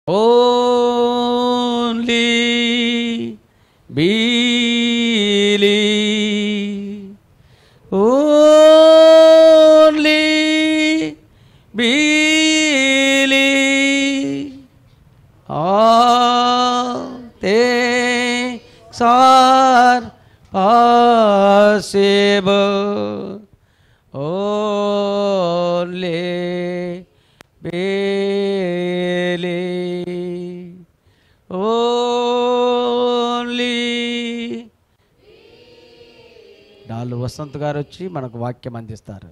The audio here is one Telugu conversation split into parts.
Only believe. Only believe. All things are possible. Only believe. Only. డాలు Vasant గారు వచ్చి మనకు వాక్యం అందిస్తారు.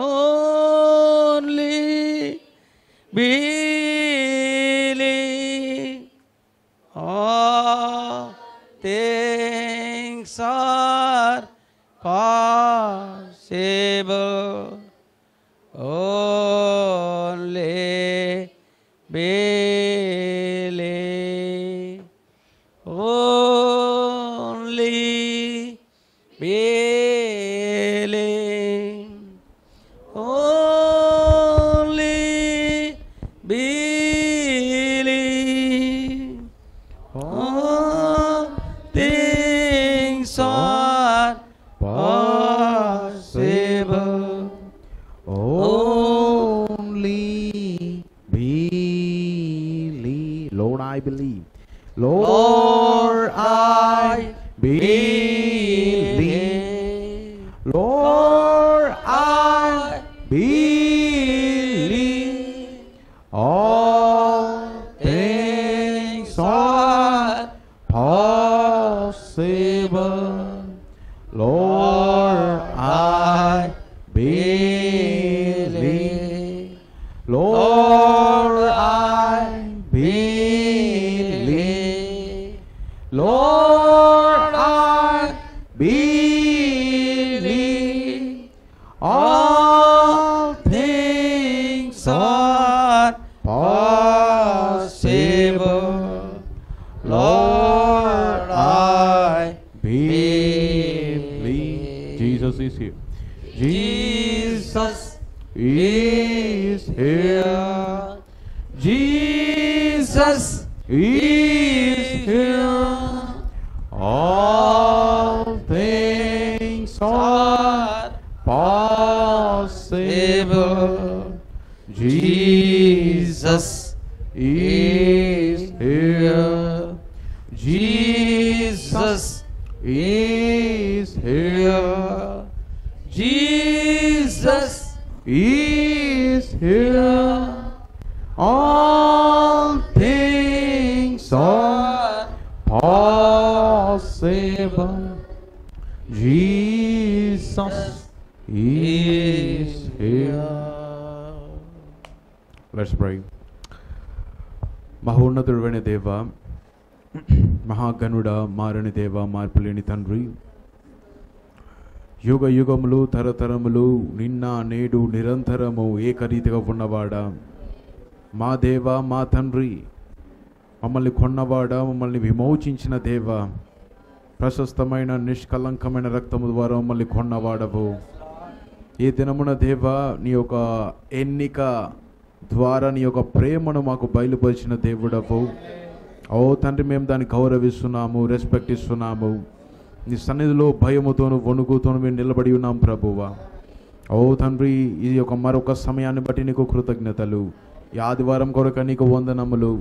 Only believe. All things are possible. Only believe. Only believe. Only believe. All things are possible. Only believe. Lord, I believe. Lord, I believe. Lord, I believe. All things are possible. Lord, I believe. Lord, I believe. Lord, I believe. All things are possible. Lord, I believe. Jesus is here. Jesus is here. Jesus is here. All things are possible. Jesus is here. Jesus is here. Jesus is here. All things are possible. Jesus is here. Let's pray. మహోన్నతుడైన దేవ, మహాగణుడ, మారని దేవ, మార్పులేని తండ్రి, యుగ యుగములు తరతరములు నిన్న నేడు నిరంతరము ఏకరీతిగా ఉన్నవాడా, మా దేవ, మా తండ్రి, మమ్మల్ని కొన్నవాడా, మమ్మల్ని విమోచించిన దేవ, ప్రశస్తమైన నిష్కలంకమైన రక్తము ద్వారా మమ్మల్ని కొన్నవాడవు. ఈ దినమున దేవ, నీ యొక్క ఎన్నిక ద్వారా నీ యొక్క ప్రేమను మాకు బయలుపరిచిన దేవుడవు. ఓ తండ్రి, మేము దాన్ని గౌరవిస్తున్నాము, రెస్పెక్ట్ ఇస్తున్నాము. నీ సన్నిధిలో భయముతోను వణుకుతోను మేము నిలబడి ఉన్నాం ప్రభువా. ఓ తండ్రి, ఈ యొక్క మరొక సమయాన్ని బట్టి నీకు కృతజ్ఞతలు. ఈ ఆదివారం కొరకు నీకు వందనములు.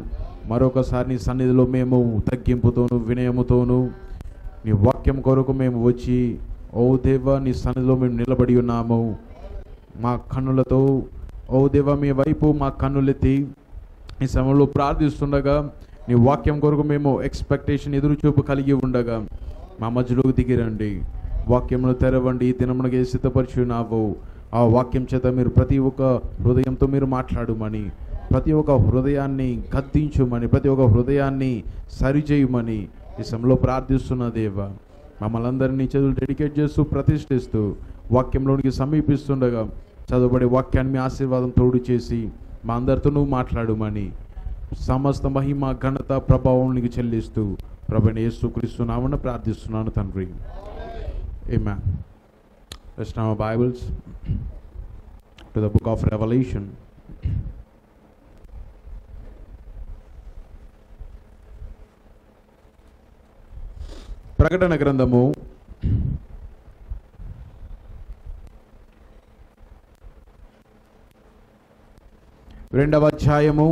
మరొకసారి నీ సన్నిధిలో మేము తగ్గింపుతోను వినయముతోను నీ వాక్యం కొరకు మేము వచ్చి, ఓ దేవ, నీ సన్నిధిలో మేము నిలబడి ఉన్నాము. మా కన్నులతో ఓ దేవ మీ వైపు మా కన్నులెత్తి ఈ సమయంలో ప్రార్థిస్తుండగా, నీ వాక్యం కొరకు మేము ఎక్స్పెక్టేషన్ ఎదురుచూపు కలిగి ఉండగా మా మధ్యలోకి దిగిరండి. వాక్యమును తెరవండి. దినమునగా సిద్ధపరిచి ఉన్నావు. ఆ వాక్యం చేత మీరు ప్రతి ఒక్క హృదయంతో మీరు మాట్లాడుమని, ప్రతి ఒక్క హృదయాన్ని గద్దించుమని, ప్రతి ఒక్క హృదయాన్ని సరిచేయమని ఈ సమయంలో ప్రార్థిస్తున్న దేవ, మమ్మల్ని అందరినీ చదువులు డెడికేట్ చేస్తూ ప్రతిష్ఠిస్తూ వాక్యంలోనికి సమీపిస్తుండగా చదువుబడే వాక్యాన్ని మీ ఆశీర్వాదం తోడు చేసి మా అందరితో నువ్వు మాట్లాడుమని సమస్త మహిమ ఘనత ప్రభావం నీకు చెల్లిస్తూ ప్రభువైన యేసుక్రీస్తు నామమున ప్రార్థిస్తున్నాను తండ్రి. ఆమేన్. Let's turn our Bibles to the book of Revelation. ప్రకటన గ్రంథము 2వ అధ్యాయము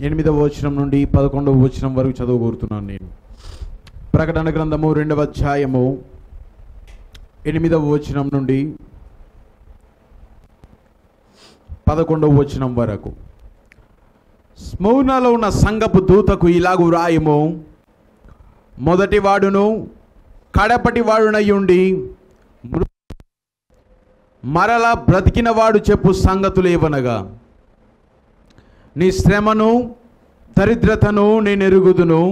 8వ వచనం నుండి 11వ వచనం వరకు చదవబోతున్నాను నేను. ప్రకటన గ్రంథము 2వ అధ్యాయము 8వ వచనం నుండి 11వ వచనం వరకు. స్మూర్ణలో ఉన్న సంఘపు దూతకు ఇలాగు వ్రాయము, మొదటి వాడును కడపటి వాడునై ఉండి మరలా బ్రతికిన వాడు చెప్పు సంగతులు ఏవనగా, నీ శ్రమను దరిద్రతను నేను ఎరుగుదును,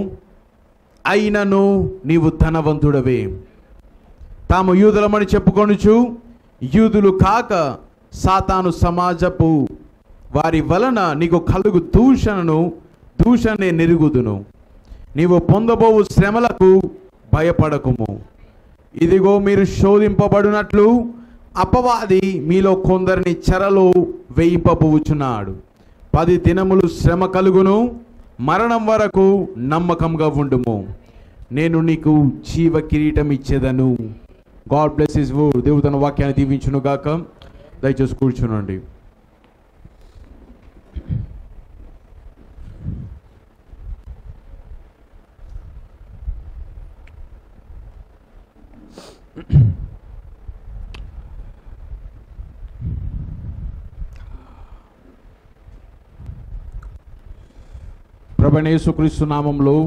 అయినను నీవు ధనవంతుడవే. తాము యూదులమని చెప్పుకొనుచు యూదులు కాక సాతాను సమాజపు వారి వలన నీకు కలుగు దూషణనే నెరుగుదును. నీవు పొందబోవు శ్రమలకు భయపడకుము. ఇదిగో మీరు శోధింపబడినట్లు అపవాది మీలో కొందరిని చెరలో వేయింపబోచున్నాడు. 10 దినములు శ్రమ కలుగును, మరణం వరకు నమ్మకంగా ఉండుము, నేను నీకు జీవ కిరీటం ఇచ్చేదను. God bless his word. దేవుడు తన వాక్యాన్ని దీవించును గాక. దయచేసి కూర్చునండి. ప్రభువైన యేసుక్రీస్తు నామములో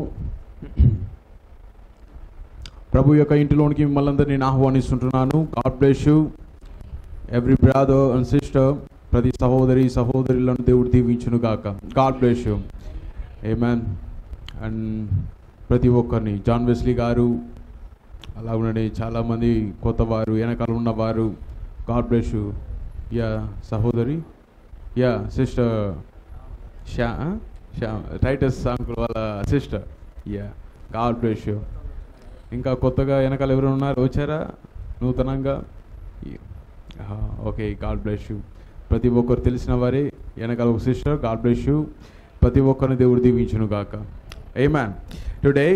ప్రభు యొక్క ఇంటిలోనికి మిమ్మల్ని అందరినీ నేను ఆహ్వానిస్తుంటున్నాను. God bless you every brother and sister. ప్రతి సహోదరులను దేవుడు దీవించును గాక. God bless you. ఆమేన్. అండ్ ప్రతి ఒక్కరిని జాన్ వెస్లీ గారు అలాగే చాలామంది కొత్తవారు వెనకాల ఉన్నవారు, గాడ్ బ్లెస్ యు. యా సహోదరి, యా సిస్టర్ టైటస్ అంకుల్ వాళ్ళ sister, yeah God bless you. ఇంకా కొత్తగా వెనకాల ఎవరు ఉన్నారు, వచ్చారా నూతనంగా? Okay, God bless you. ప్రతి ఒక్కరు తెలిసిన వారే వెనకాల ఒక సిస్టర్, గాడ్ బ్లెస్ యు. ప్రతి ఒక్కరిని దేవుడు దీవించును గాక. ఆమేన్. టుడే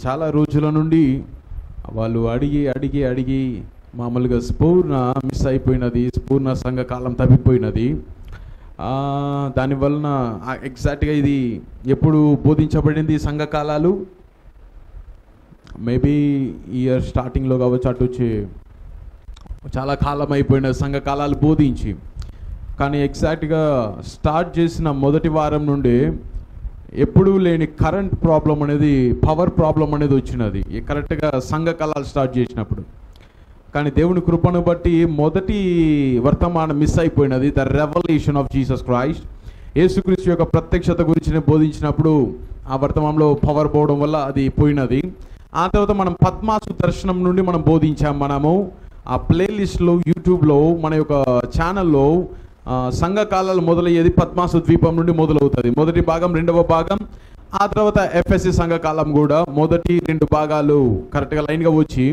చాలా రోజుల నుండి వాళ్ళు అడిగి మామూలుగా స్పూర్ణ మిస్ అయిపోయినది, స్పూర్ణ సంఘకాలం తప్పిపోయినది. దానివలన ఎగ్జాక్ట్గా ఇది ఎప్పుడు బోధించబడింది సంఘకాలాలు? మేబీ ఇయర్ స్టార్టింగ్లో కావచ్చు, అటు వచ్చి చాలా కాలం అయిపోయిన సంఘకాలాలు బోధించి. కానీ ఎగ్జాక్ట్గా స్టార్ట్ చేసిన మొదటి వారం నుండి ఎప్పుడూ లేని కరెంట్ ప్రాబ్లం అనేది, పవర్ ప్రాబ్లం అనేది వచ్చినది కరెక్ట్గా సంఘకాలాలు స్టార్ట్ చేసినప్పుడు. కానీ దేవుని కృపను బట్టి మొదటి వర్తమానం మిస్ అయిపోయినది, the revelation of Jesus Christ. యేసుక్రీస్తు యొక్క ప్రత్యక్షత గురించి బోధించినప్పుడు ఆ వర్తమానంలో పవర్ పోవడం వల్ల అది పోయినది. ఆ తర్వాత మనం పద్మాసు దర్శనం నుండి మనం బోధించాం. మనము ఆ ప్లేలిస్ట్లో యూట్యూబ్లో మన యొక్క ఛానల్లో సంఘకాలాలు మొదలయ్యేది పద్మాసు ద్వీపం నుండి మొదలవుతుంది. మొదటి భాగం, 2వ భాగం, ఆ తర్వాత ఎఫ్ఎస్సి సంఘకాలం కూడా మొదటి 2 భాగాలు కరెక్ట్గా లైన్గా వచ్చి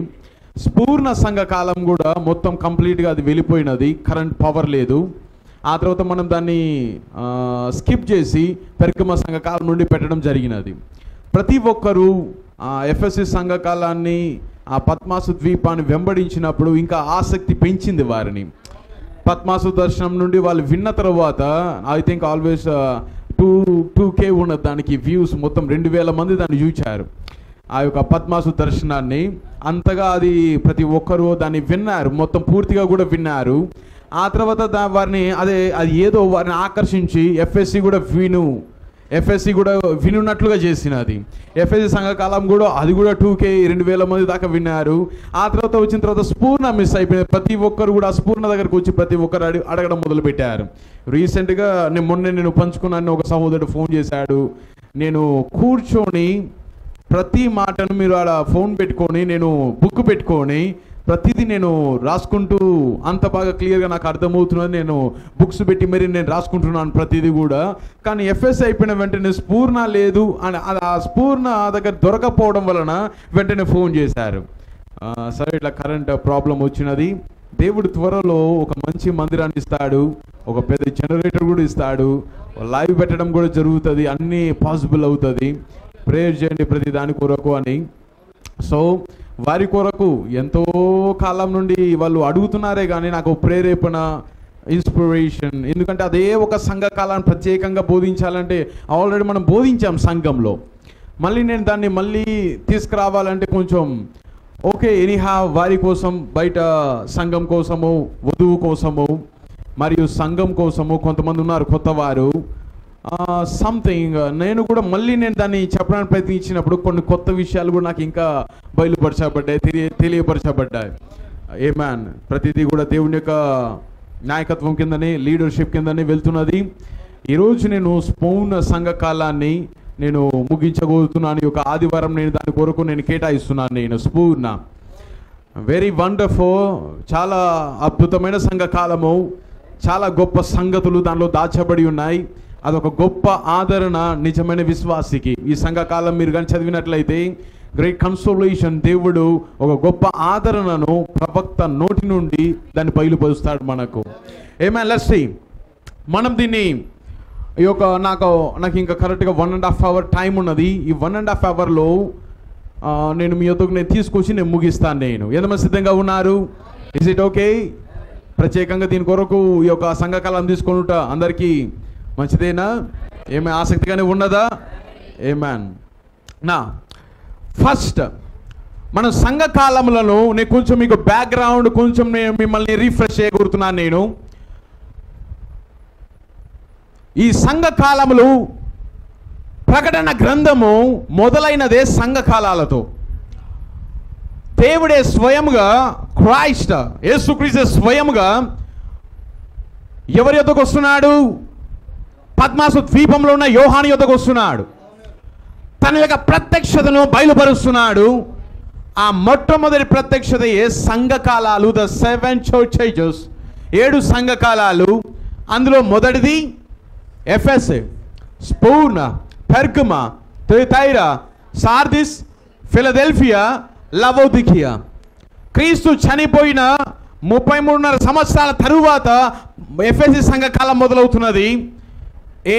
స్పూర్ణ సంఘకాలం కూడా మొత్తం కంప్లీట్గా అది వెళ్ళిపోయినది, కరెంట్ పవర్ లేదు. ఆ తర్వాత మనం దాన్ని స్కిప్ చేసి పరిక్రమ సంఘకాలం నుండి పెట్టడం జరిగినది. ప్రతి ఒక్కరూ ఎఫ్ఎస్సి సంఘకాలాన్ని, ఆ పద్మాసు ద్వీపాన్ని వెంబడించినప్పుడు ఇంకా ఆసక్తి పెంచింది వారిని. పద్మాసు దర్శనం నుండి వాళ్ళు విన్న తర్వాత ఐ థింక్ ఆల్వేస్ 2K ఉన్నది దానికి వ్యూస్, మొత్తం 2000 మంది దాన్ని చూచారు. ఆ యొక్క పద్మాసు దర్శనాన్ని అంతగా అది ప్రతి ఒక్కరూ దాన్ని విన్నారు, మొత్తం పూర్తిగా కూడా విన్నారు. ఆ తర్వాత వారిని అది ఏదో వారిని ఆకర్షించి ఎఫ్ఎస్సి కూడా వినున్నట్లుగా చేసినది. ఎఫ్ఎస్సి సంఘకాలం కూడా అది కూడా 2K 2000 మంది దాకా విన్నారు. ఆ తర్వాత వచ్చిన తర్వాత స్పూర్ణ మిస్ అయిపోయింది. ప్రతి ఒక్కరు కూడా స్పూర్ణ దగ్గరకు వచ్చి ప్రతి ఒక్కరు అడగడం మొదలు పెట్టారు. రీసెంట్గా నేను పంచుకున్నాను, ఒక సహోదరుడు ఫోన్ చేశాడు. నేను కూర్చొని ప్రతి మాటను మీరు ఆడ ఫోన్ పెట్టుకొని, నేను బుక్ పెట్టుకొని ప్రతిదీ నేను రాసుకుంటూ, అంత బాగా క్లియర్గా నాకు అర్థమవుతున్నది. నేను బుక్స్ పెట్టి మరి నేను రాసుకుంటున్నాను ప్రతిదీ కూడా. కానీ ఎఫ్ఎస్ అయిపోయిన వెంటనే స్పూర్ణ లేదు అని, ఆ స్పూర్ణ దగ్గర దొరకపోవడం వలన వెంటనే ఫోన్ చేశారు. సరే ఇట్లా కరెంట్ ప్రాబ్లం వచ్చినది, దేవుడు త్వరలో ఒక మంచి మందిరాన్ని ఇస్తాడు, ఒక పెద్ద జనరేటర్ కూడా ఇస్తాడు, లైవ్ పెట్టడం కూడా జరుగుతుంది, అన్నీ పాసిబుల్ అవుతుంది. ప్రేయర్ చేయండి ప్రతి దాని కొరకు అని. సో వారి కొరకు ఎంతో కాలం నుండి వాళ్ళు అడుగుతున్నారే కానీ నాకు ప్రేరేపణ, ఇన్స్పిరేషన్, ఎందుకంటే అదే ఒక సంఘకాలాన్ని ప్రత్యేకంగా బోధించాలంటే ఆల్రెడీ మనం బోధించాం సంఘంలో, మళ్ళీ నేను దాన్ని మళ్ళీ తీసుకురావాలంటే కొంచెం ఓకే ఎనీహా వారి కోసం బయట సంఘం కోసము, వధువు కోసము మరియు సంఘం కోసము కొంతమంది ఉన్నారు కొత్తవారు, సంథింగ్ నేను కూడా మళ్ళీ నేను దాన్ని చెప్పడానికి ప్రయత్నించినప్పుడు కొన్ని కొత్త విషయాలు కూడా నాకు ఇంకా బయలుపరచబడ్డాయి, తెలియపరచబడ్డాయి. ఆమేన్. ప్రతిదీ కూడా దేవుని యొక్క నాయకత్వం కిందనే, లీడర్షిప్ కిందనే వెళ్తున్నది. ఈరోజు నేను స్పూర్ణ సంఘకాలాన్ని నేను ముగించబోతున్నాను. ఈ యొక్క ఆదివారం నేను దాని కొరకు నేను కేటాయిస్తున్నాను. నేను స్పూర్ణ వెరీ వండర్ఫుల్, చాలా అద్భుతమైన సంఘకాలము, చాలా గొప్ప సంగతులు దానిలో దాచబడి ఉన్నాయి. అదొక గొప్ప ఆదరణ నిజమైన విశ్వాసికి. ఈ సంఘకాలం మీరు కానీ చదివినట్లయితే గ్రేట్ కన్సోలేషన్, దేవుడు ఒక గొప్ప ఆదరణను ప్రవక్త నోటి నుండి దాన్ని బయలుపరుస్తాడు మనకు. ఆమేన్. Let's see. మనం దీన్ని ఈ యొక్క నాకు ఇంకా కరెక్ట్గా 1.5 hour టైం ఉన్నది. ఈ 1.5 hourలో నేను మీ యొద్దకు నేను తీసుకొచ్చి నేను ముగిస్తాను. నేను ఎంతమంది సిద్ధంగా ఉన్నారు? Is it okay? ప్రత్యేకంగా దీని కొరకు ఈ యొక్క సంఘకాలం తీసుకుంటా అందరికీ మంచిదేనా? ఏమి ఆసక్తిగానే ఉన్నదా? ఆమేన్. నా ఫస్ట్ మన సంఘకాలములను నేను కొంచెం మీకు బ్యాక్గ్రౌండ్ కొంచెం నేను మిమ్మల్ని రిఫ్రెష్ చేయగలుగుతున్నాను. నేను ఈ సంఘకాలములు ప్రకటన గ్రంథము మొదలైనదే సంఘకాలాలతో. దేవుడే స్వయముగా, క్రైస్ట్ యేసుక్రీస్తు స్వయముగా ఎవరి యొద్దకు వస్తున్నాడు? పద్మాసు ద్వీపంలో ఉన్న యోహాను యొద్దకు వస్తున్నాడు. తన యొక్క ప్రత్యక్షతను బయలుపరుస్తున్నాడు. ఆ మొట్టమొదటి ప్రత్యక్షత ఏ సంఘకాలాలు, ద 7 church ages, 7 సంఘకాలాలు. అందులో మొదటిది ఎఫెసు, స్మూర్ణ, పెర్గమ, థుయతైరా, సార్దిస్, ఫిలదెల్ఫియా, లవోదికియా. క్రీస్తు చనిపోయిన 33.5 సంవత్సరాల తరువాత ఎఫెసు సంఘకాలం మొదలవుతున్నది.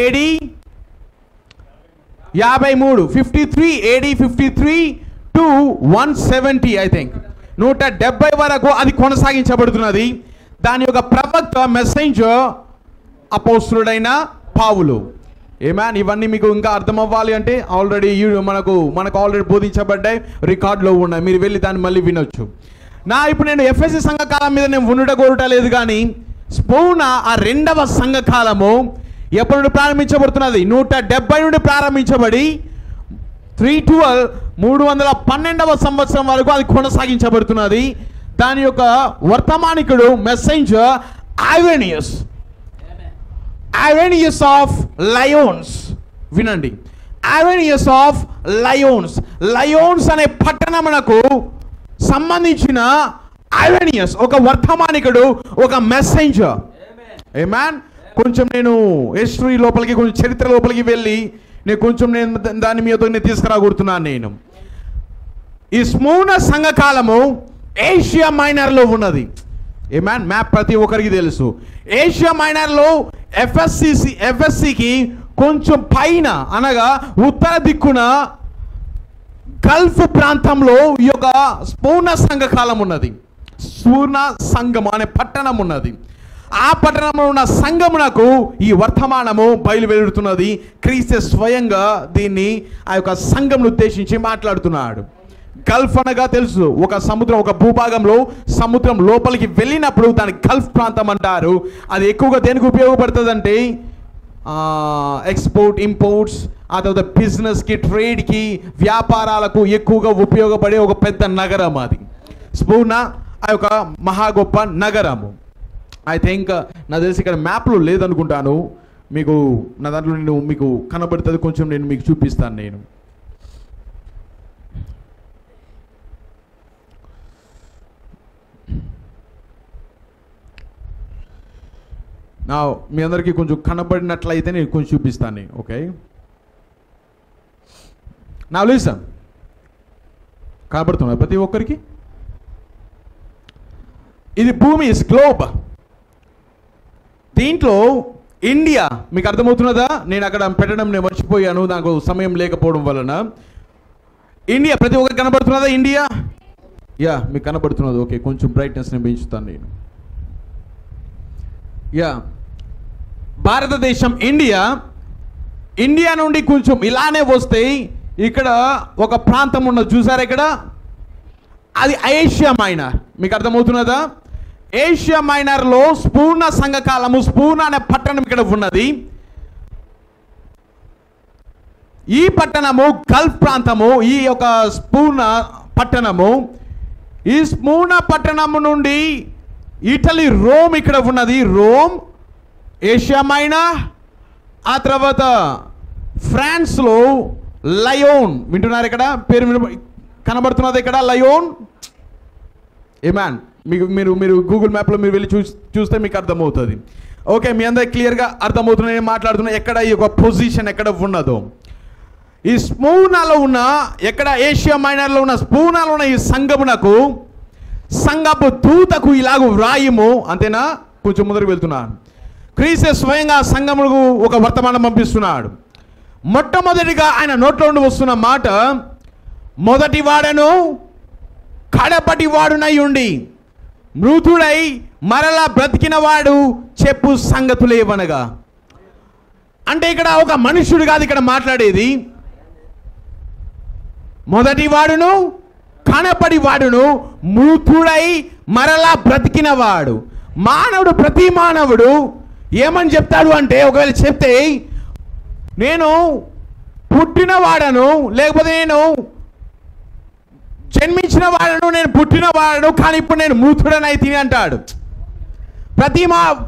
AD 53, 53 AD 53 to 170 I think 170 వరకు అది కొనసాగించబడుతున్నది. దాని యొక్క ప్రవక్త, మెసెంజర్ అపోస్తులుడైన పౌలు. ఆమేన్. ఇవన్నీ మీకు ఇంకా అర్థం అవ్వాలి అంటే ఆల్రెడీ మనకు ఆల్రెడీ బోధించబడ్డాయి, రికార్డులో ఉన్నాయి, మీరు వెళ్ళి దాన్ని మళ్ళీ వినొచ్చు. ఇప్పుడు నేను ఎఫెసు సంఘకాలం మీద నేను ఉండకూడలేదు కానీ స్పూర్ణ ఆ 2వ సంఘకాలము ఎప్పటి నుండి ప్రారంభించబడుతున్నది? 170 నుండి ప్రారంభించబడి 312వ సంవత్సరం వరకు అది కొనసాగించబడుతున్నది. దాని యొక్క వర్తమానికుడు, మెసెంజర్ ఐరేనియస్ ఆఫ్ లయోన్స్. వినండి, ఐరేనియస్ ఆఫ్ లయోన్స్. లయోన్స్ అనే పట్టణమునకు సంబంధించిన ఐరేనియస్ ఒక వర్తమానికుడు, ఒక మెసెంజర్. ఆమేన్. కొంచెం నేను హిస్టరీ లోపలికి, కొంచెం చరిత్ర లోపలికి వెళ్ళి నేను దాని మీద నేను తీసుకురాగలుగుతున్నాను. నేను ఈ స్మూర్ణ సంఘకాలము ఏషియా మైనర్లో ఉన్నది. ఆమేన్. మ్యాప్ ప్రతి ఒక్కరికి తెలుసు. ఏషియా మైనర్లో ఎఫ్ఎస్సికి కొంచెం పైన అనగా ఉత్తర దిక్కున గల్ఫ్ ప్రాంతంలో ఈ యొక్క స్పూర్ణ సంఘకాలం ఉన్నది. స్పూర్ణ సంఘం అనే పట్టణం ఉన్నది. ఆ పట్టణంలో ఉన్న సంఘమునకు ఈ వర్తమానము బయలువెడుతున్నది. క్రీస్తు స్వయంగా దీన్ని ఆ యొక్క సంఘంను ఉద్దేశించి మాట్లాడుతున్నాడు. గల్ఫ్ అనగా తెలుసు, ఒక సముద్రం, ఒక భూభాగంలో సముద్రం లోపలికి వెళ్ళినప్పుడు దాన్ని గల్ఫ్ ప్రాంతం అంటారు. అది ఎక్కువగా దేనికి ఉపయోగపడుతుంది అంటే ఎక్స్పోర్ట్, ఇంపోర్ట్స్, ఆ తర్వాత బిజినెస్కి, ట్రేడ్కి, వ్యాపారాలకు ఎక్కువగా ఉపయోగపడే ఒక పెద్ద నగరం అది స్పూర్ణ. ఆ యొక్క మహా గొప్ప నగరము. ఐ థింక్ నాకు తెలిసి ఇక్కడ మ్యాప్లో లేదనుకుంటాను. మీకు నా దాంట్లో నేను మీకు కనబడుతుంది, కొంచెం నేను మీకు చూపిస్తాను. నేను నా మీ అందరికీ కొంచెం కనబడినట్లయితే నేను కొంచెం చూపిస్తాను. ఓకే, నా లిసన్. కనబడుతున్నా ప్రతి ఒక్కరికి? ఇది భూమి, గ్లోబ్. దీంట్లో ఇండియా మీకు అర్థమవుతున్నదా? నేను అక్కడ పెట్టడం నేను మర్చిపోయాను, నాకు సమయం లేకపోవడం వలన. ఇండియా ప్రతి ఒక్కరికి కనబడుతున్నదా? ఇండియా యా మీకు కనబడుతున్నది. ఓకే, కొంచెం బ్రైట్నెస్ని పెంచుతాను నేను. యా భారతదేశం ఇండియా. ఇండియా నుండి కొంచెం ఇలానే వస్తే ఇక్కడ ఒక ప్రాంతం ఉన్నది చూసారా ఇక్కడ, అది ఏషియా మైనర్. మీకు అర్థమవుతున్నదా? ఏషియా మైనర్లో స్పూర్ణ సంఘకాలము, స్పూర్ణ అనే పట్టణం ఇక్కడ ఉన్నది. ఈ పట్టణము గల్ఫ్ ప్రాంతము, ఈ యొక్క స్పూర్ణ పట్టణము. ఈ స్పూర్ణ పట్టణము నుండి ఇటలీ, రోమ్ ఇక్కడ ఉన్నది. Rome Asia Minor. ఆ తర్వాత ఫ్రాన్స్లో లయోన్, వింటున్నారు ఇక్కడ పేరు కనబడుతున్నది ఇక్కడ, లయోన్. ఏమాన్ మీకు మీరు గూగుల్ మ్యాప్లో మీరు వెళ్ళి చూస్తే మీకు అర్థమవుతుంది. ఓకే, మీ అందరికి క్లియర్గా అర్థమవుతున్నా నేను మాట్లాడుతున్నా ఎక్కడ ఈ యొక్క పొజిషన్ ఎక్కడ ఉన్నదో. ఈ స్పూనాలో ఉన్న, ఎక్కడ ఏషియా మైనర్లో ఉన్న స్పూనాలో ఉన్న ఈ సంఘమునకు, సంఘపు దూతకు ఇలాగ వ్రాయము. అంతేనా? కొంచెం ముందరకు వెళ్తున్నాను. క్రీస్తు స్వయంగా సంఘములకు ఒక వర్తమానం పంపిస్తున్నాడు. మొట్టమొదటిగా ఆయన నోట్లో నుండి వస్తున్న మాట, మొదటి వాడను కడపటి వాడునై ఉండి మృతుడై మరలా బ్రతికిన వాడు చెప్పు సంగతులేవనగా. అంటే ఇక్కడ ఒక మనుష్యుడు కాదు ఇక్కడ మాట్లాడేది. మొదటి వాడును కనపడి వాడును మృతుడై మరలా బ్రతికిన వాడు. మానవుడు, ప్రతి మానవుడు ఏమని చెప్తాడు అంటే, ఒకవేళ చెప్తే నేను పుట్టిన వాడను, లేకపోతే నేను జన్మించిన వాడను, నేను పుట్టిన వాడను, కానీ ఇప్పుడు నేను మృతుడనై తిని అంటాడు.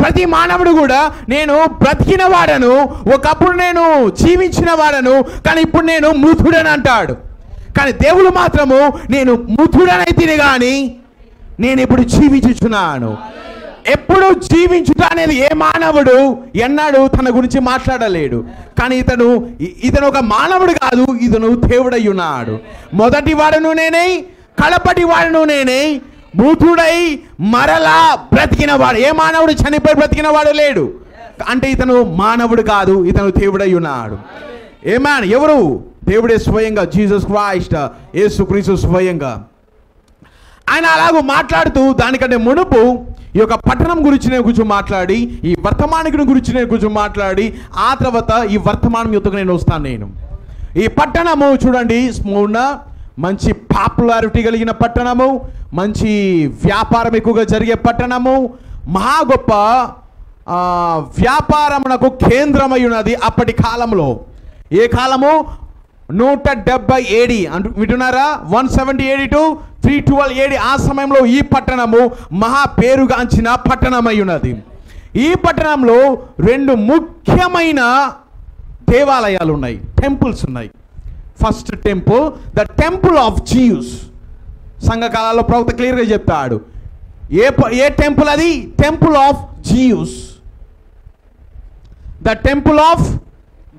ప్రతి మానవుడు కూడా నేను బ్రతికిన వాడను, ఒకప్పుడు నేను జీవించిన వాడను, కానీ ఇప్పుడు నేను మృతుడని అంటాడు. కానీ దేవుడు మాత్రము నేను మృతుడనై తిని కానీ నేను ఇప్పుడు జీవించుచున్నాను. ఎప్పుడు జీవించుట అనేది ఏ మానవుడు ఎన్నాడు తన గురించి మాట్లాడలేడు. కానీ ఇతను ఒక మానవుడు కాదు, ఇతను దేవుడై ఉన్నాడు. మొదటి వాడును నేనే, కడపటి వాడును నేనే, మృతుడై మరలా బ్రతికిన వాడు. ఏ మానవుడు చనిపోయి బ్రతికిన వాడు లేడు. అంటే ఇతను మానవుడు కాదు, ఇతను దేవుడై ఉన్నాడు. ఏమాన్ ఎవరు? దేవుడే స్వయంగా, జీసస్ క్రైస్ట్, యేసుక్రీస్తు స్వయంగా. ఆయన అలాగూ మాట్లాడుతూ, దానికంటే మునుపు ఈ యొక్క పట్టణం గురించి నేను కొంచెం మాట్లాడి, ఈ వర్తమానికుని గురించి నేను కొంచెం మాట్లాడి, ఆ తర్వాత ఈ వర్తమానం యుద్ధకు నేను వస్తాను. నేను ఈ పట్టణము చూడండి, స్మూర్ణ మంచి పాపులారిటీ కలిగిన పట్టణము, మంచి వ్యాపారం ఎక్కువగా జరిగే పట్టణము, మహా గొప్ప వ్యాపారమునకు కేంద్రమై ఉన్నది అప్పటి కాలంలో. ఏ కాలము? 170 AD అంటూ వింటున్నారా? 170 AD to 312 AD. ఆ సమయంలో ఈ పట్టణము మహా పేరుగాంచిన పట్టణమై ఉన్నది. ఈ పట్టణంలో 2 ముఖ్యమైన దేవాలయాలు ఉన్నాయి, టెంపుల్స్ ఉన్నాయి. First temple, the temple of Zeus. సంఘకాలంలో ప్రవక్త క్లియర్గా చెప్తాడు. ఏ టెంపుల్ అది? Temple of Zeus, the temple of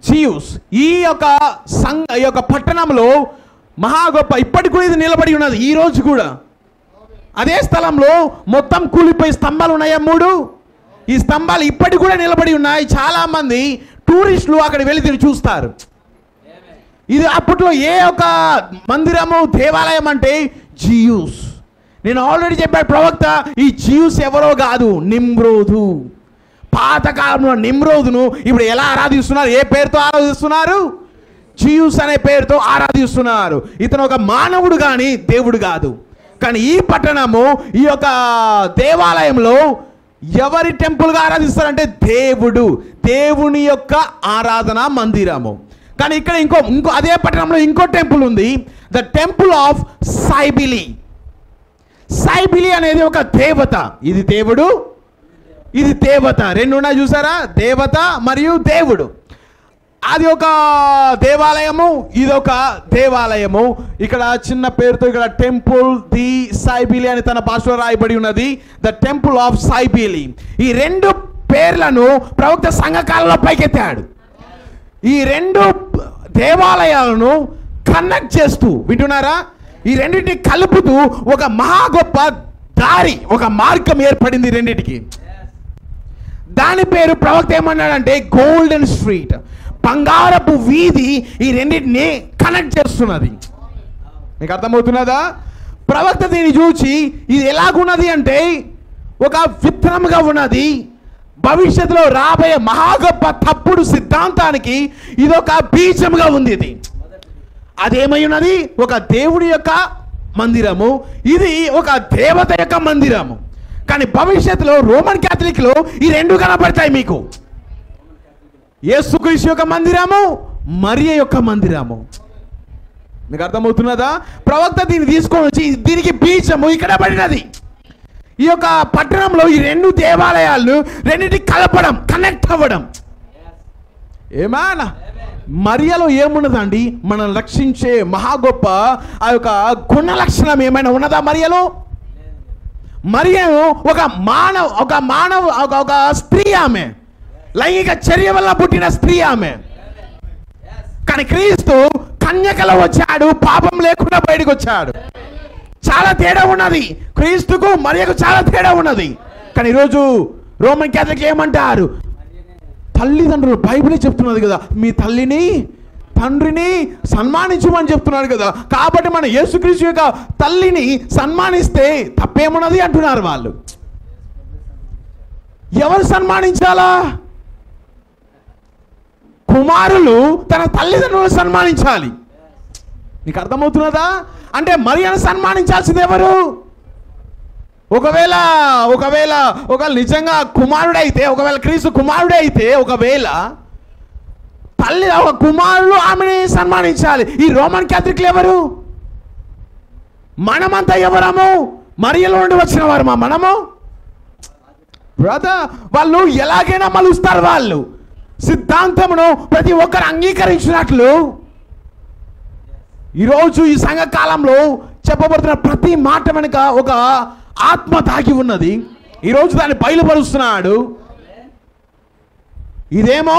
Zeus. ఈ యొక్క పట్టణంలో మహా గొప్ప, ఇప్పటికి కూడా ఇది నిలబడి ఉన్నది ఈ రోజు కూడా. అదే స్థలంలో మొత్తం కూలిపోయి స్తంభాలు ఉన్నాయా 3. ఈ స్తంభాలు ఇప్పటికి కూడా నిలబడి ఉన్నాయి. చాలా మంది టూరిస్టులు అక్కడ వెళ్ళి తిరిగి చూస్తారు. ఇది అప్పట్లో ఏ ఒక మందిరము, దేవాలయం అంటే జియూస్. నేను ఆల్రెడీ చెప్పాను ప్రవక్త, ఈ జియూస్ ఎవరో కాదు, నిమ్రోదు. పాతకాలంలో నిమ్రోదును ఇప్పుడు ఎలా ఆరాధిస్తున్నారు? ఏ పేరుతో ఆరాధిస్తున్నారు? జియూస్ అనే పేరుతో ఆరాధిస్తున్నారు. ఇతను ఒక మానవుడు కానీ దేవుడు కాదు. కానీ ఈ పట్టణము, ఈ యొక్క దేవాలయంలో ఎవరి టెంపుల్గా ఆరాధిస్తారంటే దేవుని యొక్క ఆరాధన మందిరము. కానీ ఇక్కడ ఇంకో అదే పట్టణంలో ఇంకో టెంపుల్ ఉంది, ద టెంపుల్ ఆఫ్ సైబిలి. సైబిలి అనేది ఒక దేవత. ఇది దేవుడు, ఇది దేవత. 2 ఉన్నాయి చూసారా? దేవత మరియు దేవుడు. అది ఒక దేవాలయము, ఇదొక దేవాలయము. ఇక్కడ చిన్న పేరుతో ఇక్కడ టెంపుల్ ది సైబిలి అని తన భాషలో రాయబడి ఉన్నది, ద టెంపుల్ ఆఫ్ సైబిలి. ఈ 2 పేర్లను ప్రవక్త సంఘకాలంలో పైకెత్తాడు. ఈ 2 దేవాలయాలను కనెక్ట్ చేస్తూ, వింటున్నారా? ఈ రెండింటిని కలుపుతూ ఒక మహా గొప్ప దారి, ఒక మార్గం ఏర్పడింది రెండిటికి. దాని పేరు ప్రవక్త ఏమన్నాడంటే గోల్డెన్ స్ట్రీట్, బంగారపు వీధి ఈ రెండింటిని కనెక్ట్ చేస్తున్నది. మీకు అర్థమవుతున్నదా? ప్రవక్త దీన్ని చూచి ఇది ఎలాగున్నది అంటే ఒక విత్తనముగా ఉన్నది, భవిష్యత్తులో రాబోయే మహా గొప్ప తప్పుడు సిద్ధాంతానికి ఇదొక బీజముగా ఉంది. ఇది అదేమై ఉన్నది? ఒక దేవుడి యొక్క మందిరము, ఇది ఒక దేవత యొక్క మందిరము. కానీ భవిష్యత్తులో రోమన్ క్యాథలిక్లో ఈ రెండు కనబడతాయి మీకు. యేసుక్రీస్తు యొక్క మందిరము, మరియ యొక్క మందిరము. మీకు అర్థమవుతున్నదా? ప్రవక్త దీన్ని తీసుకొని వచ్చి దీనికి బీజము ఇక్కడ పడినది. ఈ యొక్క పట్టణంలో ఈ రెండు దేవాలయాలు రెండింటి కలపడం, కనెక్ట్ అవ్వడం. ఏమానా మరియలో ఏమున్నదండి? మనం రక్షించే మహా గొప్ప ఆ యొక్క గుణ లక్షణం ఏమైనా ఉన్నదా మరియలో? మరియను ఒక స్త్రీ, ఆమె లైంగిక చర్య వల్ల పుట్టిన స్త్రీ ఆమె. కానీ క్రీస్తు కన్యకలో వచ్చాడు, పాపం లేకుండా బయటకు వచ్చాడు. చాలా తేడా ఉన్నది, క్రీస్తుకు మరియకు చాలా తేడా ఉన్నది. కానీ ఈరోజు రోమన్ క్యాథలిక్ ఏమంటారు? తల్లిదండ్రులు, బైబిలే చెప్తున్నది కదా, మీ తల్లిని తండ్రిని సన్మానించమని చెప్తున్నాడు కదా. కాబట్టి మన యేసుక్రీస్తు యొక్క తల్లిని సన్మానిస్తే తప్పేమున్నది అంటున్నారు వాళ్ళు. ఎవరు సన్మానించాలా? కుమారులు తన తల్లిదండ్రులను సన్మానించాలి. నీకు అర్థమవుతున్నదా? అంటే మరియను సన్మానించాల్సింది ఎవరు? ఒకవేళ నిజంగా కుమారుడైతే, ఒకవేళ క్రీస్తు కుమారుడే అయితే, ఒకవేళ తల్లి ఒక కుమారులు ఆమెని సన్మానించాలి. ఈ రోమన్ క్యాథలిక్లు ఎవరు? మనమంతా ఎవరము? మరియలో నుండి వచ్చిన వారు మనము. బ్రదర్, వాళ్ళు ఎలాగైనా మలుస్తారు. వాళ్ళు సిద్ధాంతమును ప్రతి ఒక్కరు అంగీకరించినట్లు ఈరోజు ఈ సంఘ కాలంలో చెప్పబడుతున్న ప్రతి మాట వెనుక ఒక ఆత్మ దాగి ఉన్నది. ఈరోజు దాన్ని బయలుపరుస్తున్నాడు. ఇదేమో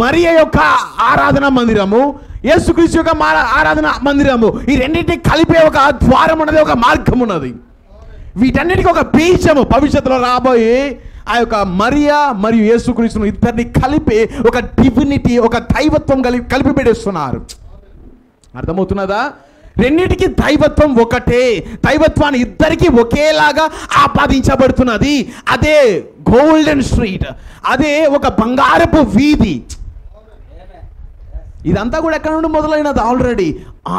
మరియ యొక్క ఆరాధన మందిరము, యేసుక్రీస్తు యొక్క ఆరాధన మందిరము. ఈ రెండింటిని కలిపే ఒక ద్వారం ఉన్నది, ఒక మార్గం ఉన్నది. వీటన్నిటికీ ఒక బీజము భవిష్యత్తులో రాబోయే ఆ యొక్క మరియ మరియు యేసుక్రీస్తును ఇద్దరిని కలిపే ఒక డివినిటీ, ఒక దైవత్వం కలిపి పెడేస్తున్నారు. అర్థమవుతున్నదా? రెండింటికి దైవత్వం ఒకటే, దైవత్వాన్ని ఇద్దరికి ఒకేలాగా ఆపాదించబడుతున్నది. అదే గోల్డెన్ స్ట్రీట్, అదే ఒక బంగారపు వీధి. ఇదంతా కూడా ఎక్కడ నుండి మొదలైనది? ఆల్రెడీ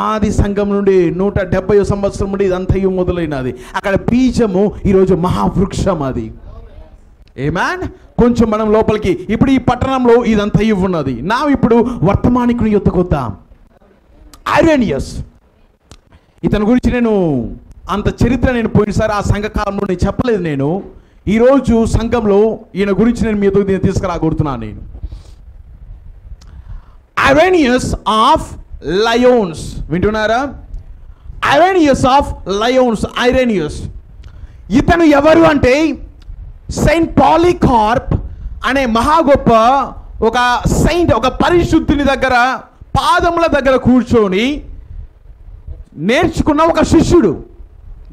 ఆది సంఘం నుండి 170 సంవత్సరం నుండి ఇదంతా మొదలైనది. అక్కడ బీజము ఈరోజు మహావృక్షం అది. ఏమాన్. కొంచెం మనం లోపలికి, ఇప్పుడు ఈ పట్టణంలో ఇదంతా ఉన్నది. నా ఇప్పుడు వర్తమానికుని యొద్దకు వద్దాం. ఐరేనియస్, ఇతని గురించి నేను అంత చరిత్ర నేను పోయినసారి ఆ సంఘ కాలంలో నేను చెప్పలేదు. నేను ఈరోజు సంఘంలో ఈయన గురించి నేను మీతో దీన్ని తీసుకురాగొడుతున్నాను. నేను ఐరేనియస్ ఆఫ్ లయోన్స్, వింటున్నారా? Irenaeus of లయోన్స్. ఐరేనియస్ ఇతను ఎవరు అంటే సెయింట్ పాలికార్ప్ అనే మహా గొప్ప ఒక సెయింట్, ఒక పరిశుద్ధుని దగ్గర పాదముల దగ్గర కూర్చొని నేర్చుకున్న ఒక శిష్యుడు.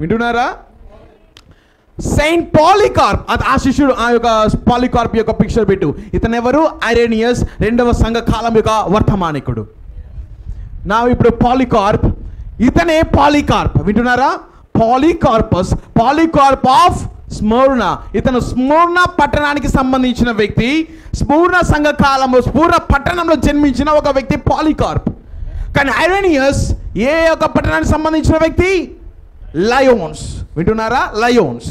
వింటున్నారా? సెయింట్ పాలికార్ప్, ఆ శిష్యుడు, ఆ యొక్క పాలికార్ప్ యొక్క పిక్చర్ పెట్టు. ఇతను ఎవరు? ఐరేనియస్, రెండవ సంఘ కాలం యొక్క వర్తమానికుడు. నా ఇప్పుడు పాలికార్ప్, ఇతనే పాలికార్ప్. వింటున్నారా? పాలికార్పస్, పాలికార్ప్ ఆఫ్ స్మోర్నా. ఇతను స్మోర్నా పట్టణానికి సంబంధించిన వ్యక్తి. స్మోర్నా సంఘ కాలంలో, స్మోర్నా పట్టణంలో జన్మించిన ఒక వ్యక్తి పాలికార్ప్. కానీ ఐరేనియస్ ఏ యొక్క పట్టణానికి సంబంధించిన వ్యక్తి? లయోన్స్. వింటున్నారా? లయోన్స్.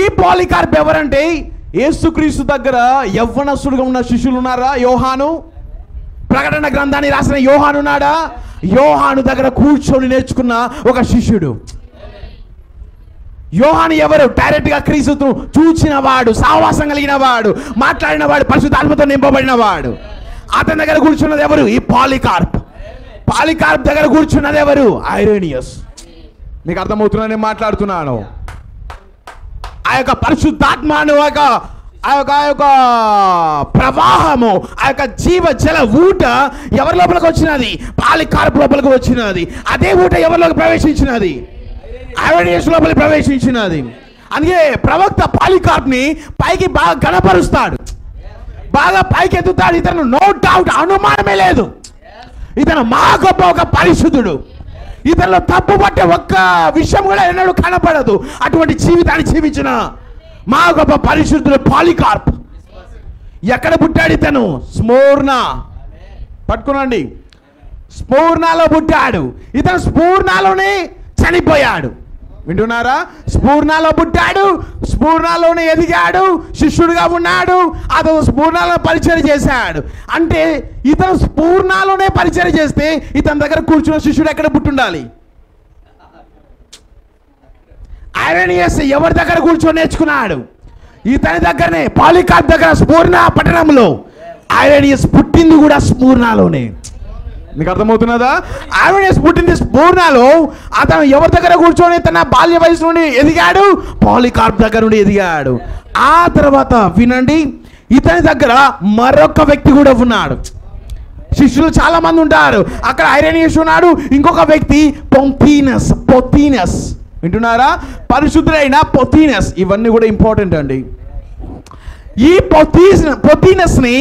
ఈ పాలికార్ప్ ఎవరంటే యేసుక్రీస్తు దగ్గర యవ్వనస్తుడుగా ఉన్న శిష్యులు ఉన్నారా? యోహాను, ప్రకటన గ్రంథాన్ని రాసిన యోహాను ఉన్నాడా? యోహాను దగ్గర కూర్చొని నేర్చుకున్న ఒక శిష్యుడు. యోహాను ఎవరు? డైరెక్ట్ గా క్రీస్తును చూచిన వాడు, సహవాసం కలిగిన వాడు, మాట్లాడిన వాడు, పరిశుద్ధాత్మతో నింపబడిన వాడు. అతని దగ్గర కూర్చున్నది ఎవరు? ఈ పాలికార్ప్. పాలికార్ప్ దగ్గర కూర్చున్నది ఎవరు? ఐరేనియస్. మీకు అర్థమవుతుందని నేను మాట్లాడుతున్నాను. ఆ యొక్క పరిశుద్ధాత్మను, ఆ యొక్క ప్రవాహము, ఆ యొక్క జీవ జల ఊట ఎవరి లోపలికి వచ్చినది? పాలికార్ప్ లోపలికి వచ్చినది. అదే ఊట ఎవరిలోకి ప్రవేశించినది? ఐరేనియస్ లోపలి ప్రవేశించినది. అందుకే ప్రవక్త పాలికార్ప్ని పైకి బాగా గణపరుస్తాడు, బాగా పైకి ఎత్తుతాడు. ఇతను నో డౌట్, అనుమానమే లేదు, ఇతను మా గొప్ప ఒక పరిశుద్ధుడు, ఇతనిలో తప్పు పట్టే ఒక్క విషయం కూడా ఎన్నడూ కనపడదు. అటువంటి జీవితాన్ని జీవించిన మా గొప్ప పరిశుద్ధుడు పాలికార్ప్. ఎక్కడ పుట్టాడు ఇతను? స్మూర్నా. పట్టుకునండి, స్మూర్నాలో పుట్టాడు. ఇతను స్మూర్నాలోనే చనిపోయాడు. వింటున్నారా? స్మూర్నాలో పుట్టాడు, స్మూర్నాలోనే ఎదిగాడు, శిష్యుడిగా ఉన్నాడు. అతను స్మూర్నాలో పరిచయం చేశాడు. అంటే ఇతను స్మూర్నాలోనే పరిచయం చేస్తే ఇతని దగ్గర కూర్చున్న శిష్యుడు ఎక్కడ పుట్టుండాలి? ఐరేనియస్ ఎవరి దగ్గర కూర్చొని నేర్చుకున్నాడు? ఇతని దగ్గరనే, పాలికార్ప్ దగ్గర, స్మూర్నా పట్టణంలో. ఐరేనియస్ పుట్టింది కూడా స్మూర్నాలోనే. మీకు అర్థమవుతున్నదా? ఐరేనియస్ పుట్టింది స్మూర్నాలో. అతను ఎవరి దగ్గర కూర్చొని తన బాల్య వయసు నుండి ఎదిగాడు? పాలికార్ప్ దగ్గర నుండి ఎదిగాడు. ఆ తర్వాత వినండి, ఇతని దగ్గర మరొక వ్యక్తి కూడా ఉన్నాడు. శిష్యులు చాలా మంది ఉంటారు. అక్కడ ఐరేనియస్ ఉన్నాడు, ఇంకొక వ్యక్తి పొతీనస్. వింటున్నారా? పరిశుద్ధుడైన పొతీనస్. ఇవన్నీ కూడా ఇంపార్టెంట్ అండి. ఈ పొతీనస్ని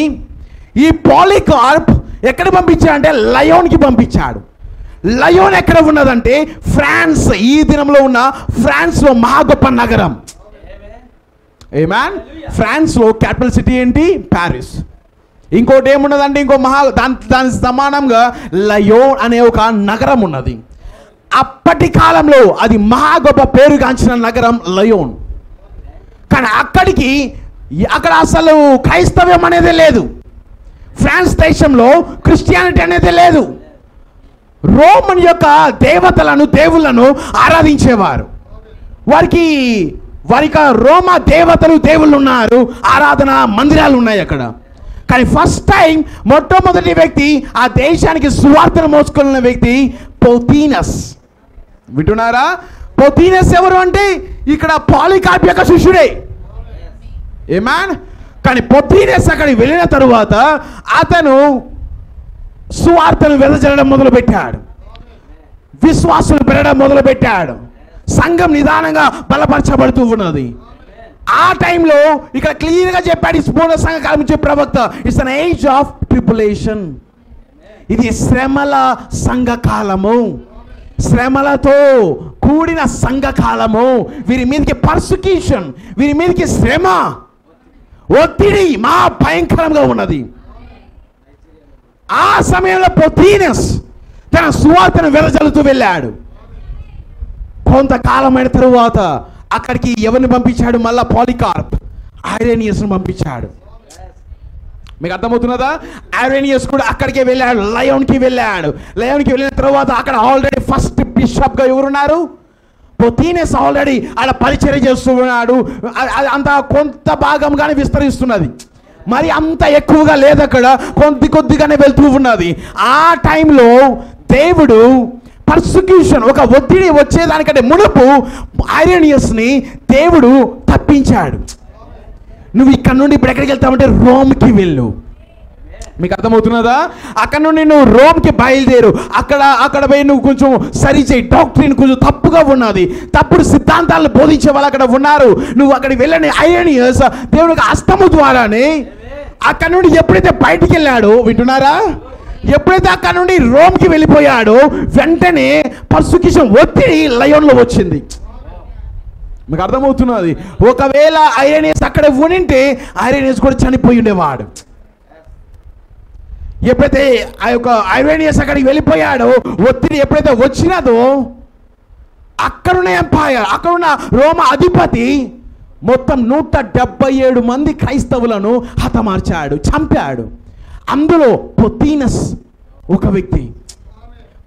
ఈ పాలికార్ప్ ఎక్కడ పంపించాడంటే లయోన్కి పంపించాడు. లయోన్ ఎక్కడ ఉన్నదంటే ఫ్రాన్స్. ఈ దినంలో ఉన్న ఫ్రాన్స్లో మహా గొప్ప నగరం. ఆమేన్. ఫ్రాన్స్లో క్యాపిటల్ సిటీ ఏంటి? ప్యారిస్. ఇంకోటి ఏమున్నదంటే ఇంకో దాని సమానంగా లయోన్ అనే ఒక నగరం ఉన్నది. అప్పటి కాలంలో అది మహా గొప్ప పేరుగాంచిన నగరం లయోన్. కానీ అక్కడ అసలు క్రైస్తవ్యం అనేది లేదు. ఫ్రాన్స్ దేశంలో క్రిస్టియానిటీ అనేది లేదు. రోమన్ యొక్క దేవుళ్ళను ఆరాధించేవారు. వారికి రోమా దేవుళ్ళు ఉన్నారు, ఆరాధన మందిరాలు ఉన్నాయి అక్కడ. కానీ ఫస్ట్ టైం మొట్టమొదటి వ్యక్తి ఆ దేశానికి సువార్తను మోసుకున్న వ్యక్తి పొతీనస్. వింటున్నారా? పొతీనస్ ఎవరు అంటే ఇక్కడ పాలికార్ప్ యొక్క శిష్యుడే. ఆమేన్. కానీ పొతీనస్ అక్కడికి వెళ్ళిన తరువాత అతను సువార్తను వెదజల్లడం మొదలుపెట్టాడు, విశ్వాసులు పెరగడం మొదలుపెట్టాడు, సంఘం నిదానంగా బలపరచబడుతూ ఉన్నది. ఆ టైంలో ఇక్కడ క్లియర్గా చెప్పాడు స్మూర్ణ సంఘ కాలం నుంచి ప్రవక్త, it's an age of tribulation. ఇది శ్రమల సంఘకాలము, శ్రమలతో కూడిన సంఘకాలము. వీరి మీదకి పర్సిక్యూషన్, వీరి మీదకి శ్రమ, ఒత్తిడి మా భయంకరంగా ఉన్నది. ఆ సమయంలో పొతీనస్ తన సువార్తను వెదజల్లుతూ వెళ్ళాడు. కొంతకాలమైన తరువాత అక్కడికి ఎవరిని పంపించాడు? మళ్ళా పాలికార్ప్ ఐరేనియస్ను పంపించాడు. మీకు అర్థమవుతున్నదా? ఐరేనియస్ కూడా అక్కడికే వెళ్ళాడు, లయోన్కి వెళ్ళాడు. లయోన్కి వెళ్ళిన తర్వాత అక్కడ ఆల్రెడీ ఫస్ట్ బిషప్గా ఎవరున్నారు? పొతీనస్ ఆల్రెడీ అలా పరిచర్య చేస్తూ ఉన్నాడు. అంత కొంత భాగంగానే విస్తరిస్తున్నది, మరి అంత ఎక్కువగా లేదు, అక్కడ కొద్దిగానే వెళ్తూ ఉన్నది. ఆ టైంలో దేవుడు పర్సిక్యూషన్, ఒక ఒత్తిడి వచ్చేదానికంటే మునుపు ఐరేనియస్ని దేవుడు తప్పించాడు. నువ్వు ఇక్కడ నుండి ఇప్పుడు ఎక్కడికి వెళ్తావంటే రోమ్కి వెళ్ళు. మీకు అర్థమవుతున్నదా? అక్కడ నుండి నువ్వు రోమ్కి బయలుదేరు. అక్కడ పోయి నువ్వు కొంచెం సరిచేయి. డాక్టరీన్ కొంచెం తప్పుగా ఉన్నది, తప్పుడు సిద్ధాంతాలను బోధించే వాళ్ళు అక్కడ ఉన్నారు. నువ్వు అక్కడికి వెళ్ళని ఐరేనియస్ దేవుడికి హస్తము ద్వారానే అక్కడ నుండి ఎప్పుడైతే బయటికి వెళ్ళాడో, వింటున్నారా, ఎప్పుడైతే అక్కడ నుండి రోమ్కి వెళ్ళిపోయాడో వెంటనే పర్సిక్యూషన్ ఒత్తిడి లయోన్లో వచ్చింది. మీకు అర్థమవుతున్నది? ఒకవేళ ఐరేనియస్ అక్కడ ఉనింటే ఐరేనియస్ కూడా చనిపోయి ఉండేవాడు. ఎప్పుడైతే ఆ యొక్క ఐరేనియస్ అక్కడికి వెళ్ళిపోయాడో, ఒత్తిడి ఎప్పుడైతే వచ్చినదో, అక్కడున్న ఎంపైర్, అక్కడున్న రోమ అధిపతి మొత్తం 177 మంది క్రైస్తవులను హతమార్చాడు, చంపాడు. అందులో పొతీనస్ ఒక వ్యక్తి.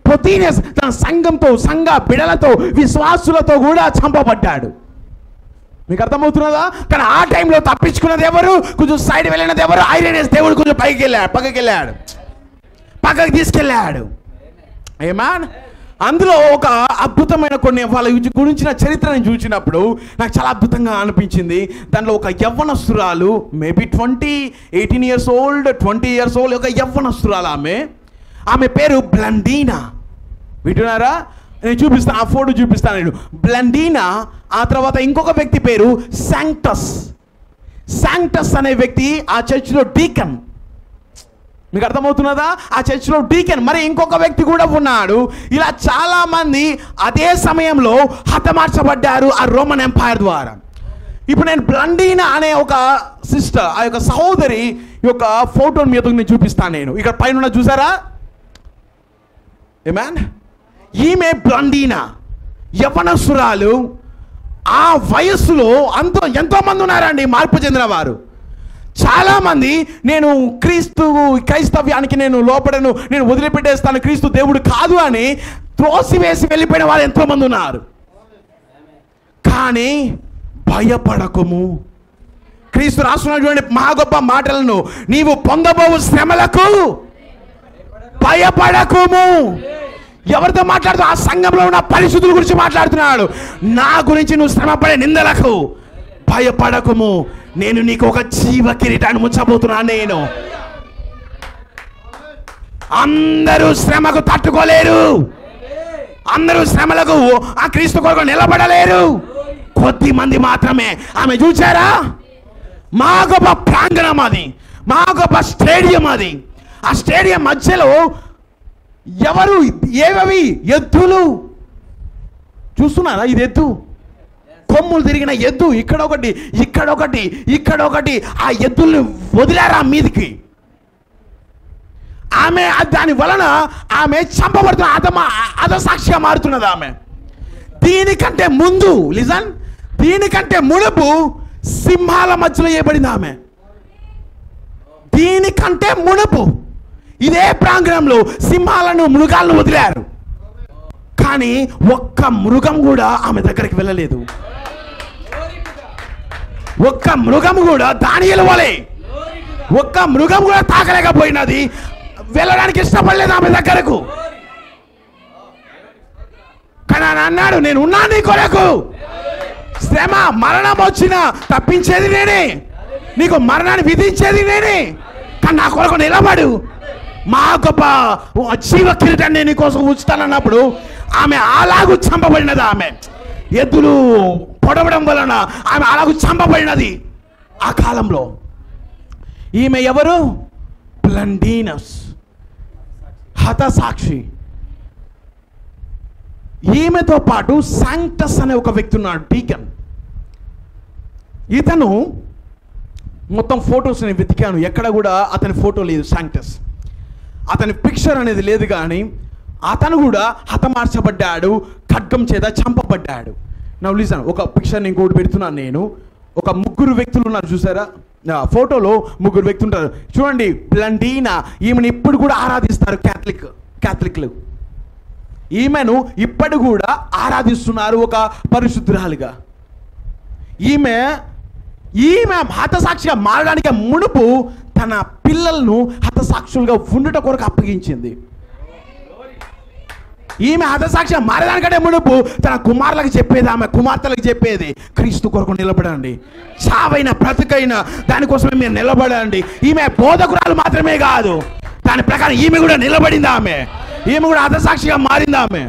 పొతీనస్ తన సంఘంతో, సంఘ బిడలతో, విశ్వాసులతో కూడా చంపబడ్డాడు. మీకు అర్థమవుతున్నదా? కానీ ఆ టైంలో తప్పించుకున్నది ఎవరు? కొంచెం సైడ్ వెళ్ళినది ఎవరు? ఐరేనియస్. దేవుడు కొంచెం పక్కకి తీసుకెళ్ళాడు. ఆమేన్. అందులో ఒక అద్భుతమైన కొన్ని వాళ్ళ గురించిన చరిత్రను చూసినప్పుడు నాకు చాలా అద్భుతంగా అనిపించింది. దాంట్లో ఒక యవ్వనస్తురాలు, maybe 18 years old, 20 years old, ఒక యవ్వనస్తురాలు. ఆమె పేరు బ్లండీనా. వింటున్నారా? నేను చూపిస్తాను, ఆ ఫోటో చూపిస్తాను నేను. బ్లండీనా, ఆ తర్వాత ఇంకొక వ్యక్తి పేరు శాంక్టస్. శాంక్టస్ అనే వ్యక్తి ఆ చర్చిలో డీకన్. మీకు అర్థమవుతున్నదా? ఆ చర్చిలో డీకన్. మరి ఇంకొక వ్యక్తి కూడా ఉన్నాడు. ఇలా చాలా మంది అదే సమయంలో హతమార్చబడ్డారు ఆ రోమన్ ఎంపైర్ ద్వారా. ఇప్పుడు నేను బ్లండీనా అనే ఒక సిస్టర్, ఆ యొక్క సహోదరి యొక్క ఫోటోని మీద నేను చూపిస్తాను. నేను ఇక్కడ పైన చూసారా? ఏమాన్, ఈమె బ్లండీనా, యవనసురాలు. ఆ వయస్సులో ఎంతోమంది ఉన్నారండి మార్పు చెందిన వారు. చాలామంది నేను క్రైస్తవ్యానికి నేను లోపడను, నేను వదిలిపెట్టేస్తాను, క్రీస్తు దేవుడు కాదు అని త్రోసివేసి వెళ్ళిపోయిన వాళ్ళు ఎంతోమంది ఉన్నారు. కానీ భయపడకుము. క్రీస్తు రాస్తున్న చూడండి మహా గొప్ప మాటలను, నీవు పొందబోవు శ్రమలకు భయపడకుము. ఎవరితో మాట్లాడుతూ? ఆ సంఘంలో ఉన్న పరిశుద్ధుల గురించి మాట్లాడుతున్నాడు. నా గురించి నువ్వు శ్రమపడే నిందలకు భయపడకుము, నేను నీకు ఒక జీవ కిరీటాన్ని ముచ్చబోతున్నాను. నేను అందరూ శ్రమకు తట్టుకోలేరు, అందరూ శ్రమలకు ఆ క్రీస్తు కొరకు నిలబడలేరు, కొద్ది మంది మాత్రమే. ఆమె చూచారా? మా గొప్ప ప్రాంగణం అది, మా గొప్ప స్టేడియం అది. ఆ స్టేడియం మధ్యలో ఎవరు, ఏవవి ఎద్దులు చూస్తున్నారా? ఇది ఎద్దు, కొమ్ములు తిరిగిన ఎద్దు. ఇక్కడొకటి, ఇక్కడొకటి, ఇక్కడొకటి. ఆ ఎద్దుల్ని వదిలారా మీదికి. ఆమె దాని వలన ఆమె చంపబడుతున్న అధసాక్షిగా మారుతున్నది ఆమె. దీనికంటే ముందు లిజన్, దీనికంటే మునుపు సింహాల మధ్యలో వేయబడింది ఆమె. దీనికంటే మునుపు ఇదే ప్రాంగణంలో సింహాలను, మృగాలను వదిలారు. కానీ ఒక్క మృగం కూడా ఆమె దగ్గరికి వెళ్ళలేదు. ఒక్క మృగం కూడా దానియేలు వలె ఒక్క మృగం కూడా తాకలేకపోయినది, వెళ్ళడానికి ఇష్టపడలేదు ఆమె దగ్గరకు. కానీ ఆయన అన్నాడు, నేను ఉన్నా నీ కొరకు. శ్రమ మరణం వచ్చినా తప్పించేది నేనే, నీకు మరణాన్ని విధించేది నేనే, కానీ నా కొరకు నిలబడు, మా గొప్ప జీవ కిరీటాన్ని నేను కోసం ఉంచుతానన్నప్పుడు ఆమె అలాగూ చంపబడినది. ఆమె ఎద్దులు పొడవడం వలన ఆమె అలాగూ చంపబడినది ఆ కాలంలో. ఈమె ఎవరు? బ్లండీనస్, హతసాక్షి. ఈమెతో పాటు శాంక్టస్ అనే ఒక వ్యక్తి ఉన్నాడు, డీకన్. ఇతను మొత్తం ఫొటోస్ నేను వెతికాను, ఎక్కడ కూడా అతని ఫోటో లేదు. శాంక్టస్ అతని పిక్చర్ అనేది లేదు. కానీ అతను కూడా హతమార్చబడ్డాడు, ఖడ్గం చేత చంపబడ్డాడు. నా లిజన్, ఒక పిక్చర్ నేను ఇంకోటి పెడుతున్నాను. నేను ఒక ముగ్గురు వ్యక్తులు ఉన్నారు చూసారా? ఫోటోలో ముగ్గురు వ్యక్తులు ఉంటారు చూడండి. బ్లండీనా, ఈమెను ఇప్పుడు కూడా ఆరాధిస్తారు క్యాథలిక్లు. ఈమెను ఇప్పటి కూడా ఆరాధిస్తున్నారు ఒక పరిశుద్ధురాలుగా. ఈమె హతసాక్షిగా మారడానికి మునుపు తన పిల్లలను హతసాక్షులుగా ఉండుట కొరకు అప్పగించింది. ఈమె హతసాక్షిగా మారేదానికంటే మునుపు తన కుమారులకు చెప్పేది, ఆమె కుమార్తెలకు చెప్పేది, క్రీస్తు కొరకు నిలబడండి, చావైన బ్రతుకైన దానికోసమే మీరు నిలబడండి. ఈమె బోధకురాలు మాత్రమే కాదు, దాని ప్రకారం ఈమె కూడా నిలబడింది. ఈమె కూడా హతసాక్షిగా మారింది ఆమె.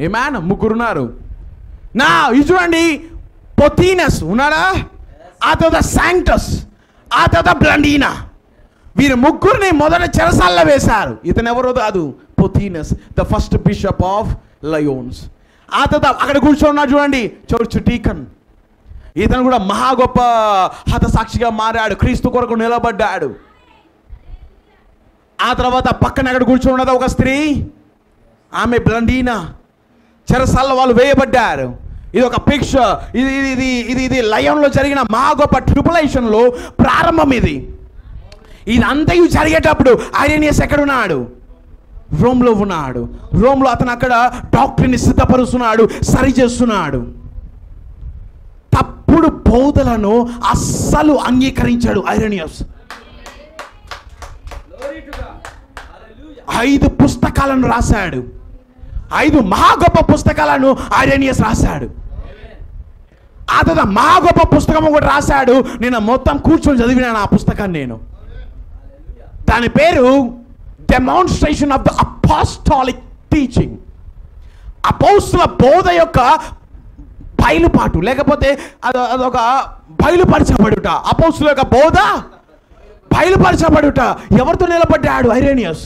ఏమాన్, ముగ్గురున్నారు. ఇది చూడండి, పొథీనస్ ఉన్నాడా, ఆ తర్వాత శాంక్టస్, ఆ తర్వాత బ్లండీనా. వీరు ముగ్గురిని మొదట చెరసాల్లో వేశారు. ఇతను ఎవరో కాదు, పొథీనస్, ద ఫస్ట్ బిషప్ ఆఫ్ లయోన్స్. ఆ తర్వాత అక్కడ కూర్చోన్నాడు చూడండి, చర్చ్ డీకన్. ఇతను కూడా మహా గొప్ప హతసాక్షిగా మారాడు, క్రీస్తు కొరకు నిలబడ్డాడు. ఆ తర్వాత పక్కన అక్కడ కూర్చోన్నది ఒక స్త్రీ, ఆమె బ్లండీనా. చెరసాల్లో వాళ్ళు వేయబడ్డారు. ఇది ఒక పిక్చర్. ఇది లయంలో జరిగిన మహా గొప్ప ట్రిబులేషన్లో ప్రారంభం. ఇదంతా జరిగేటప్పుడు ఐరేనియస్ ఎక్కడున్నాడు? రోమ్లో ఉన్నాడు. రోమ్లో అతను అక్కడ డాక్టరీని సిద్ధపరుస్తున్నాడు, సరి చేస్తున్నాడు. తప్పుడు బోధలను అస్సలు అంగీకరించాడు ఐరేనియస్. 5 పుస్తకాలను రాశాడు. 5 మహా గొప్ప పుస్తకాలను ఐరేనియస్ రాశాడు. ఆ తర్వాత మహా గొప్ప పుస్తకం ఒకటి రాశాడు. నేను మొత్తం కూర్చొని చదివినాను ఆ పుస్తకాన్ని. నేను దాని పేరు డెమాన్స్ట్రేషన్ ఆఫ్ ద అపాస్టాలిక్ టీచింగ్. అపోస్తుల బోధ యొక్క బయలుపాటు, లేకపోతే అదొక బయలుపరచబడుట. అపోస్తుల యొక్క బోధ బయలుపరచబడుట. ఎవరితో నిలబడ్డాడు ఐరేనియస్?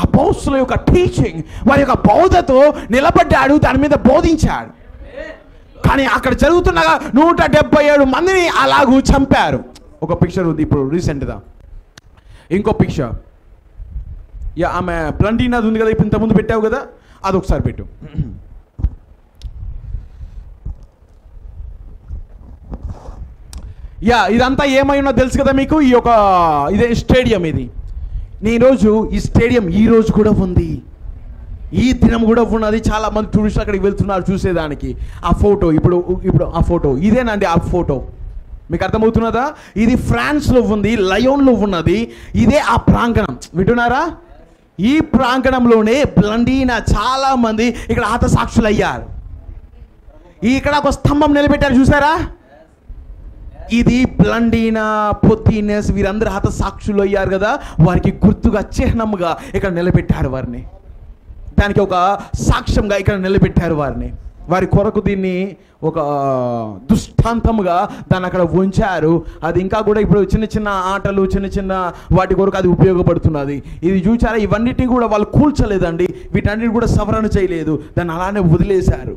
అపోస్తుల యొక్క టీచింగ్, వారి యొక్క బోధతో నిలబడ్డాడు, దాని మీద బోధించాడు. కానీ అక్కడ జరుగుతున్న 177 మందిని అలాగూ చంపారు. ఒక పిక్చర్ ఉంది ఇప్పుడు రీసెంట్గా, ఇంకో పిక్చర్. ఆమె బ్లండీనాది ఉంది కదా, ఇప్పుడు ఇంతకుముందు పెట్టావు కదా, అది ఒకసారి పెట్టు. ఇదంతా ఏమై ఉన్నదో తెలుసు కదా మీకు. ఈ యొక్క ఇదే స్టేడియం, ఇది ఈరోజు ఈ స్టేడియం ఈ రోజు కూడా ఉంది, ఈ దినం కూడా ఉన్నది. చాలా మంది టూరిస్టులు అక్కడికి వెళ్తున్నారు చూసేదానికి. ఆ ఫోటో ఇప్పుడు ఆ ఫోటో ఇదేనండి. ఆ ఫోటో మీకు అర్థమవుతున్నదా? ఇది ఫ్రాన్స్లో ఉంది, లయోన్లో ఉన్నది. ఇదే ఆ ప్రాంగణం. వింటున్నారా? ఈ ప్రాంగణంలోనే బ్లండీనా చాలా మంది ఇక్కడ హతసాక్షులు అయ్యారు. ఇక్కడ ఒక స్తంభం నిలబెట్టారు, చూసారా? ఇది బ్లండీనా, పొత్తీనెస్, వీరందరూ హతసాక్షులు అయ్యారు కదా, వారికి గుర్తుగా చిహ్నముగా ఇక్కడ నిలబెట్టారు వారిని. దానికి ఒక సాక్ష్యంగా ఇక్కడ నిలబెట్టారు వారిని. వారి కొరకు దీన్ని ఒక దృష్టాంతముగా దాన్ని అక్కడ ఉంచారు. అది ఇంకా కూడా ఇప్పుడు చిన్న చిన్న ఆటలు, చిన్న చిన్న వాటి కొరకు అది ఉపయోగపడుతున్నది. ఇది చూచారా? ఇవన్నిటిని కూడా వాళ్ళు కూల్చలేదండి, వీటన్నిటిని కూడా సవరణ చేయలేదు, దాన్ని అలానే వదిలేశారు.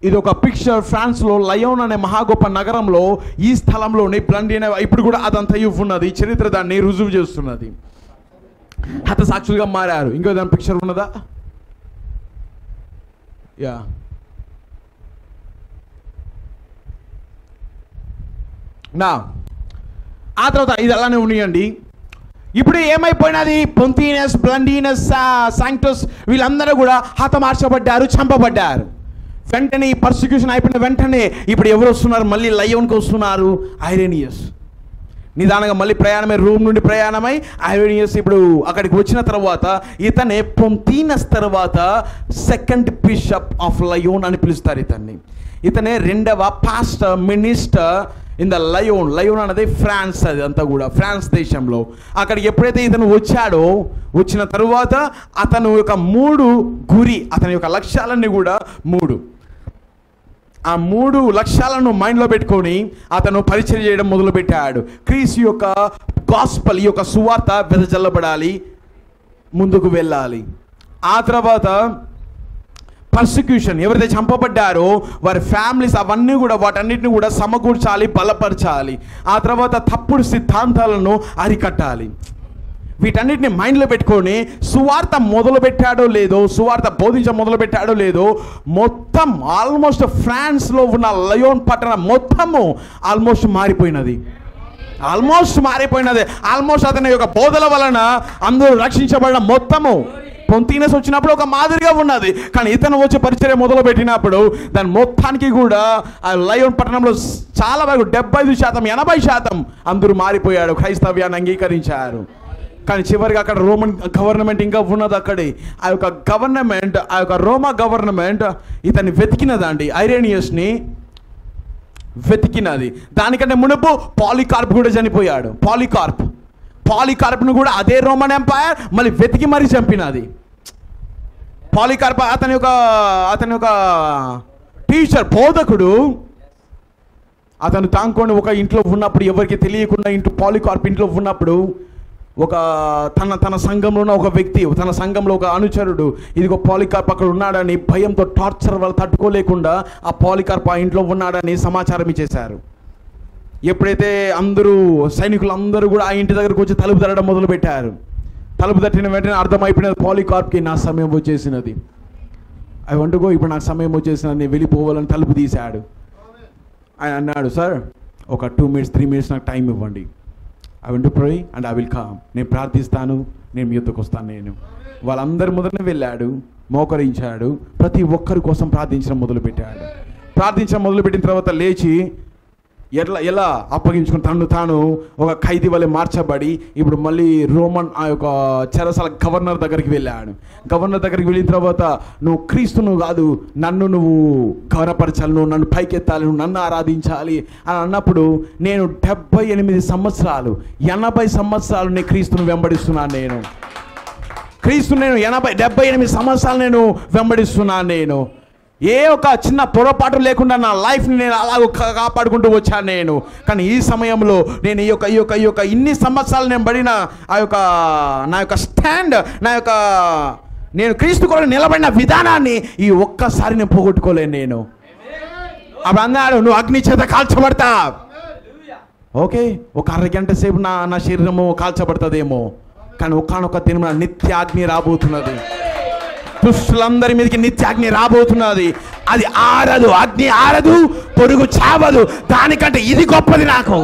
ఇది ఒక పిక్చర్. ఫ్రాన్స్లో లయోన్ అనే మహా గొప్ప నగరంలో ఈ స్థలంలోని బ్లండీనా ఇప్పుడు కూడా అదంతా ఉన్నది. చరిత్ర దాన్ని రుజువు చేస్తున్నది. హతసాక్షులుగా మారారు. ఇంకో దాని పిక్చర్ ఉన్నదా? ఆ తర్వాత ఇది అలానే ఉన్నాయండి. ఇప్పుడు ఏమైపోయినది? పొంతీనస్, బ్లండీనస్, శాంక్టస్ వీళ్ళందరూ కూడా హతమార్చబడ్డారు, చంపబడ్డారు. వెంటనే ఈ పర్సిక్యూషన్ అయిపోయిన వెంటనే ఇప్పుడు ఎవరు వస్తున్నారు? మళ్ళీ లయోన్కి వస్తున్నారు, ఐరేనియస్. నిదానంగా మళ్ళీ ప్రయాణమై, రూమ్ నుండి ప్రయాణమై ఐరేనియస్ ఇప్పుడు అక్కడికి వచ్చిన తర్వాత ఇతనే పొంతీనస్ తర్వాత సెకండ్ బిషప్ ఆఫ్ లయోన్ అని పిలుస్తారు ఇతన్ని. ఇతనే రెండవ pastor, minister in the Lyon. Lyon అనేది ఫ్రాన్స్, అది అంతా కూడా ఫ్రాన్స్ దేశంలో. అక్కడికి ఎప్పుడైతే ఇతను వచ్చాడో, వచ్చిన తరువాత అతను యొక్క అతని యొక్క లక్ష్యాలన్నీ కూడా ఆ 3 లక్ష్యాలను మైండ్లో పెట్టుకొని అతను పరిచయం చేయడం మొదలుపెట్టాడు. క్రీస్తు యొక్క గాస్పల్, ఈ యొక్క సువార్త వెదజల్లబడాలి, ముందుకు వెళ్ళాలి. ఆ తర్వాత పర్సిక్యూషన్, ఎవరైతే చంపబడ్డారో వారి ఫ్యామిలీస్ అవన్నీ కూడా వాటన్నిటిని కూడా సమకూర్చాలి, బలపరచాలి. ఆ తర్వాత తప్పుడు సిద్ధాంతాలను అరికట్టాలి. వీటన్నిటిని మైండ్లో పెట్టుకొని సువార్త మొదలుపెట్టాడో లేదో, సువార్త మొదలుపెట్టాడో లేదో, మొత్తం ఆల్మోస్ట్ ఫ్రాన్స్లో ఉన్న లయోన్ పట్టణం మొత్తము ఆల్మోస్ట్ మారిపోయినది. ఆల్మోస్ట్ అతని యొక్క బోధల వలన అందరూ రక్షించబడడం. మొత్తము పొంతీనస్ వచ్చినప్పుడు ఒక మాదిరిగా ఉన్నది, కానీ ఇతను వచ్చి పరిచర్య మొదలు పెట్టినప్పుడు దాని మొత్తానికి కూడా ఆ లయోన్ పట్టణంలో చాలా వరకు 75%, 80% అందరూ మారిపోయాడు, క్రైస్తవ్యాన్ని అంగీకరించారు. కానీ చివరిగా అక్కడ రోమన్ గవర్నమెంట్ ఇంకా ఉన్నది. అక్కడే ఆ యొక్క రోమా గవర్నమెంట్ ఇతన్ని వెతికినదండి, ఐరేనియస్ని వెతికినది. దానికంటే మునుపు పాలికార్ప్ కూడా చనిపోయాడు. పాలికార్ప్ను కూడా అదే రోమన్ ఎంపైర్ మళ్ళీ వెతికి మరీ చంపినది. పాలికార్ప్ అతని యొక్క టీచర్, బోధకుడు. అతను తాంకొని ఒక ఇంట్లో ఉన్నప్పుడు, ఎవరికి తెలియకుండా పాలికార్ప్ ఇంట్లో ఉన్నప్పుడు ఒక తన సంఘంలో ఉన్న ఒక వ్యక్తి, తన సంఘంలో ఒక అనుచరుడు, ఇదిగో పాలికార్ప్ అక్కడ ఉన్నాడని భయంతో టార్చర్ వల్ల తట్టుకోలేకుండా ఆ పాలికార్ప్ ఆ ఇంట్లో ఉన్నాడని సమాచారం ఇచ్చేశారు. ఎప్పుడైతే సైనికులు అందరూ కూడా ఆ ఇంటి దగ్గరకు వచ్చి తలుపు తట్టడం మొదలుపెట్టారు. తలుపు తట్టిన వెంటనే అర్థమైపోయినది పాలికార్ప్కి నా సమయం వచ్చేసినది, అవి వండుకో, ఇప్పుడు నాకు సమయం వచ్చేసినది, నేను వెళ్ళిపోవాలని తలుపు తీశాడు. ఆయన అన్నాడు, సార్ ఒక 2 minutes 3 minutes నాకు టైం ఇవ్వండి. I want to pray and I will come. నేను ప్రార్థిస్తాను, నేను మీ యొద్దకు వస్తాను. వాళ్ళందరి మొదలనే వెళ్ళాడు, మోకరించాడు, ప్రతి ఒక్కరి కోసం ప్రార్థించడం మొదలుపెట్టిన తర్వాత లేచి ఎలా అప్పగించుకుని తాను ఒక ఖైదీ వలె మార్చబడి ఇప్పుడు మళ్ళీ రోమన్ ఆ యొక్క చెరసాల గవర్నర్ దగ్గరికి వెళ్ళాడు. గవర్నర్ దగ్గరికి వెళ్ళిన తర్వాత, నువ్వు క్రీస్తును కాదు, నన్ను నువ్వు గౌరవపరచాలి, నువ్వు నన్ను పైకెత్తాలి, నువ్వు నన్ను ఆరాధించాలి అని అన్నప్పుడు, నేను 78 సంవత్సరాలు 80 సంవత్సరాలు నేను క్రీస్తును వెంబడిస్తున్నాను. క్రీస్తు నేను 78 సంవత్సరాలు నేను వెంబడిస్తున్నాను. నేను ఏ ఒక చిన్న పొరపాటు లేకుండా నా లైఫ్ని నేను అలాగ కాపాడుకుంటూ వచ్చాను నేను. కానీ ఈ సమయంలో నేను ఈ యొక్క ఇన్ని సంవత్సరాలు నేను పడిన నా యొక్క స్టాండ్, నేను క్రీస్తు కొరకు నిలబడిన విధానాన్ని ఈ ఒక్కసారి నేను పోగొట్టుకోలేను నేను. అప్పుడు అన్నాడు, నువ్వు అగ్ని చేత కాల్చబడతా. ఓకే, ఒక అరగంట సేపు నా శరీరము కాల్చబడుతుందేమో, కానీ ఒకానొక దినమున నిత్యాగ్ని రాబోతున్నది. దుష్టులందరి మీదకి నిత్యాగ్ని రాబోతున్నది. అది ఆరదు, అగ్ని ఆరదు, పొరుగు చావదు. దానికంటే ఇది గొప్పది నాకు.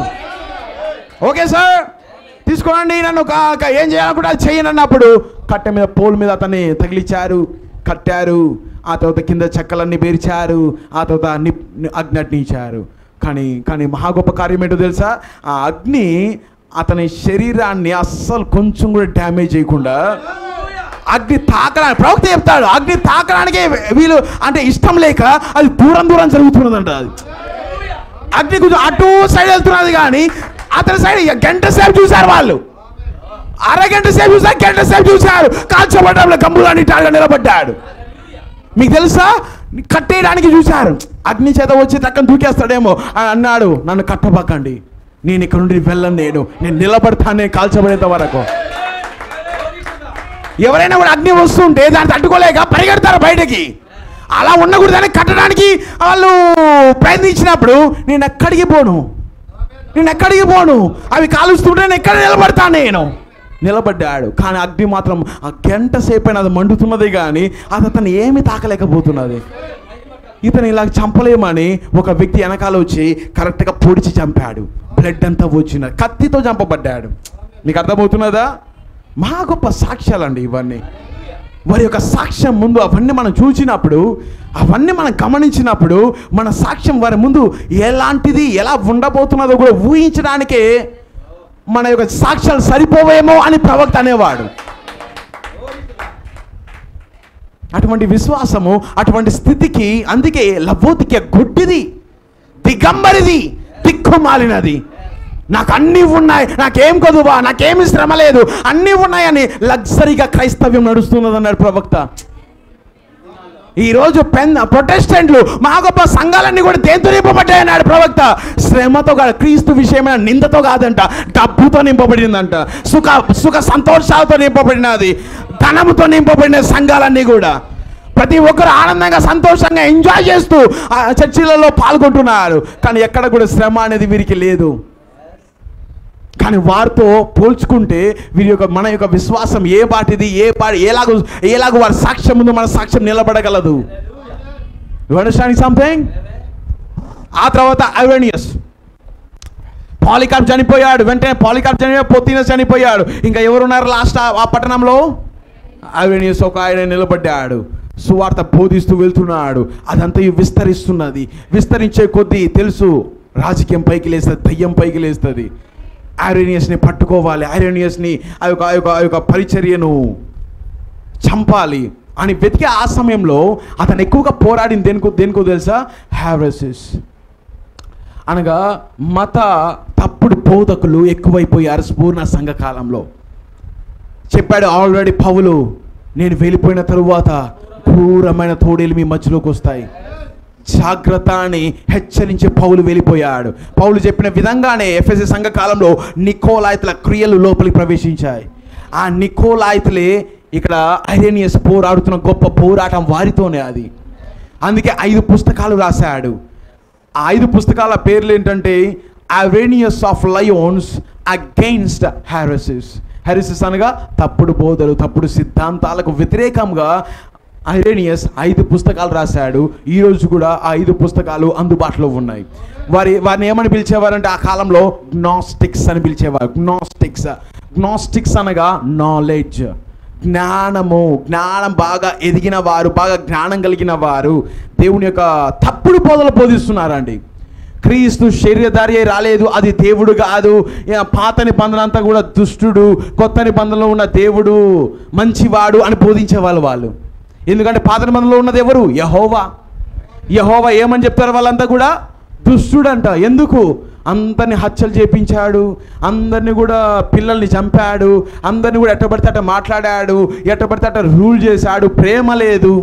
ఓకే సార్, తీసుకోండి. నన్ను ఏం చేయాలనుకుంటే అది చేయను అన్నప్పుడు కట్టె మీద, పోల్ మీద అతన్ని తగిలించారు, కట్టారు. ఆ తర్వాత కింద చెక్కలన్నీ పేర్చారు. ఆ తర్వాత అగ్ని అగ్నించారు. కానీ మహా గొప్ప కార్యం ఏంటో తెలుసా? ఆ అగ్ని అతని శరీరాన్ని అస్సలు కొంచెం కూడా డ్యామేజ్ చేయకుండా, అగ్ని తాకడానికి, ప్రవక్త చెప్తాడు, అగ్ని తాకడానికి వీళ్ళు అంటే ఇష్టం లేక అది దూరం జరుగుతున్నదంట. అది అగ్ని కొంచెం అటు సైడ్ వెళ్తున్నది, కానీ అతని సైడ్ గంట సేపు చూశారు వాళ్ళు. అరగంట సేపు చూసారు, గంట సేపు చూశారు. కాల్చబడ్డంలో గమ్ములాంటి టాగా నిలబడ్డాడు. మీకు తెలుసా, కట్టేయడానికి చూశారు. అగ్ని చేత వచ్చి తక్కన దూకేస్తాడేమో అని అన్నాడు. నన్ను కట్టబాకండి, నేను ఇక్కడ నుండి వెళ్ళను, నేను నిలబడతాను, నేను కాల్చబడేంత వరకు. ఎవరైనా కూడా అగ్ని వస్తుంటే దాన్ని తట్టుకోలేక పరిగెడతారు బయటకి. అలా ఉండకూడదని కట్టడానికి వాళ్ళు ప్రయత్నించినప్పుడు నేను ఎక్కడికి పోను, అవి కాలుస్తుంటే నేను ఎక్కడ నిలబడతాను. నేను నిలబడ్డాడు. కానీ అగ్ని మాత్రం ఆ గంట సేపైనా అది మండుతున్నది, కానీ అది అతను ఏమీ తాకలేకపోతున్నది. ఇతను ఇలా చంపలేమని ఒక వ్యక్తి వెనకాల వచ్చి కరెక్ట్గా పొడిచి చంపాడు. బ్లడ్ అంతా వచ్చిన కత్తితో చంపబడ్డాడు. మీకు అర్థమవుతున్నదా? మహా గొప్ప సాక్ష్యాలండి ఇవన్నీ. వారి యొక్క సాక్ష్యం ముందు అవన్నీ మనం చూసినప్పుడు, అవన్నీ మనం గమనించినప్పుడు, మన సాక్ష్యం వారి ముందు ఎలాంటిది, ఎలా ఉండబోతున్నదో కూడా ఊహించడానికే మన యొక్క సాక్ష్యాలు సరిపోవేమో అని ప్రవక్త అనేవాడు. అటువంటి విశ్వాసము, అటువంటి స్థితికి, అందుకే లవోదికయ గుడ్డిది, దిగంబరిది, దిక్కుమాలినది. నాకు అన్నీ ఉన్నాయి, నాకేం కొదువా, నాకేమి శ్రమ లేదు, అన్నీ ఉన్నాయని లగ్జరీగా క్రైస్తవ్యం నడుస్తున్నది అన్నాడు ప్రవక్త. ఈరోజు ప్రొటెస్టెంట్లు, మా గొప్ప సంఘాలన్నీ కూడా దేంతో నింపబడ్డాయి అన్నాడు ప్రవక్త. శ్రమతో కాదు, క్రీస్తు విషయమైన నిందతో కాదంట, డబ్బుతో నింపబడిందంట, సుఖ సంతోషాలతో నింపబడినది, ధనముతో నింపబడిన సంఘాలన్నీ కూడా. ప్రతి ఒక్కరు ఆనందంగా, సంతోషంగా ఎంజాయ్ చేస్తూ ఆ చర్చిలలో పాల్గొంటున్నారు. కానీ ఎక్కడ కూడా శ్రమ అనేది వీరికి లేదు. కానీ వారితో పోల్చుకుంటే మన యొక్క విశ్వాసం ఏ పాటిది, ఎలాగో వారి సాక్ష్యం ముందు మన సాక్ష్యం నిలబడగలదు. You understand something? ఆ తర్వాత ఐరేనియస్, పాలికార్ప్ చనిపోయాడు. వెంటనే పాలికార్ప్ చనిపోయాడు, పొత్తినస్ చనిపోయాడు. ఇంకా ఎవరున్నారు లాస్ట్ ఆ పట్టణంలో? ఐరేనియస్ ఒక ఆయన నిలబడ్డాడు, సువార్త బోధిస్తూ వెళ్తున్నాడు. అదంతా విస్తరిస్తున్నది. విస్తరించే కొద్దీ తెలుసు, రాజకీయం పైకి లేస్తుంది, దయ్యం పైకి లేస్తుంది. ఐరేనియస్ని పట్టుకోవాలి, ఐరేనియస్ని ఆ యొక్క పరిచర్యను చంపాలి అని వెతికే ఆ సమయంలో అతను ఎక్కువగా పోరాడింది దేనికో తెలుసా? హెరెసిస్ అనగా మత తప్పుడు బోధకులు ఎక్కువైపోయారు పూర్ణ సంఘకాలంలో. చెప్పాడు ఆల్రెడీ పౌలు, నేను వెళ్ళిపోయిన తరువాత క్రూరమైన తోడేలు మీ మధ్యలోకి వస్తాయి, జాగ్రత్త అని హెచ్చరించే పౌలు వెళ్ళిపోయాడు. పౌలు చెప్పిన విధంగానే ఎఫెసీ సంఘకాలంలో నికోలాయితుల క్రియలు లోపలికి ప్రవేశించాయి. ఆ నికోలాయితులే ఇక్కడ ఐరేనియస్ పోరాడుతున్న గొప్ప పోరాటం వారితోనే అది. అందుకే 5 పుస్తకాలు రాశాడు. ఆ 5 పుస్తకాల పేర్లు ఏంటంటే ఐరేనియస్ ఆఫ్ లయోన్స్ అగెయిన్స్ట్ హెరెసిస్. హెరెసిస్ అనగా తప్పుడు బోధలు, తప్పుడు సిద్ధాంతాలకు వ్యతిరేకంగా ఐరేనియస్ 5 పుస్తకాలు రాశాడు. ఈరోజు కూడా ఆ 5 పుస్తకాలు అందుబాటులో ఉన్నాయి. వారిని ఏమని పిలిచేవారంటే ఆ కాలంలో గ్నాస్టిక్స్ అని పిలిచేవారు. గ్నాస్టిక్స్ అనగా నాలెడ్జ్, జ్ఞానం బాగా ఎదిగిన వారు, బాగా జ్ఞానం కలిగిన వారు దేవుని యొక్క తప్పుడు బోధలు బోధిస్తున్నారండి. క్రీస్తు శరీరధారి అయి రాలేదు, అది దేవుడు కాదు. పాత నిబంధన అంతా కూడా దుష్టుడు, కొత్త నిబంధనలో ఉన్న దేవుడు మంచివాడు అని బోధించే వాళ్ళు. ఎందుకంటే పాత నిబంధనలో ఉన్నది ఎవరు? యెహోవా. ఏమని చెప్తారు వాళ్ళంతా కూడా? దుష్టుడంట. ఎందుకు? అందరిని హత్యలు చేపించాడు, అందరిని కూడా పిల్లల్ని చంపాడు, అందరిని కూడా ఎట్టబడితే అట్ట మాట్లాడాడు, ఎట్టబడితే అట్ట రూల్ చేశాడు. ప్రేమ లేదు.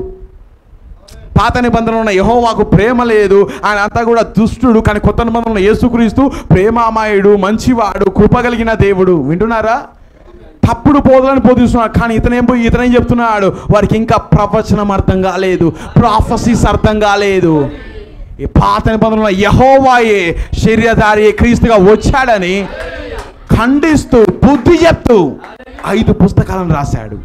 పాత నిబంధనలో ఉన్న యెహోవాకు ప్రేమ లేదు, ఆయన అంతా కూడా దుష్టుడు. కానీ కొత్త నిబంధనలో ఉన్న యేసుక్రీస్తు ప్రేమామయుడు, మంచివాడు, కృప కలిగిన దేవుడు. వింటున్నారా? తప్పుడు బోధలను బోధిస్తున్నాడు. కానీ ఇతనేం చెప్తున్నాడు? వారికి ఇంకా ప్రవచనం అర్థం కాలేదు, ప్రాఫెసీస్ అర్థం కాలేదు. ఈ పాత నిబంధనలో యెహోవాయే శరీరధారి క్రీస్తుగా వచ్చాడని ఖండిస్తూ బుద్ధి చెప్తూ 5 పుస్తకాలను రాశాడు.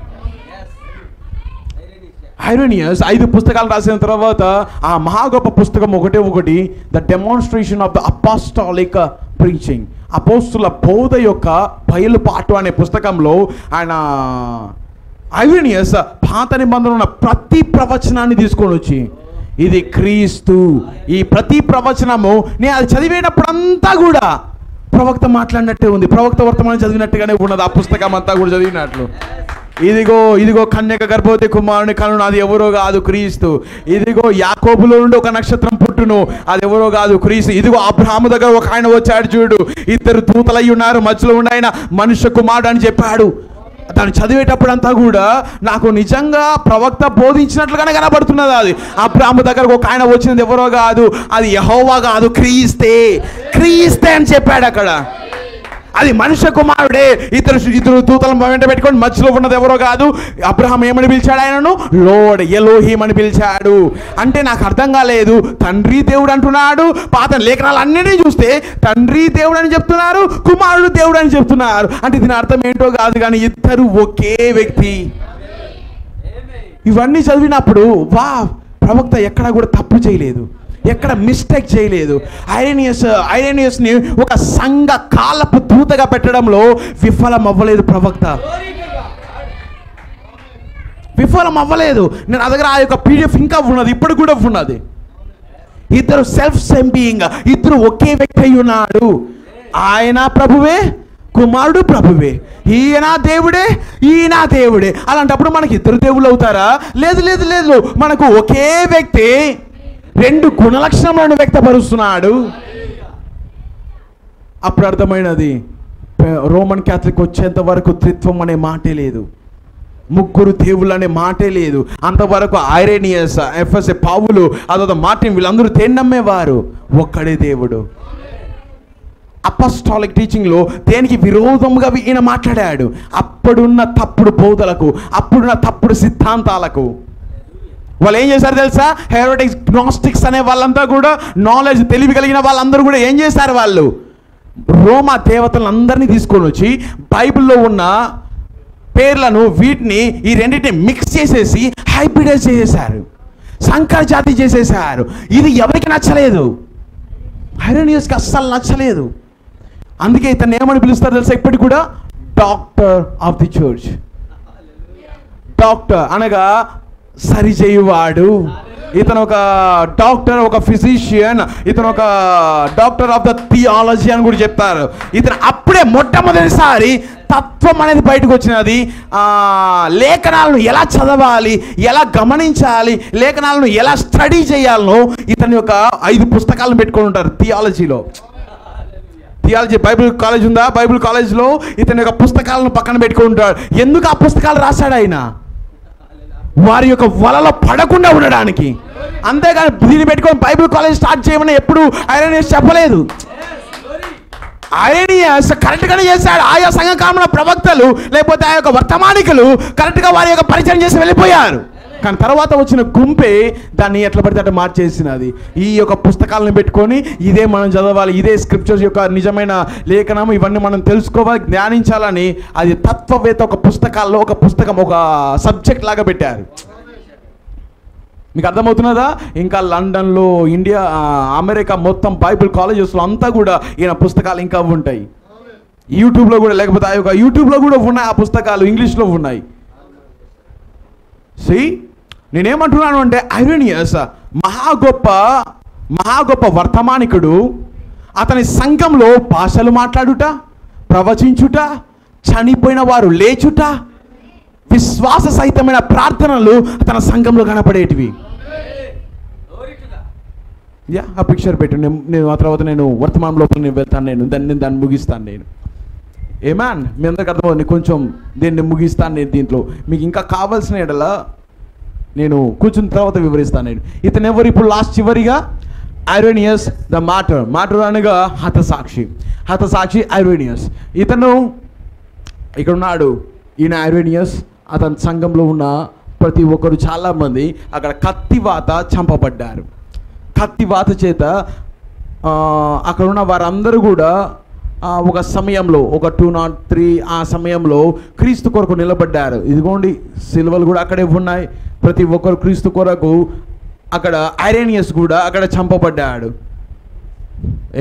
ఐరోనియస్ 5 పుస్తకాలు రాసిన తర్వాత ఆ మహా గొప్ప పుస్తకం ఒకటి the demonstration of the apostolic preaching, అపోస్తుల బోధ యొక్క బయలుపాటు అనే పుస్తకంలో ఆయన ఐరోనియస్ పాత నిబంధనలో ఉన్న ప్రతి ప్రవచనాన్ని తీసుకొని వచ్చి, ఇది క్రీస్తు, ఈ ప్రతి ప్రవచనము నేను అది చదివేటప్పుడంతా కూడా ప్రవక్త మాట్లాడినట్టే ఉంది, ప్రవక్త వర్తమానం చదివినట్టుగానే ఉన్నది. ఆ పుస్తకం అంతా కూడా చదివినట్లు. ఇదిగో కన్యక గర్భవతి కుమారుని కనును, అది ఎవరో కాదు క్రీస్తు. ఇదిగో యాకోబులో నుండి ఒక నక్షత్రం పుట్టును, అది ఎవరో కాదు క్రీస్తు. ఇదిగో అబ్రహాము దగ్గర ఒక ఆయన వచ్చాడు చూడు, 2 దూతలై ఉన్నారు, మధ్యలో ఉన్న ఆయన మనుష్య కుమారుడు అని చెప్పాడు. దాన్ని చదివేటప్పుడంతా కూడా నాకు నిజంగా ప్రవక్త బోధించినట్లుగానే కనబడుతున్నది. అది అబ్రహాము దగ్గరకు ఒక ఆయన వచ్చినది ఎవరో కాదు, అది యెహోవా కాదు, క్రీస్తే అని చెప్పాడు అక్కడ. అది మనుష్య కుమారుడే. ఇద్దరు దూతలను వెంట పెట్టుకొని మధ్యలో ఉన్నది ఎవరో కాదు. అబ్రహాం ఏమని పిలిచాడు? ఆయనను లోడ్ ఎలోహీం అని పిలిచాడు. అంటే నాకు అర్థం కాలేదు, తండ్రి దేవుడు అంటున్నాడు. పాత లేఖనాలు అన్నిటినీ చూస్తే తండ్రి దేవుడు అని చెప్తున్నారు, కుమారుడు దేవుడు అని చెప్తున్నారు. అంటే దీని అర్థం ఏంటో కాదు, కానీ ఇద్దరు ఒకే వ్యక్తి. ఇవన్నీ చదివినప్పుడు ప్రవక్త ఎక్కడా కూడా తప్పు చేయలేదు, ఎక్కడ మిస్టేక్ చేయలేదు. ఐరేనియస్ని ఒక సంఘ కాలపు దూతగా పెట్టడంలో విఫలం అవ్వలేదు ప్రవక్త, విఫలం అవ్వలేదు. నేను నా దగ్గర ఆ యొక్క PDF ఇంకా ఉన్నది, ఇప్పుడు కూడా ఉన్నది. ఇద్దరు సెల్ఫ్ సేమ్ బీయింగ్, ఇద్దరు ఒకే వ్యక్తి అయి ఉన్నాడు. ఆయన ప్రభువే, కుమారుడు ప్రభువే. ఈయన దేవుడే, ఈయన దేవుడే. అలాంటప్పుడు మనకి ఇద్దరు దేవుళ్ళు అవుతారా? లేదు. మనకు ఒకే వ్యక్తి 2 గుణలక్షణాలను వ్యక్తపరుస్తున్నాడు. అప్పుడు అర్థమైనది, రోమన్ క్యాథలిక్ వచ్చేంత వరకు త్రిత్వం అనే మాటే లేదు, 3 దేవుళ్ళు అనే మాటే లేదు. అంతవరకు ఐరేనియస్, ఎఫ్ఎస్ఏ పావులు, అదొక మార్టిన్, వీళ్ళందరూ దేన్ని నమ్మేవారు? ఒక్కడే దేవుడు. అపోస్టాలిక్ టీచింగ్లో దేనికి విరోధంగా ఈయన మాట్లాడాడు? అప్పుడున్న తప్పుడు బోధలకు, అప్పుడున్న తప్పుడు సిద్ధాంతాలకు. వాళ్ళు ఏం చేశారు తెలుసా? హెరోటిక్స్, గ్నాస్టిక్స్ అనే వాళ్ళంతా కూడా, నాలెడ్జ్, తెలివి కలిగిన వాళ్ళందరూ కూడా ఏం చేశారు? వాళ్ళు రోమా దేవతలను అందరినీ తీసుకొని వచ్చి బైబిల్లో ఉన్న పేర్లను, వీటిని, ఈ రెండింటిని మిక్స్ చేసేసి హైబ్రిడైజ్ చేసేసారు, సంకర జాతి చేసేసారు. ఇది ఎవరికి నచ్చలేదు, ఐరేనియస్కి అస్సలు నచ్చలేదు. అందుకే ఇతను ఏమని పిలుస్తారు తెలుసా? ఇప్పటికి కూడా doctor of the church. Doctor అనగా సరిచేయువాడు. ఇతను ఒక డాక్టర్, ఒక ఫిజిషియన్, ఇతను ఒక డాక్టర్ ఆఫ్ ద థియాలజీ అని కూడా చెప్తారు. ఇతను అప్పుడే మొట్టమొదటిసారి తత్వం అనేది బయటకు వచ్చినది. లేఖనాలను ఎలా చదవాలి, ఎలా గమనించాలి, లేఖనాలను ఎలా స్టడీ చేయాలనో ఇతని యొక్క 5 పుస్తకాలను పెట్టుకొని ఉంటారు థియాలజీలో. థియాలజీ బైబిల్ కాలేజ్ ఉందా? బైబిల్ కాలేజ్లో ఇతని యొక్క పుస్తకాలను పక్కన పెట్టుకొని ఉంటాడు. ఎందుకు ఆ పుస్తకాలు రాశాడు ఆయన? వారి యొక్క వలలో పడకుండా ఉండడానికి. అంతేగాని దీన్ని పెట్టుకొని బైబిల్ కాలేజ్ స్టార్ట్ చేయమని ఎప్పుడు ఐరేనియస్ చెప్పలేదు. ఐరేనియస్ కరెక్ట్గానే చేశాడు. ఆయా సంఘ కామన ప్రవక్తలు లేకపోతే ఆ యొక్క వర్తమానికులు కరెక్ట్గా వారి యొక్క పరిచయం చేసి వెళ్ళిపోయారు. కానీ తర్వాత వచ్చిన గుంపే దాన్ని ఎట్లా పడితే అట్లా మార్చేసినది. ఈ యొక్క పుస్తకాలను పెట్టుకొని ఇదే మనం చదవాలి, ఇదే స్క్రిప్చర్స్ యొక్క నిజమైన లేఖనం, ఇవన్నీ మనం తెలుసుకోవాలి, జ్ఞానించాలని అది తత్వవేత్త ఒక పుస్తకాల్లో ఒక పుస్తకం, ఒక సబ్జెక్ట్ లాగా పెట్టారు. మీకు అర్థమవుతున్నదా? ఇంకా లండన్లో, ఇండియా, అమెరికా మొత్తం బైబిల్ కాలేజెస్లో అంతా కూడా ఈయన పుస్తకాలు ఇంకా ఉంటాయి. యూట్యూబ్లో కూడా, లేకపోతే ఆ యొక్క యూట్యూబ్లో కూడా ఉన్నాయి ఆ పుస్తకాలు, ఇంగ్లీష్లో ఉన్నాయి. నేనేమంటున్నాను అంటే ఐరేనియస్ మహా గొప్ప వర్తమానికుడు. అతని సంఘంలో భాషలు మాట్లాడుట, ప్రవచించుట, చనిపోయిన వారు లేచుట, విశ్వాస సహితమైన ప్రార్థనలు తన సంఘంలో కనపడేటివి. ఆ పిక్చర్ పెట్టు. నేను ఆ తర్వాత నేను వర్తమానం లోపల నేను వెళ్తాను, నేను దాన్ని ముగిస్తాను. నేను ఏమాన్ మీ అందరికి అర్థమవుతుంది. కొంచెం దీన్ని ముగిస్తాను నేను. దీంట్లో మీకు ఇంకా కావాల్సిన ఎడలా నేను కూర్చున్న తర్వాత వివరిస్తాను. నేను ఇతను ఎవరు ఇప్పుడు లాస్ట్ చివరిగా? ఐరేనియస్ ద మార్టర్ అనగా హతసాక్షి ఐరేనియస్. ఇతను ఇక్కడ ఉన్నాడు. ఈయన ఐరేనియస్. అతని సంఘంలో ఉన్న ప్రతి ఒక్కరు చాలామంది అక్కడ కత్తివాత చంపబడ్డారు. కత్తివాత చేత అక్కడ ఉన్న వారందరూ కూడా ఒక సమయంలో, ఒక 203 ఆ సమయంలో క్రీస్తు కొరకు నిలబడ్డారు. ఇదిగోండి సిలువలు కూడా అక్కడే ఉన్నాయి. ప్రతి ఒక్కరు క్రీస్తు కొరకు అక్కడ ఐరేనియస్ కూడా అక్కడ చంపబడ్డాడు.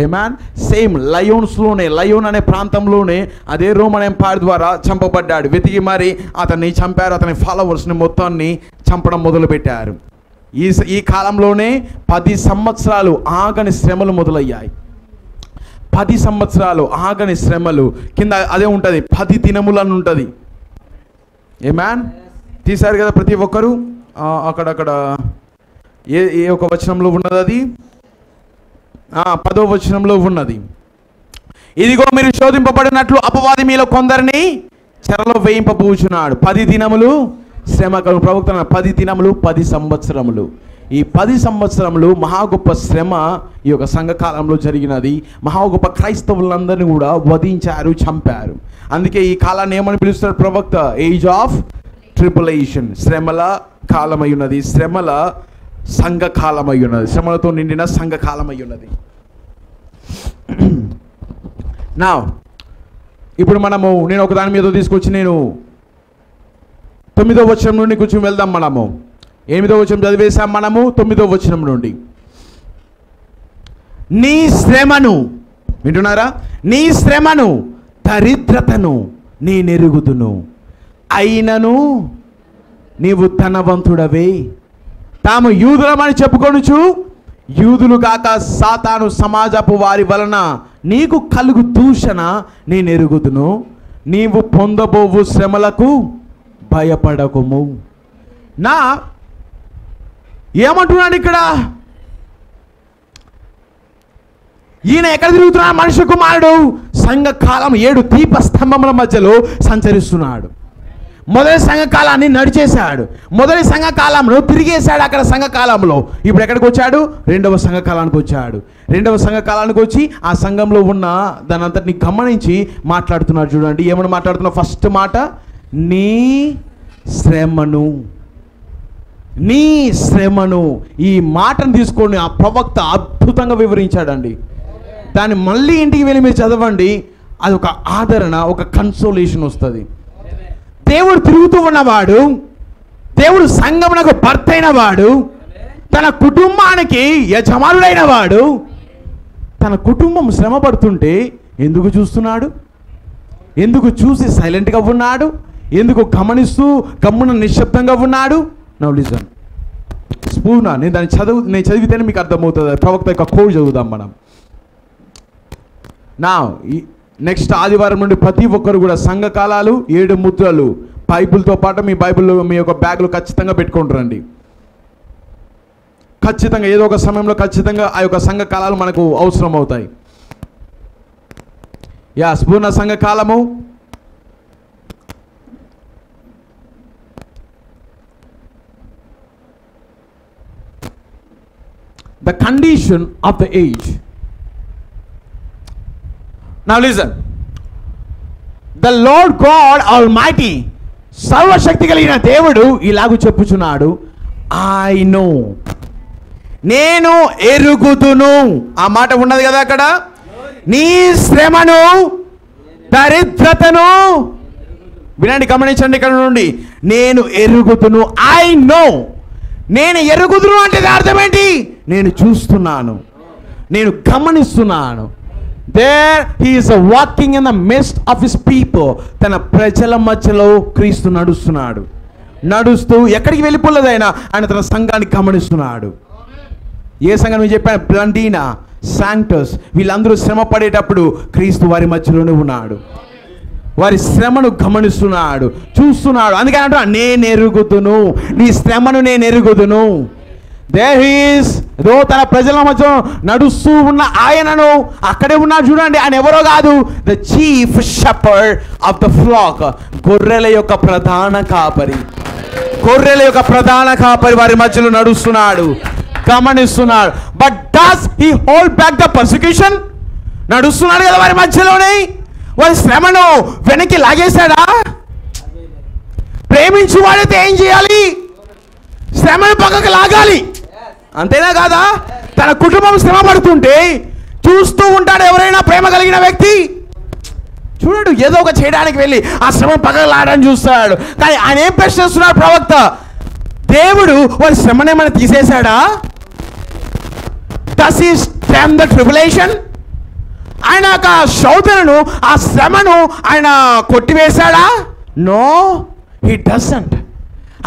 ఏమాన్ సేమ్ లయోన్ అనే ప్రాంతంలోనే అదే రోమన్ ఎంపైర్ ద్వారా చంపబడ్డాడు. వెతికి మరి అతన్ని చంపారు. అతని ఫాలోవర్స్ని మొత్తాన్ని చంపడం మొదలుపెట్టారు. ఈ కాలంలోనే 10 సంవత్సరాలు ఆగని శ్రమలు మొదలయ్యాయి. 10 సంవత్సరాలు ఆగని శ్రమలు. కింద అదే ఉంటుంది, 10 దినములు అని ఉంటుంది. ఏమాన్ తీశారు కదా ప్రతి ఒక్కరు. అక్కడక్కడ ఏ ఒక వచనంలో ఉన్నది? అది 10వ వచనంలో ఉన్నది. ఇదిగో మీరు శోధింపబడినట్లు అపవాది మీలో కొందరిని చెరలో వేయింపబోచున్నాడు. 10 దినములు శ్రమ. ప్రవక్త 10 దినములు 10 సంవత్సరములు. ఈ 10 సంవత్సరములు మహా గొప్ప శ్రమ ఈ యొక్క సంఘకాలంలో జరిగినది. మహా గొప్ప క్రైస్తవులందరినీ కూడా వధించారు, చంపారు. అందుకే ఈ కాలాన్ని ఏమని పిలుస్తారు ప్రవక్త? Age of tribulation. శ్రమల కాలమై ఉన్నది, శ్రమల సంఘకాలమై ఉన్నది, శ్రమలతో నిండిన సంఘకాలమై ఉన్నది. నా ఇప్పుడు నేను ఒక దాని మీద తీసుకొచ్చి నేను 9వ వచనం నుండి కొంచెం వెళ్దాం. 8వ వచనం చదివేశాం. 9వ వచనం నుండి నీ శ్రమను, వింటున్నారా? నీ శ్రమను దరిద్రతను నేనెరుగుదును, అయినను నీవు ధనవంతుడవే. తాము యూదులమని చెప్పుకొనుచు యూదులు కాక సాతాను సమాజపు వారి వలన నీకు కలుగు దూషణ నేనెరుగుదును. నీవు పొందబోవు శ్రమలకు భయపడకుము. నా ఏమంటున్నాడు ఇక్కడ? ఈయన ఎక్కడ తిరుగుతున్నాడు? మనుష్య కుమారుడు సంఘకాలం 7 దీపస్తంభముల మధ్యలో సంచరిస్తున్నాడు. మొదటి సంఘకాలాన్ని నడిచేశాడు. మొదటి సంఘకాలంలో తిరిగేశాడు. అక్కడ సంఘకాలంలో ఇప్పుడు ఎక్కడికి వచ్చాడు? 2వ సంఘకాలానికి వచ్చాడు. 2వ సంఘకాలానికి వచ్చి ఆ సంఘంలో ఉన్న దాని అంతటిని గమనించి మాట్లాడుతున్నాడు. చూడండి ఏమని మాట్లాడుతున్నా? ఫస్ట్ మాట నీ శ్రమను. నీ శ్రమను. ఈ మాటను తీసుకొని ఆ ప్రవక్త అద్భుతంగా వివరించాడండి. దాన్ని మళ్ళీ ఇంటికి వెళ్ళి మీరు చదవండి. అది ఒక ఆదరణ, ఒక కన్సోలేషన్ వస్తుంది. దేవుడు తిరుగుతూ ఉన్నవాడు, దేవుడు సంఘమునకు భర్త అయిన వాడు, తన కుటుంబానికి యజమానుడైన వాడు, తన కుటుంబం శ్రమ పడుతుంటే ఎందుకు చూస్తున్నాడు? ఎందుకు చూసి సైలెంట్గా ఉన్నాడు? ఎందుకు గమనిస్తూ గమ్మున నిశ్శబ్దంగా ఉన్నాడు? Now listen. స్పూనా నేను చదివితేనే మీకు అర్థమవుతుంది. ప్రవక్త యొక్క కోడ్ చదువుదాం మనం. నా నెక్స్ట్ ఆదివారం నుండి ప్రతి ఒక్కరు కూడా సంఘకాలాలు 7 ముద్రలు బైబిల్తో పాటు మీ బైబిల్లో మీ యొక్క బ్యాగులు ఖచ్చితంగా పెట్టుకుంటారండి. ఖచ్చితంగా ఏదో ఒక సమయంలో ఖచ్చితంగా ఆ యొక్క సంఘకాలాలు మనకు అవసరం అవుతాయి. స్పూర్ణ సంఘకాలము the condition of the age. Now listen. The Lord God Almighty, సర్వశక్తి కలిగిన దేవుడు ఇలాగూ చెప్పుచున్నాడు, I know, నేను ఎరుగుదును. ఆ మాట ఉన్నది కదా అక్కడ. నీ శ్రమను దరిద్రతను, వినండి గమనించండి ఇక్కడ నుండి. నేను ఎరుగుదును. I know. నేను ఎరుగుదును అంటే అర్థం ఏంటి? నేను చూస్తున్నాను, నేను గమనిస్తున్నాను. There he is walking in the midst of his people. తన ప్రజల మధ్యలో క్రీస్తు నడుస్తున్నాడు. నడుస్తూ ఎక్కడికి వెళ్ళిపోలేదు ఆయన తన సంఘాన్ని గమనిస్తున్నాడు. ఏ సంఘం చెప్పాను? బ్లండీనా, శాంటస్, వీళ్ళందరూ శ్రమ పడేటప్పుడు క్రీస్తు వారి మధ్యలోనే ఉన్నాడు. వారి శ్రమను గమనిస్తున్నాడు, చూస్తున్నాడు. అందుకని అంటా నేను ఎరుగుదును, నీ శ్రమను నేను ఎరుగుదును. దేర్ ఈస్ ఏదో తన ప్రజల మధ్య నడుస్తూ ఉన్న ఆయనను, అక్కడే ఉన్నాడు చూడండి, ఆయన ఎవరో కాదు, the chief shepherd of the flax, గొర్రెల యొక్క ప్రధాన కాపరి. గొర్రెల యొక్క ప్రధాన కాపరి వారి మధ్యలో నడుస్తున్నాడు, గమనిస్తున్నాడు. But does he hold back the persecution? నడుస్తున్నాడు కదా వారి మధ్యలోనే, వారి శ్రమను వెనక్కి లాగేశాడా? ప్రేమించి వాడైతే ఏం చేయాలి? శ్రమను పక్కకు లాగాలి, అంతేనా కాదా? తన కుటుంబం శ్రమ పడుతుంటే చూస్తూ ఉంటాడు ఎవరైనా ప్రేమ కలిగిన వ్యక్తి? చూడు, ఏదో ఒక చేయడానికి వెళ్ళి ఆ శ్రమ పక్కకు లాగడానికి చూస్తాడు. కానీ ఆయన ఏం ప్రశ్నిస్తున్నాడు ప్రవక్త? దేవుడు వారి శ్రమనేమైనా తీసేశాడా? Does he stand the tribulation? ఆయన యొక్క శోధనను, ఆ శ్రమను ఆయన కొట్టివేశాడా? No, he doesn't.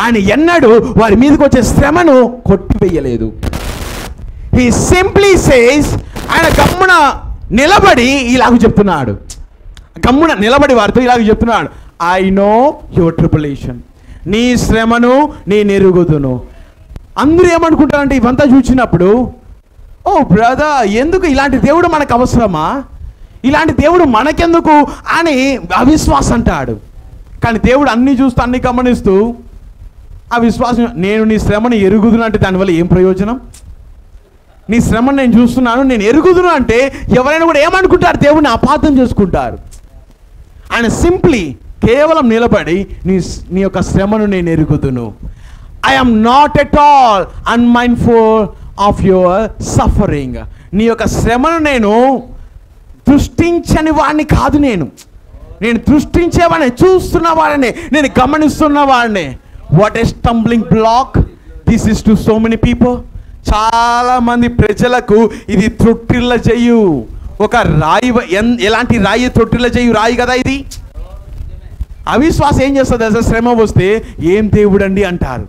ఆయన ఎన్నడూ వారి మీదకి వచ్చే శ్రమను కొట్టివేయలేదు. హీ సింప్లీ సేస్, ఆయన గమ్మున నిలబడి ఇలాగ చెప్తున్నాడు, గమ్మున నిలబడి వారితో ఇలాగ చెప్తున్నాడు, ఐ నో యువర్ ట్రిబులేషన్, నీ శ్రమను నేను ఎరుగుదును. అందరూ ఏమనుకుంటారంటే ఇవంతా చూసినప్పుడు, ఓ బ్రదర్, ఎందుకు ఇలాంటి దేవుడు మనకు అవసరమా, ఇలాంటి దేవుడు మనకెందుకు అని అవిశ్వాసం అంటాడు. కానీ దేవుడు అన్నీ చూస్తూ అన్నీ గమనిస్తూ ఆ విశ్వాసం, నేను నీ శ్రమను ఎరుగుదును అంటే దానివల్ల ఏం ప్రయోజనం? నీ శ్రమను నేను చూస్తున్నాను, నేను ఎరుగుదును అంటే ఎవరైనా కూడా ఏమనుకుంటారు? దేవుడిని అపార్థం చేసుకుంటారు. ఆయన సింప్లీ కేవలం నిలబడి నీ యొక్క శ్రమను నేను ఎరుగుదును. I am not at all unmindful of your suffering. నీ యొక్క శ్రమను నేను దృష్టించని వాడిని కాదు, నేను దృష్టించేవాడిని, చూస్తున్న వాడిని, నేను గమనిస్తున్న వాడిని. What a stumbling black this is to so many people. చాలా మంది ప్రజలకు ఇది త్రొట్టిల్ల చేయు ఒక రాయి. ఎలాంటి రాయి? త్రొట్టిల్ల చేయు రాయి కదా ఇది. అవిశ్వాసం ఏం చేస్తుంది? అసలు శ్రమ వస్తే ఏం దేవుడు అండి అంటారు.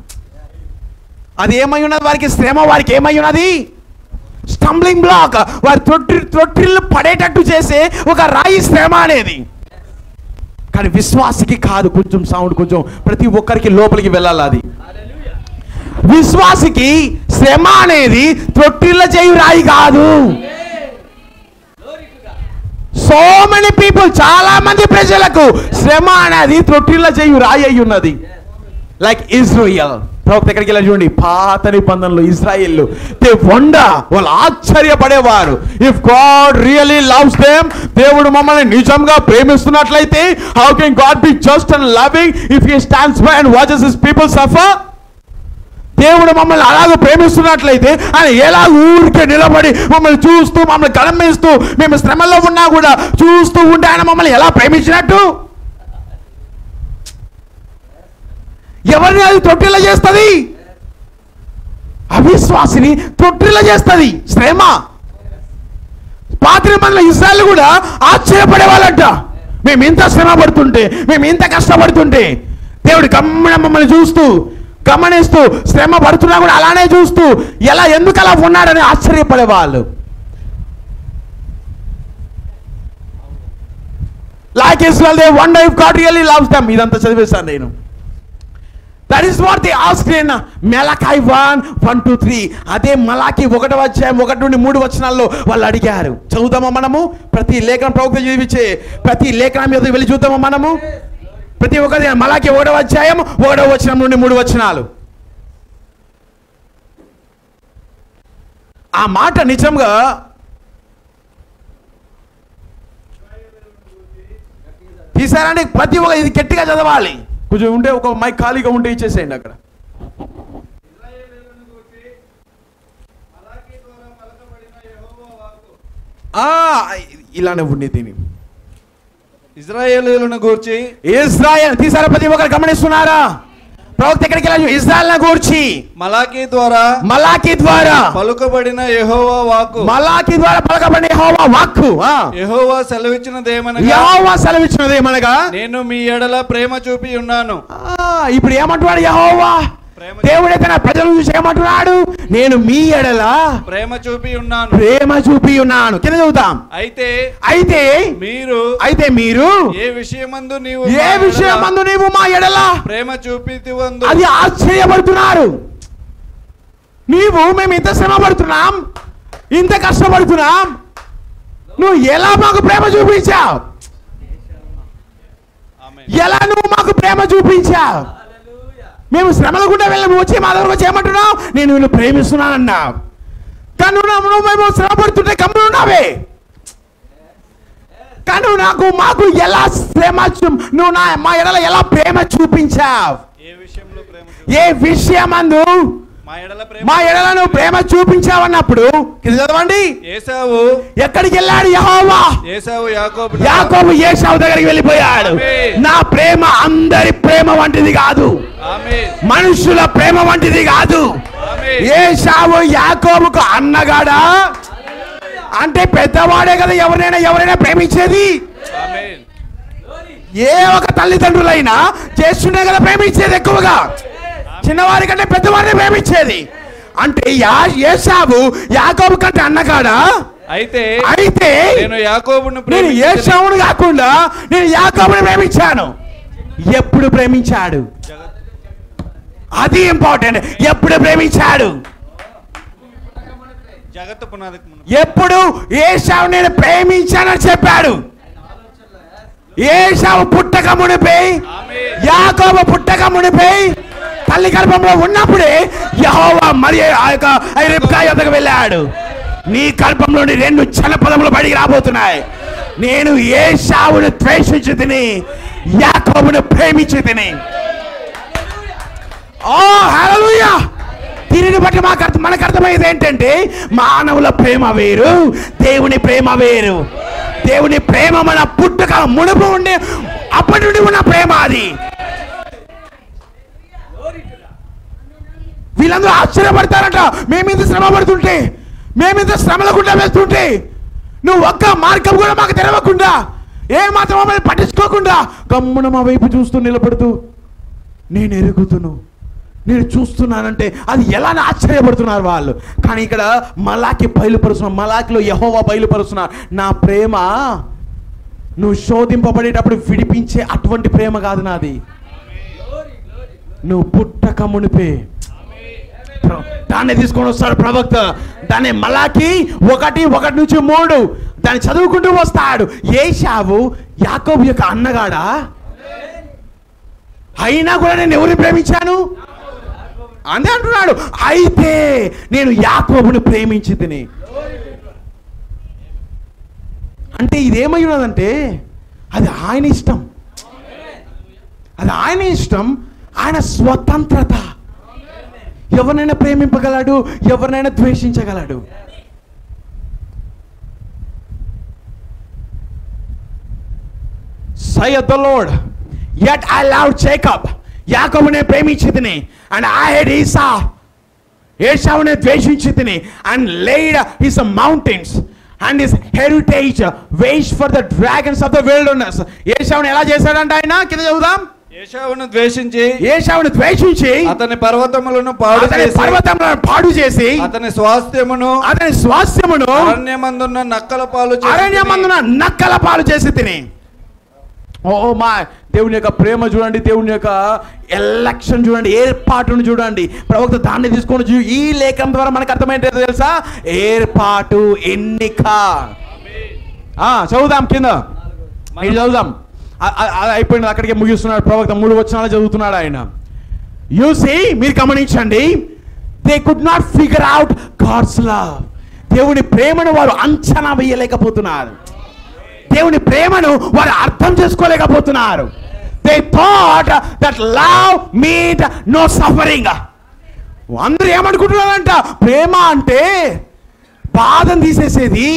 అది ఏమై ఉన్నది వారికి? శ్రమ వారికి ఏమై ఉన్నది? Stumbling black. వారి త్రొట్టిల్లు పడేటట్టు చేసే ఒక రాయి శ్రమ అనేది. కానీ విశ్వాసికి కాదు. కొంచెం సౌండ్, కొంచెం ప్రతి ఒక్కరికి లోపలికి వెళ్ళాలి. అది విశ్వాసికి శ్రమ అనేది త్రొట్టిల్ల చేయు రాయి కాదు. సో మెనీ పీపుల్, చాలా మంది ప్రజలకు శ్రమ అనేది త్రొట్టిల్ల చేయు రాయి అయి ఉన్నది. Like Israel. ప్రవక్త ఎక్కడికి వెళ్ళి చూడండి, పాత నిబంధనలు ఇజ్రాయెల్, దే వండర్, వాళ్ళు ఆశ్చర్యపడేవారు. If God really loves them, దేవుడు మమ్మల్ని నిజంగా ప్రేమిస్తున్నట్లయితే, how can God be just and loving if he stands by and watches his people suffer? దేవుడు మమ్మల్ని అలాగ ప్రేమిస్తున్నట్లయితే ఆయన ఎలా ఊరికే నిలబడి మమ్మల్ని చూస్తూ, మమ్మల్ని గమనిస్తూ, మేము శ్రమలో ఉన్నా కూడా చూస్తూ ఉంటే ఆయన మమ్మల్ని ఎలా ప్రేమించినట్టు? ఎవరిని అది తొట్టిల్ల చేస్తుంది? అవిశ్వాసిని తొట్టిల్ల చేస్తుంది శ్రమ. పాత నిబంధనలో ఇశ్రాయేలు కూడా ఆశ్చర్యపడేవాళ్ళంట. మేము ఇంత శ్రమ పడుతుంటే, మేము ఇంత కష్టపడుతుంటే, దేవుడు గమ్మున మమ్మల్ని చూస్తూ, గమనిస్తూ, శ్రమ పడుతున్నా కూడా అలానే చూస్తూ, ఎందుకు అలా ఉన్నాడని ఆశ్చర్యపడేవాళ్ళు. Like Israel, they wonder if God really loves them. ఇదంతా చదివేశాను నేను. That is what they asked in Malachi 1:1-3. అదే మలాకి 1:1-3 వాళ్ళు అడిగారు. చదువుదామా మనము? ప్రతి లేఖనం ప్రవక్త చదివించే ప్రతి లేఖనం మీద వెళ్ళి చూద్దామా మనము? ప్రతి ఒక్కరి మలాకి 1:1-3. ఆ మాట నిజంగా తీసారండి. ప్రతి ఒక్క ఇది గట్టిగా చదవాలి. కొంచెం ఉంటే ఒక మైక్ ఖాళీగా ఉంటే ఇచ్చేసేయండి అక్కడ. ఇలానే ఉండి దీని ఇశ్రాయేలును గూర్చి. ఇశ్రాయేల్ తీసారా? ప్రతి ఒక్కరు గమనిస్తున్నారా? ప్రవక్త ఎక్కడికి వెళ్ళారు? ఇశ్రాయేలును గూర్చి మలాకి ద్వారా పలుకబడిన యెహోవా వాక్కు. మలాకి ద్వారా పలుకబడిన యెహోవా వాక్కు. యెహోవా సెలవిచ్చినదేమనగా, నేను మీ ఎడల ప్రేమ చూపి ఉన్నాను. ఇప్పుడు ఏమంటున్నాడు యెహోవా? దేవుడే తన ప్రజలను చూసి ఏమంటున్నాడు? నేను మీ ఎడల ప్రేమ చూపి ఉన్నాను. కింద చదువుతాం. అయితే మీరు ఏ విషయమందు నీవు మా ఎడల ప్రేమ చూపితివందు. అది ఆశ్చర్యపడుతున్నారు. మేము ఇంత శ్రమ పడుతున్నాం, ఇంత కష్టపడుతున్నాం, నువ్వు ఎలా మాకు ప్రేమ చూపించావు? ఎలా నువ్వు మాకు ప్రేమ చూపించావు? మేము శ్రమల గుండా వచ్చి మా దగ్గరకు వచ్చి ఏమంటున్నావు? నేను వీళ్ళు ప్రేమిస్తున్నానన్నావు. కానీ నువ్వు మేము శ్రమ పడుతుంటే గమ్మున ఉన్నావే. కానీ మాకు ఎలా ప్రేమ నువ్వు మా ఎడల ఎలా ప్రేమ చూపించావు? ఏ విషయమందు మా ఎడల నువ్వు ప్రేమ చూపించావన్నప్పుడు చదవండి. ఏశావు ఎక్కడికి వెళ్ళాడు? యెహోవా యాకోబు ఏశావు దగ్గరికి వెళ్ళిపోయాడు. నా ప్రేమ అందరి ప్రేమ వంటిది కాదు, మనుషుల ప్రేమ వంటిది కాదు. ఏశావు యాకోబుకు అన్నగాడా అంటే పెద్దవాడే కదా ఎవరైనా ప్రేమించేది. ఏ ఒక తల్లిదండ్రులైనా చేస్తుండే కదా ప్రేమించేది, ఎక్కువగా చిన్నవారి కంటే పెద్దవారిని ప్రేమించేది. అంటే ఏశావు యాకోబు కంటే అన్నగాడా? అయితే నేను ఏశావును కాకుండా నేను యాకోబుని ప్రేమించాను. ఎప్పుడు ప్రేమించాడు? అది ఇంపార్టెంట్. ఎప్పుడు ప్రేమించాడు? ఎప్పుడు ఏశావు నేను ప్రేమించానని చెప్పాడు. ఏశావు పుట్టక మునిపై, యాకోబు పుట్టక మునిపై తల్లి గర్భంలో ఉన్నప్పుడే యెహోవా మరి రిబ్కా యొద్దకు వెళ్ళాడు. నీ గర్భంలోని 2 జనపదములు బయటికి రాబోతున్నాయి. నేను ఏశావును ద్వేషించి తిని యాకోబును ప్రేమించి తిని. ఓ హల్లెలూయా! దీనిని బట్టి మనకు అర్థమయ్యేది ఏంటంటే మానవుల ప్రేమ వేరు, దేవుని ప్రేమ వేరు. దేవుని ప్రేమ మన పుట్టుక మునుపు ఉండి అప్పటి నుండి ఉన్న ప్రేమ అది. వీళ్ళందరూ ఆశ్చర్యపడతారట, మేమింత శ్రమ పడుతుంటే, మేమింత శ్రమల గుండా వెళ్తుంటే నువ్వు ఒక్క మార్గం కూడా మాకు తెరవకుండా, ఏ మాత్రం మమ్మల్ని పట్టించుకోకుండా గమ్మున మా వైపు చూస్తూ నిలబడుతూ నేను ఎరుగుతును, నేను చూస్తున్నానంటే అది ఎలా ఆశ్చర్యపడుతున్నారు వాళ్ళు. కానీ ఇక్కడ మలాకి బయలుపరుస్తున్నారు, మలాకిలో యెహోవా బయలుపరుస్తున్నారు. నా ప్రేమ నువ్వు శోధింపబడేటప్పుడు విడిపించే అటువంటి ప్రేమ కాదు నాది. నువ్వు పుట్టక మునిపే దాన్ని తీసుకొని వస్తాడు ప్రవక్త. దాన్ని మలాకి 1:1-3 దాన్ని చదువుకుంటూ వస్తాడు. ఏశావు యాకోబు యొక్క అన్నగాడా? అయినా కూడా నేను ఎవరిని ప్రేమించాను అని అంటున్నాడు. అయితే నేను యాకోబుని ప్రేమించి తిని. అంటే ఇదేమై ఉన్నదంటే అది ఆయన ఇష్టం, అది ఆయన ఇష్టం, ఆయన స్వతంత్రత. ఎవరినైనా ప్రేమింపగలడు, ఎవరినైనా ద్వేషించగలడు. Saith the Lord, yet I loved Jacob. యాకోబునే ప్రేమించి తిని, and I had Esau. ఏశావునే ద్వేషించి తిని, and laid his mountains and his heritage waste for the dragons of the wilderness. ఏశావుని ఎలా చేశాడంట ఆయన? కింద చదువుదాం. ఏశావును ద్వేషించి అతని పర్వతములను పాడు చేసి అతని స్వాస్థ్యమును అరణ్యమందున్న నక్కల పాలు చేసి తిని. ఓ మా దేవుని యొక్క ప్రేమ చూడండి, దేవుని యొక్క ఎలక్షన్ చూడండి, ఏర్పాటును చూడండి. ప్రవక్త దాన్ని తీసుకొని ఈ లేఖనం ద్వారా మనకు అర్థమైంది తెలుసా? ఏర్పాటు, ఎన్నిక. చదువుదాం, కింద చదువుదాం. అయిపోయింది, అక్కడికి ముగిస్తున్నాడు ప్రవక్త. 3 వచనాలు చదువుతున్నాడు ఆయన. యూసీ, మీరు గమనించండి. They could not figure out God's love. దేవుని ప్రేమను వారు అంచనా వేయలేకపోతున్నారు, దేవుని ప్రేమను వారు అర్థం చేసుకోలేకపోతున్నారు. They thought that love meet no suffering. అందరూ ఏమనుకుంటున్నారంట? ప్రేమ అంటే బాధను తీసేసేది,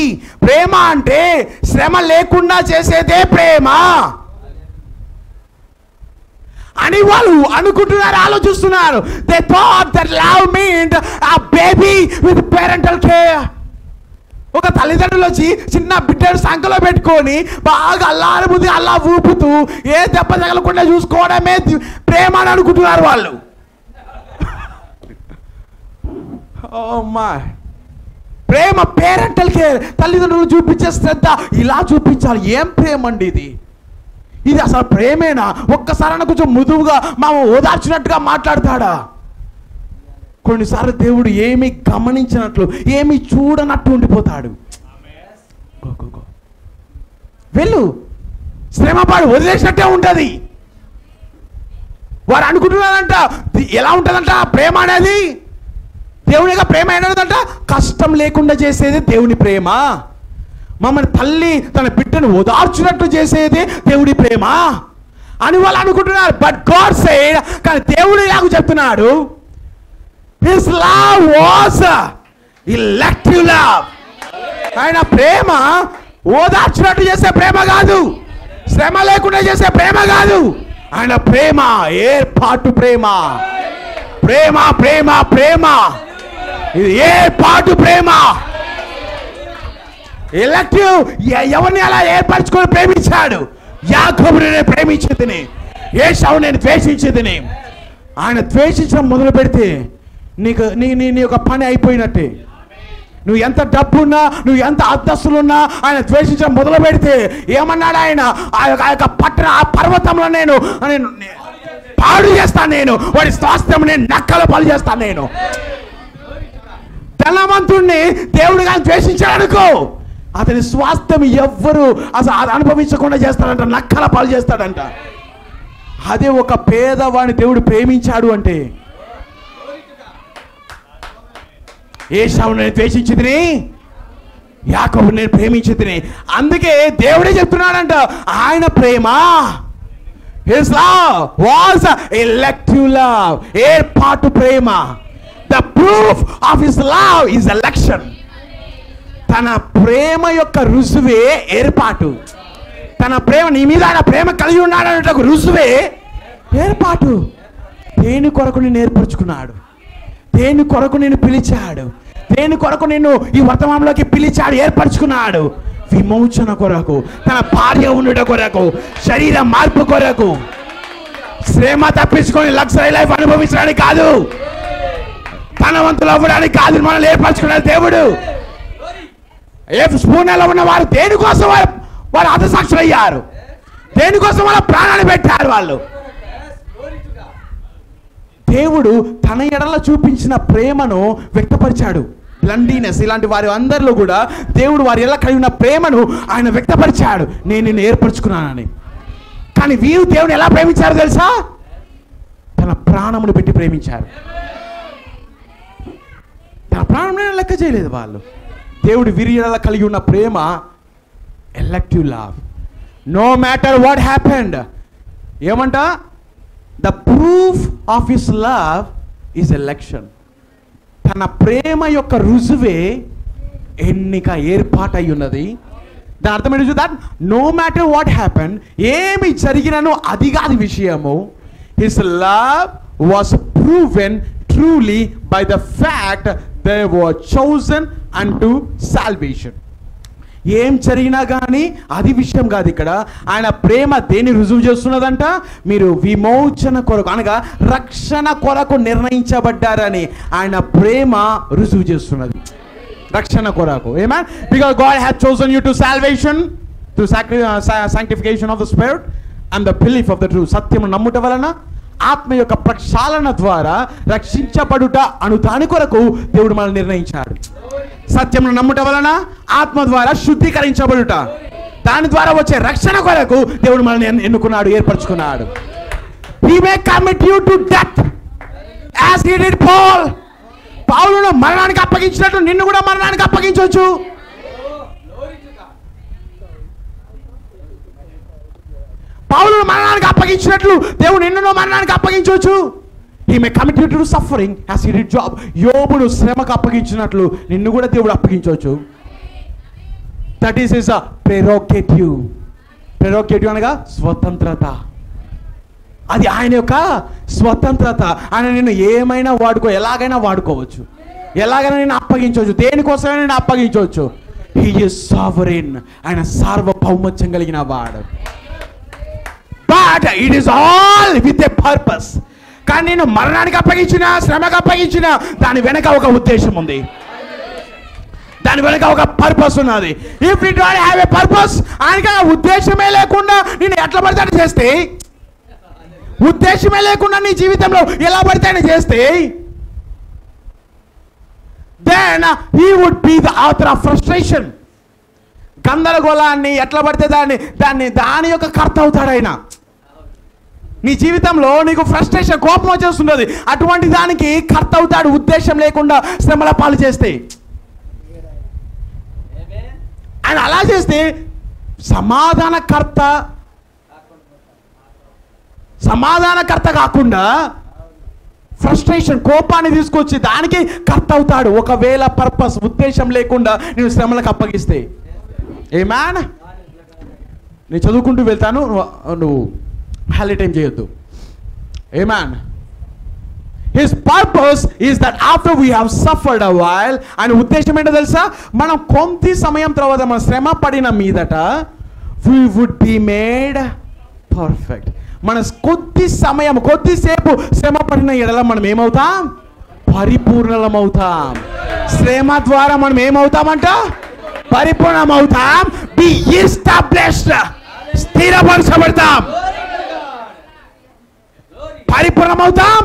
ప్రేమ అంటే శ్రమ లేకుండా చేసేదే ప్రేమ అని వాళ్ళు అనుకుంటున్నారు, ఆలోచిస్తున్నారు. They thought that love meet a baby with parental care. ఒక తల్లిదండ్రులు వచ్చి చిన్న బిడ్డను సంకలో పెట్టుకొని బాగా అల్లారబుద్ధి అల్లా ఊపుతూ ఏ దెబ్బ తగలకుండా చూసుకోవడమే ప్రేమ అని అనుకుంటున్నారు వాళ్ళు. ప్రేమ పేరెంటల్ కేర్, తల్లిదండ్రులు చూపించే శ్రద్ధ ఇలా చూపించాలి. ఏం ప్రేమ అండి ఇది? ఇది అసలు ప్రేమేనా? ఒక్కసారైనా కొంచెం మృదువుగా మా ఓదార్చినట్టుగా మాట్లాడతాడా? కొన్నిసార్లు దేవుడు ఏమి గమనించినట్లు, ఏమి చూడనట్టు ఉండిపోతాడు. గో వెళ్ళు, శ్రమపడి వదిలేసినట్టే ఉంటుంది. వారు అనుకుంటున్నారంట ఎలా ఉంటుందంట ప్రేమ అనేది, దేవునిగా ప్రేమ ఏంటంట కష్టం లేకుండా చేసేది దేవుని ప్రేమ. మమ్మల్ని తల్లి తన బిడ్డను ఓదార్చినట్టు చేసేది దేవుడి ప్రేమ అని వాళ్ళు అనుకుంటున్నారు. బట్ గాడ్ సెడ్, కానీ దేవుడు ఇలాగ చెప్తున్నాడు, his love was elective love. ఆయన ప్రేమ ఓదార్చినట్టు చేసే ప్రేమ కాదు, శ్రమ లేకుండా చేసే ప్రేమ కాదు. ఆయన ప్రేమ ఏర్పాటు ప్రేమ. ప్రేమ ప్రేమ ప్రేమ ఇది ఏర్పాటు ప్రేమ. ఎలెక్టివ్ ఎవరిని అలా ఏర్పరచుకొని ప్రేమించాడు. యాకోబుని నేను ప్రేమించేదిని, ఏశావుని నేను ద్వేషించేదిని. ఆయన ద్వేషించడం మొదలు పెడితే నీ యొక్క పని అయిపోయినట్టే. నువ్వు ఎంత డబ్బున్నా, నువ్వు ఎంత అద్దస్తులున్నా, ఆయన ద్వేషించడం మొదలు పెడితే ఏమన్నాడు ఆయన, ఆ యొక్క పట్టణ ఆ పర్వతంలో నేను పాడు చేస్తాను, నేను వాడి స్వాస్థ్యం నేను నక్కల పాలు చేస్తాను. నేను ధనవంతుణ్ణి దేవుడు కానీ ద్వేషించాడు అనుకో, అతని స్వాస్థ్యం ఎవ్వరు అసలు అనుభవించకుండా చేస్తాడంట, నక్కల పాలు చేస్తాడంట. అదే ఒక పేదవాడిని దేవుడు ప్రేమించాడు అంటే, ఏశావుని నేను ద్వేషించితిని, యాకోబుని నేను ప్రేమించితిని. అందుకే దేవుడే చెప్తున్నాడంట ఆయన ప్రేమ, his love was elective love, ఏర్పాటు ప్రేమ. The proof of his love is election. తన ప్రేమ యొక్క రుజువే ఏర్పాటు. తన ప్రేమ నీ మీద ఆయన ప్రేమ కలిగి ఉన్నాడనే రుజువే ఏర్పాటు. దేని కొరకు నిన్ను ఏర్పరచుకున్నాడు, దేని కొరకు నిన్ను పిలిచాడు, దేని కొరకు నిన్ను ఈ వర్తమానంలోకి పిలిచాడు, ఏర్పరచుకున్నాడు. విమోచన కొరకు, తన భార్య ఉండుట కొరకు, శరీర మార్పు కొరకు, శ్రమ తప్పించుకొని లగ్జరీ లైఫ్ అనుభవించడానికి కాదు, ధనవంతులు అవ్వడానికి కాదు మనల్ని ఏర్పరచుకున్నాడు దేవుడు. ఏ స్పూనలో ఉన్న వారు దేనికోసం వారు హతసాక్షులు అయ్యారు, దేనికోసం వాళ్ళ ప్రాణాన్ని పెట్టారు. వాళ్ళు దేవుడు తన ఎడల చూపించిన ప్రేమను వ్యక్తపరిచాడు. బ్లండీనెస్ ఇలాంటి వారి అందరిలో కూడా దేవుడు వారి ఎలా కలిగి ఉన్న ప్రేమను ఆయన వ్యక్తపరిచాడు, నేను నిన్ను ఏర్పరచుకున్నానని. కానీ వీరు దేవుని ఎలా ప్రేమించారు తెలుసా, తన ప్రాణమును పెట్టి ప్రేమించారు. తన ప్రాణం లెక్క చేయలేదు వాళ్ళు. దేవుడు వీరి ఎలా కలిగి ఉన్న ప్రేమ elective love. No matter what happened, ఏమంట the proof of his love is election. తన ప్రేమ యొక్క రుజువే ఎన్నిక, ఏర్పాటు అయి ఉన్నది. దాని అర్థం ఏంటి, that no matter what happen, ఏమి జరిగినను అది కాదు విషయము. His love was proven truly by the fact they were chosen unto salvation. ఏం జరిగినా కానీ అది విషయం కాదు. ఇక్కడ ఆయన ప్రేమ దేన్ని రుజువు చేస్తున్నదంట, మీరు విమోచన కొరకు అనగా రక్షణ కొరకు నిర్ణయించబడ్డారని ఆయన ప్రేమ రుజువు చేస్తున్నది. రక్షణ కొరకు, ఏమా, because God has chosen you to salvation to sanctification of the spirit and the belief of the truth. సత్యము నమ్ముట వలన ఆత్మ యొక్క ప్రక్షాళన ద్వారా రక్షించబడుట అను దాని కొరకు దేవుడు మనల్ని నిర్ణయించాడు. సత్యమును నమ్ముట వలన ఆత్మ ద్వారా శుద్ధీకరించబడుట, దాని ద్వారా వచ్చే రక్షణ కొరకు దేవుడు మనల్ని ఎన్నుకున్నాడు, ఏర్పరచుకున్నాడు. He may commit you to death as he did Paul. పౌలును మరణానికి అప్పగించినట్టు నిన్ను కూడా మరణానికి అప్పగించవచ్చు. పౌలును మరణానికి అప్పగించినట్లు దేవుడు నిన్ను మరణానికి అప్పగించవచ్చు. He may commit you to suffering as he did Job. యోబును శ్రమకు అప్పగించినట్లు నిన్ను కూడా దేవుడు అప్పగించవచ్చు. That is his prerogative. Prerogative అనగా స్వతంత్రత. అది ఆయన యొక్క స్వతంత్రత. ఆయన నిన్ను ఏమైనా వాడుకో, ఎలాగైనా వాడుకోవచ్చు, ఎలాగైనా నేను అప్పగించవచ్చు, దేనికోసమైనా నేను అప్పగించవచ్చు. He is sovereign. ఆయన సార్వభౌమత్వం కలిగిన వాడు. But it is all with a purpose. కానీ నేను మరణానికి అప్పగించిన, శ్రమకు అప్పగించిన, దాని వెనక ఒక ఉద్దేశం ఉంది, దాని వెనక ఒక పర్పస్ ఉన్నది. If it don't have a purpose, ఆయనకి ఆ ఉద్దేశమే లేకుండా నేను ఎట్లా పడితే అని చేస్తే, ఉద్దేశమే లేకుండా నీ జీవితంలో ఎలా పడితే అని చేస్తే then he would be the author of frustration. గందరగోళాన్ని ఎట్లా పడితే దాని యొక్క కర్త అవుతాడు ఆయన. నీ జీవితంలో నీకు ఫ్రస్ట్రేషన్, కోపం వచ్చేస్తుంటుంది, అటువంటి దానికి కర్త అవుతాడు, ఉద్దేశం లేకుండా శ్రమల పాలు చేస్తే. ఆయన అలా చేస్తే సమాధానకర్త కాకుండా ఫ్రస్ట్రేషన్, కోపాన్ని తీసుకొచ్చి దానికి కర్త అవుతాడు, ఒకవేళ పర్పస్, ఉద్దేశం లేకుండా నేను శ్రమలకు అప్పగిస్తే. ఆమేన్. నేను చదువుకుంటూ వెళ్తాను, నువ్వు హైలైట్ ఏం చేయొద్దు. ఆమేన్. His purpose is that after we have suffered a while, ఆయన ఉద్దేశం ఏంటో తెలుసా, మనం కొంత సమయం తర్వాత మనం శ్రమ పడిన మీదట we would be made perfect. మన కొద్దిసేపు శ్రమ పడిన ఎడల మనం ఏమవుతాం? పరిపూర్ణమవుతాం. శ్రమ ద్వారా మనం ఏమవుతామంట? పరిపూర్ణమవుతాం. Be established, స్థిరపరచబడతాం. పరిపూర్ణమవుతాం,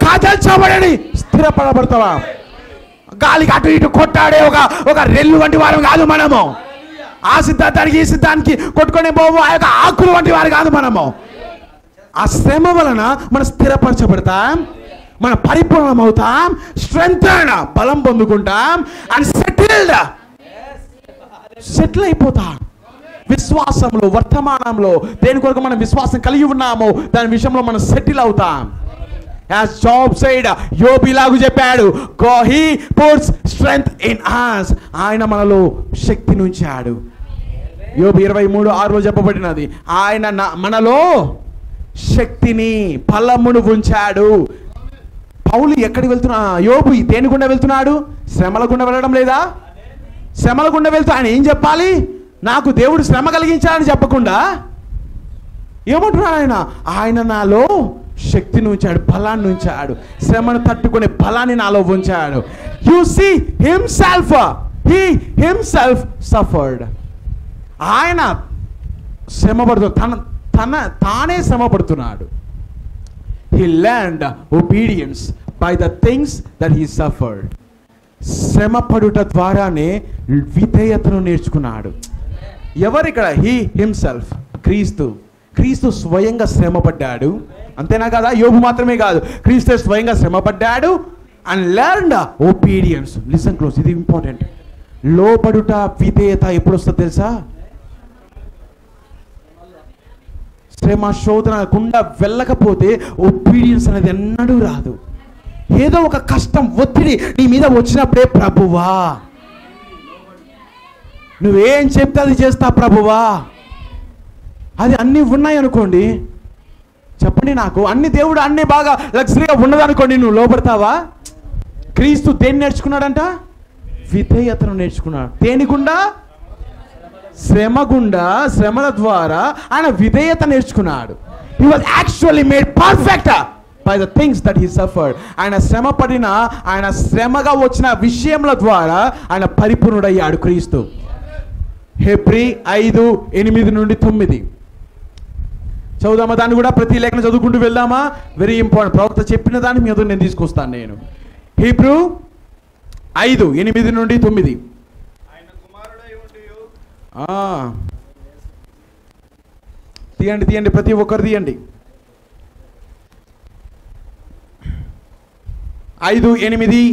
కాదల్చబడని స్థిరపడబడతావా. గాలికి అటు ఇటు కొట్టాడే ఒక రెల్లు వంటి వారు కాదు మనము. ఆ సిద్ధాంతానికి ఈ సిద్ధాంతానికి కొట్టుకొని పోవు ఆ యొక్క ఆకులు వంటి వారు కాదు మనము. ఆ శ్రమ వలన మనం స్థిరపరచబడతాం, మనం పరిపూర్ణమవుతాం, స్ట్రెంగ్తెన్, బలం పొందుకుంటాం, అండ్ సెటిల్ అయిపోతాం. విశ్వాసంలో, వర్తమానంలో దేని కొరకు మనం విశ్వాసం కలిగి ఉన్నామో దాని విషయంలో మనం సెటిల్ అవుతాం. As Job said, యోబు ఇలాగూ చెప్పాడు, he puts strength in us. ఆయన మనలో శక్తిని ఉంచాడు. యోబు 23:6 చెప్పబడినది, ఆయన మనలో శక్తిని, బలమును ఉంచాడు. పౌలు ఎక్కడికి వెళ్తున్నా, యోబు దేని గుండా వెళ్తున్నాడు? శ్రమల గుండా వెళ్ళడం లేదా? శ్రమల గుండా వెళ్తూ ఆయన ఏం చెప్పాలి? నాకు దేవుడు శ్రమ కలిగించాలని చెప్పకుండా ఏమంటున్నాడు ఆయన నాలో శక్తిని ఉంచాడు, బలాన్ని ఉంచాడు, శ్రమను తట్టుకునే బలాన్ని నాలో ఉంచాడు. You see himself, he himself suffered. ఆయన శ్రమపడుతూ తానే శ్రమపడుతున్నాడు. He learned obedience by the things that he suffered. శ్రమపడుట ద్వారానే విధేయతను నేర్చుకున్నాడు. ఎవరిక్కడ? హీ హిమ్సెల్ఫ్, క్రీస్తు స్వయంగా శ్రమపడ్డాడు. అంతేనా కదా? యోబు మాత్రమే కాదు, క్రీస్తు స్వయంగా శ్రమపడ్డాడు. And learned obedience. Listen close, ఇది ఇంపార్టెంట్. లోబడుట, విధేయత ఎప్పుడు వస్తుందో తెలుసా? శ్రమ శోధన గుండా వెళ్ళకపోతే ఒబీడియన్స్ అనేది ఎన్నడూ రాదు. ఏదో ఒక కష్టం, ఒత్తిడి నీ మీద వచ్చినప్పుడే, ప్రభువా నువ్వేం చెప్తే అది చేస్తా ప్రభువా. అది అన్నీ ఉన్నాయి అనుకోండి, చెప్పండి నాకు, అన్ని దేవుడు అన్ని బాగా లగ్జరీగా ఉన్నదనుకోండి, నువ్వు లోపడతావా? క్రీస్తు దేన్ని నేర్చుకున్నాడంట? విధేయతను నేర్చుకున్నాడు. దేని గుండా? శ్రమ గుండా, శ్రమల ద్వారా ఆయన విధేయత నేర్చుకున్నాడు. He was actually made perfect by the things that he suffered. ఆయన శ్రమ పడిన, ఆయన శ్రమగా వచ్చిన విషయముల ద్వారా ఆయన పరిపూర్ణుడయ్యాడు క్రీస్తు. హెబ్రీ 5:8-9 చదువుదామా? దాన్ని కూడా ప్రతి లేఖను చదువుకుంటూ వెళ్దామా? Very important. ప్రవక్త చెప్పిన దాన్ని మీ నేను తీసుకొస్తాను. నేను హీబ్రూ 5:8-9. తీయండి, ప్రతి ఒక్కరు తీయండి. 5:8.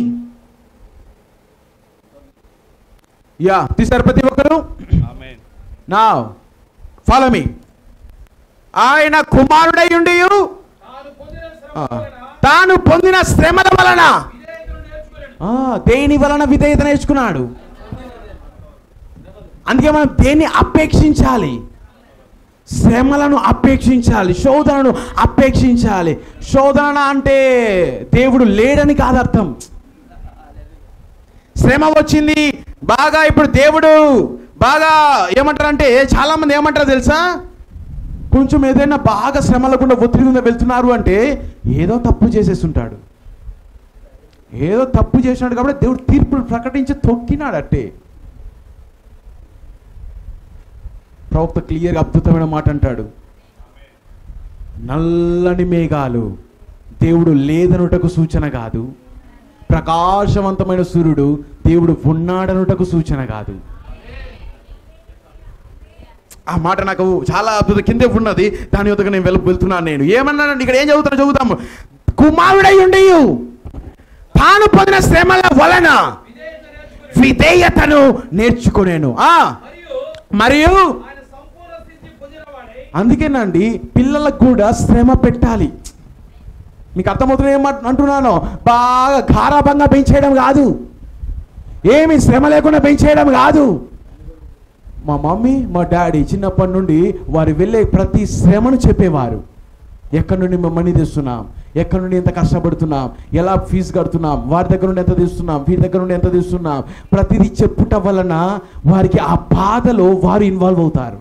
యా, తీసారు ప్రతి ఒక్కరు? Now follow me. ఆయన కుమారుడై ఉండి తాను పొందిన శ్రమల వలన, దేని వలన విధేయత నేర్చుకున్నాడు. అందుకే మనం దేన్ని అపేక్షించాలి? శ్రమలను అపేక్షించాలి, శోధనను అపేక్షించాలి. శోధన అంటే దేవుడు లేడని కాదు అర్థం. శ్రమ వచ్చింది బాగా, ఇప్పుడు దేవుడు బాగా ఏమంటారంటే, చాలా మంది ఏమంటారు తెలుసా, కొంచెం ఏదైనా బాగా శ్రమలకుండా ఒత్తిడి మీద వెళ్తున్నారు అంటే ఏదో తప్పు చేసేస్తుంటాడు, ఏదో తప్పు చేసినాడు కాబట్టి దేవుడు తీర్పును ప్రకటించి తొక్కినాడు అట్టే. ప్రవక్త క్లియర్గా అద్భుతమైన మాట అంటాడు, నల్లని మేఘాలు దేవుడు లేదనుటకు సూచన కాదు, ప్రకాశవంతమైన సూర్యుడు దేవుడు ఉన్నాడనుటకు సూచన కాదు. ఆ మాట నాకు చాలా అద్భుత కిందే ఉన్నది, దాని వద్దకు నేను వెళ్తున్నాను. నేను ఏమన్నానండి, ఇక్కడ ఏం చదువుతాము, కుమారుడై ఉండి తాను పొందిన శ్రమల వలన విధేయతను నేర్చుకునేను. మరియు అందుకేనండి పిల్లలకు కూడా శ్రమ పెట్టాలి. మీకు అర్థమవుతుంది ఏమంటున్నాను, బాగా గారాబంగా పెంచేయడం కాదు, ఏమి శ్రమ లేకుండా పెంచేయడం కాదు. మా మమ్మీ మా డాడీ చిన్నప్పటి నుండి వారు వెళ్ళే ప్రతి శ్రమను చెప్పేవారు. ఎక్కడి నుండి మేము మనీ తెస్తున్నాం, ఎక్కడి నుండి ఎంత కష్టపడుతున్నాం, ఎలా ఫీజు కడుతున్నాం, వారి దగ్గర నుండి ఎంత తీస్తున్నాం, వీరి దగ్గర నుండి ఎంత తీస్తున్నాం, ప్రతిదీ చెప్పుట వలన వారికి ఆ బాధలో వారు ఇన్వాల్వ్ అవుతారు.